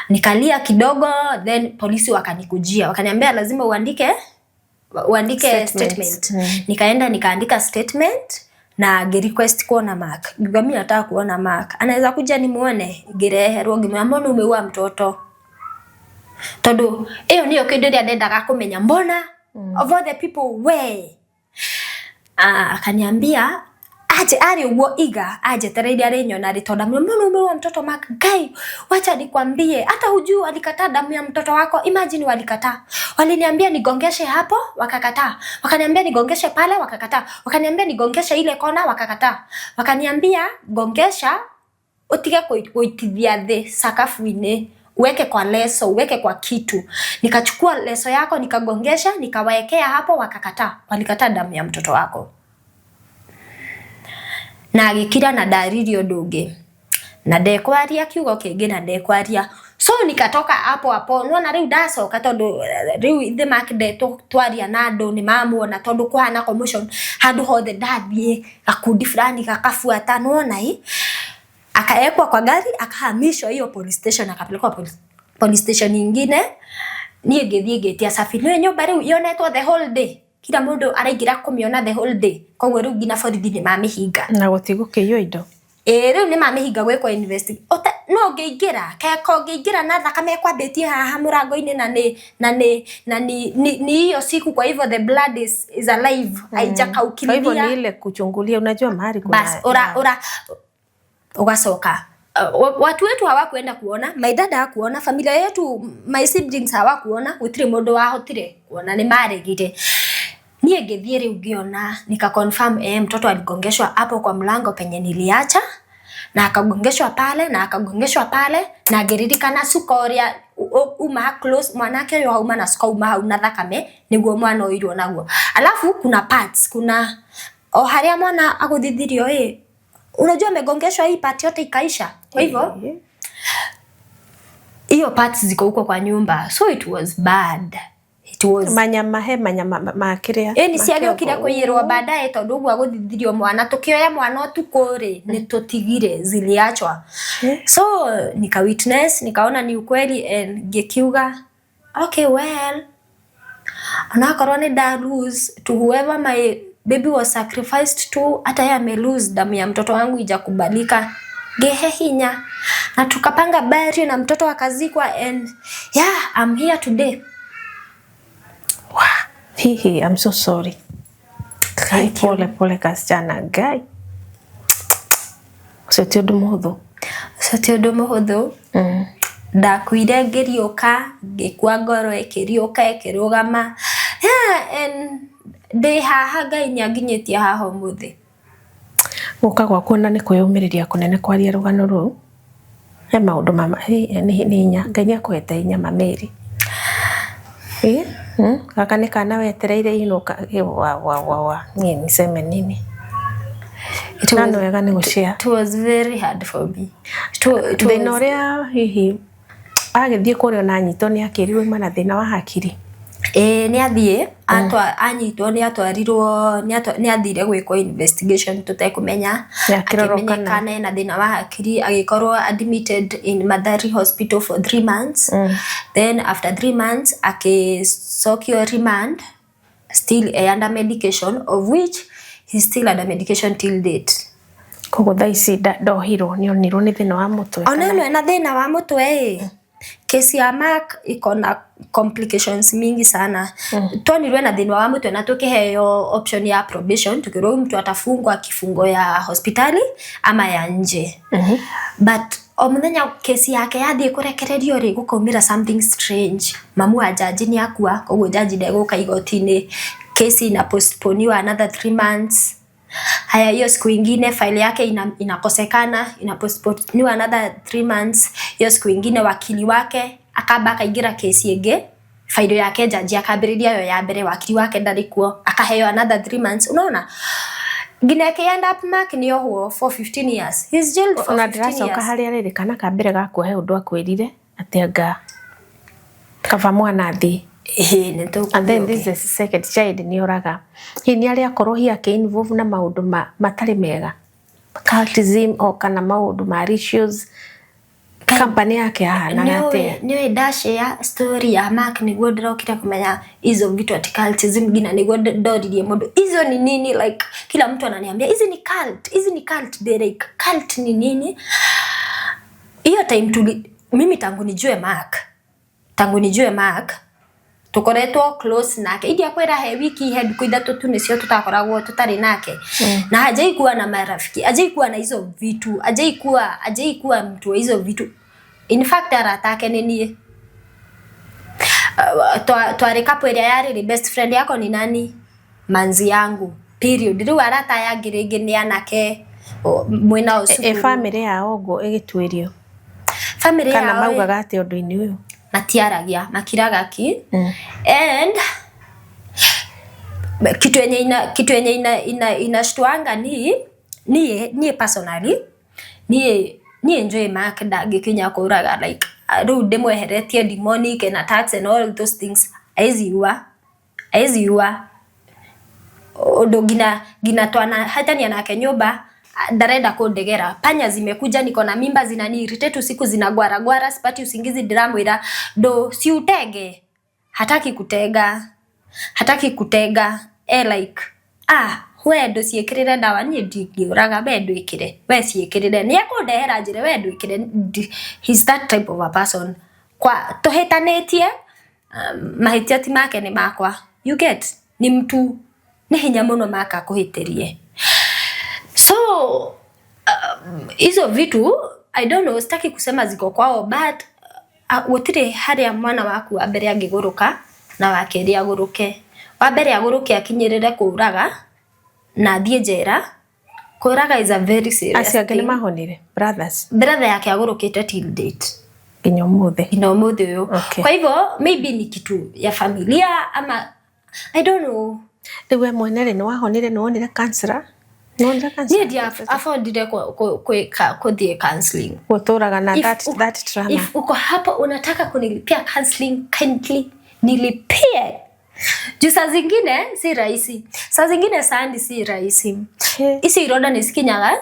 Nikalia kidogo, then polisi wakanikujia. Wakaniambia lazima uandike statement. Nikaenda nikaandika statement na request kuona Mark. Mimi nataka kuona Mark. Anaweza kuja nimuone. Gireherwo ngimwambia umeua mtoto. Todo, hiyo niyo kidogo ya ndendaga kumenya mbona of all the people way. Akaniambia aje ari ugo iga aje tereidi arenyo na ritonda mbona umeua mtoto Mark. Ngai wacha nikwambie hata hujui alikataa damu ya mtoto wako. Imagine walikataa. Waliniambia nigongeshe hapo wakakataa. Wakaniambia nigongeshe pale wakakataa. Wakaniambia nigongeshe ile kona wakakataa. Wakaniambia gongesha utige kuitithia the sakafuine. Uweke kwa leso, uweke kwa kitu. Nikachukua leso yako nikagongesha nikawaekea hapo wakakataa. Walikataa damu ya mtoto wako. Na agikira na dariri odungi na ndekwaria kiugo kingi na ndekwaria so nikatoka hapo nona riu ndacoka tondu riu ithe makinde twaria na andu ni mamuona tondu kuhana commotion handu hothe ndathie gakundi fulani gakafuata nona akaekwa kwa gari akahamishwa hiyo police station akapelekwa police station nyingine nie ngithie ngetia safi no nyumba riu yonetwo the whole day. Kila mundu araingira kumiona the whole day. Kogwo riu ngina borithi ni mamihinga. Na gutigokiyo indo. Riu ni mamihinga gwekwa investigate. No ngeingira keko ngeingira na thakame kwambitie haha murango-ini na ni hiyo siku kwa hivyo the blood is alive. Haijakaukilia. Kwa hivyo ni ile kuchungulia unajua mahali kuna. Bas ugasoka. Watu wetu hawakuenda kuona, my dad hakuona, familia yetu, my siblings hawakuona, gutire mundu wahotire kuona ni maregire. Nie ngethie riu ngiona nika confirm mtoto aligongeshwa hapo kwa mlango penye niliacha na akagongeshwa pale na geririkana sukoria uma close mwanake yo hauma na suko uma hauna thakame niguo mwana oirwo naguo. Alafu kuna parts kuna haria mwana aguthithirio unajua amegongeshwa hii part yote ikaisha. Kwa hivyo hiyo parts ziko huko kwa nyumba, so it was bad. It was manyama makiria ni siagio kira kuyirwa baadaye tondu uguo aguthithirio mwana tukioya mwana otukuri ni tutigire ziliachwa. So nika witness nikaona ni ukweli and ngikiuga okay well anakorwa ni da lose to whoever my baby was sacrificed to, hata yeye ame lose damu ya mtoto wangu ijakubalika gehe hinya na tukapanga bari na mtoto akazikwa and yeah I'm here today. Wow. I'm so sorry. Kai pole kasichana Ngai. Usatio muhuthu. Ndakuire ngirioka ngikwa ngoro ekirioka ekirugama. Yeah and they haha Ngai nyaginyetie haha muthi. Guka gwa kuona ni kwiyumiriria kunene kwaria rugano ru. He maundu mama ni nya Ngai ni akwete nya mameri. Kaka ni kana wetereire inuka wa ni niseme nini. It was very hard for me. Thina ria hihi agithie kurio na nyito ni akirirwo mana thina wa hakiri. Ni athie anyitwo ni atwarirwo ni athire gwiko investigation tutekumenya akimenya na thina wa hakiri agikorwo admitted in Mathari Hospital for 3 months. Then after 3 months akisokio remand still under medication, of which he's still under medication till date. Kogo thaisi ndohirwo ni onirwo ni thina wa mutwe. Ona no na thina wa mutwe kesi ya Mark iko na complications mingi sana. Tonirwe na thina wa mutwe na tukiheo option ya probation, tukirwo mtu atafungwa kifungo ya hospitali ama ya nje. But omuthenya kesi yake yathie kurekererio ri gukomira something strange. Mamu wa jaji ni akua, koguo jaji ndego igoti-ini, kesi ina postponiwa another 3 months. Haya, hiyo siku ingine file yake inakosekana, ina postponiwa another 3 months. Hiyo siku ingine wakili wake akaba akaingira kesi ege, file yake jaji akabiriria yo ya mbere, wakili wake ndari kuo, akaheo another 3 months. Unaona, Gineke end up Mark ni oho for 15 years. He's jailed for 15 years. Ukaharia riri kana kambere gakuhe undu akwirire atenga kava mwana thi. And then this is the second child ni oraga. Hi ni aria korohi ake involve na maundu matari mega. Cultism o kana maundu ma rituals. Company yake hana ngate. Niwe dashe ya story ya Mark niguo ndirokira kumenya hizo vitu ati cultism gina niguo ndoririe mundu. Hizo ni nini? Like kila mtu ananiambia hizi ni cult. Hizi ni cult, Derek. Cult ni nini? Hiyo time mimi tangu nijue Mark tukoretwo close nake. Idi akwera he wiki head kuidatu tu nicio tutakoragwo tutari nake. Na hajaikuwa na marafiki, hajaikuwa na hizo vitu, hajaikuwa mtu wa hizo vitu. In fact aratake ni nie. Twari couple area yari best friend yako ni nani? Manzi yangu. Period. Riu arata ya ngirigi ni anake mwena usukuru. Family ya ogo igitwirio. Family ya kana maugaga ati undu-ini uyu matiaragia makiraga ki. And kitu yenye inashtuanga ni personally ni enjoy Mark ndagikinya kuraga, like ru ndimweheretie demonic and attacks and all those things. aiziwa undu gina twana hatani anake nyumba ndarenda kundegera, panya zimekuja, niko na mimba zinani irritate, usiku zinagwara, sipati usingizi, ndiramwira ndo si utege. Hataki kutega like we ndo siekirire ndawa ni ndingiuraga, we ndo ikire, we siekirire ni akundehera njire, we ndo ikire. He's that type of a person. Kwa tuhetanetie mahitia ti make ni makwa, you get, ni mtu ni hinya muno maka kuhitirie. So hizo vitu I don't know, sitaki kusema ziko kwao, but gutire haria mwana waku wa mbere angiguruka na wakeri aguruke. Wa mbere aguruke akinyirire kuuraga na thie njera. Kuuraga is a very serious thing. Asiake mahonire brothers. Brother yake agurukite till date. Inyomuthe uyu. Okay. Kwa hivyo maybe ni kitu ya familia ama I don't know. Riwe mwenere ni wahonire, ni wonire counselor. Ni dia affordire kuthie counseling. Guturaga na that trauma. If uko hapo unataka kunilipia counseling, kindly nilipie. Juu saa zingine si rahisi. Saa zingine sandi si rahisi. Isi iroda nisikinyaga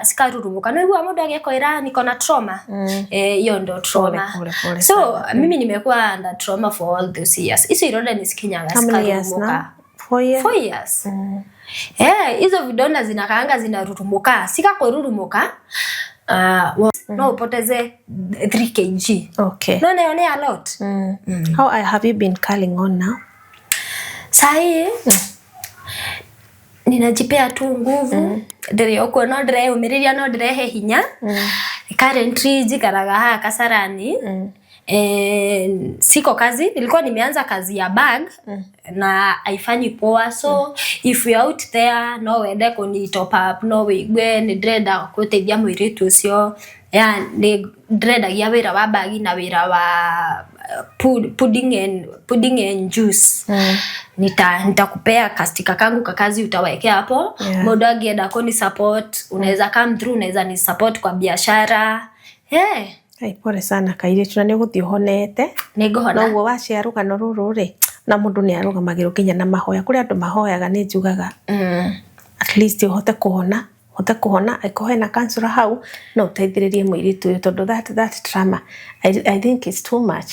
sikarurumuka. No hiyo amuda agekoira niko na trauma. Hiyo ndo trauma. So mimi nimekuwa under trauma for all those years. Isi iroda nisikinyaga sikarurumuka. 4 years. Hizo vidonda zinakaanga zinarurumuka. Sika kururumuka no upoteze 3 kg. Okay. No neone a lot. How have you been calling on now? Sai ninajipea tu nguvu. Ndire okwo no ndire umiriria, no ndire he hinya. Currently jikaraga Kasarani. Siko kazi, nilikuwa nimeanza kazi ya bag na haifanyi poa. So if you out there no wende kuni top up, no wigwe ni dreda kuteithia mwiritu ucio, ni dreda ya wira wa bag na wira wa pudding and juice. Nitakupea kastika kangu kakazi utawekea hapo. Modo agienda kuni support, unaweza come through, unaweza ni support kwa biashara. Ai pole sana kaire tuna ni guthio honete. Nigohona. No wacia rugano ruru ri na mundu ni arugamagiro kinya na mahoya kuri andu mahoyaga ni njugaga. At least uhote kuhona ikohe na counselor hau no uteithiririe mwiritu uyu tondu that trauma I think it's too much.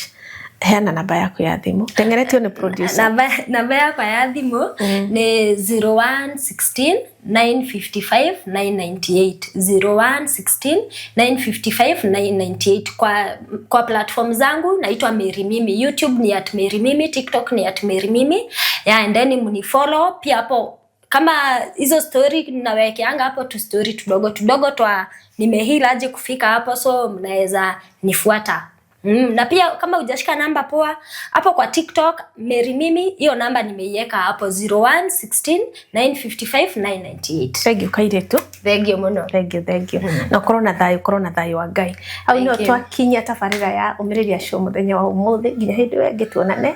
Heana namba yaku ya thimu. Tengeretio ni producer. Namba yakwa ya thimu ni 0116 955 998. 0116 955 998. Kwa platform zangu naitwa Mary Mimi. YouTube ni @MaryMimi, TikTok ni @MaryMimi. And then mnifollow pia hapo. Kama hizo story nawekeanga hapo tu story tudogo twa nimehila aje kufika hapo, so mnaweza nifuata. Na pia kama hujashika namba poa hapo kwa TikTok Mary Mimi, hiyo namba nimeiweka hapo 0116 955 998. Thank you kairetu. Thank you muno. Thank you. Na corona thayo wa Ngai. Au no twakinya tabarira ya umiriria show muthenya wa umuthi nginya hindi we ngituonane.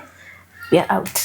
We are out.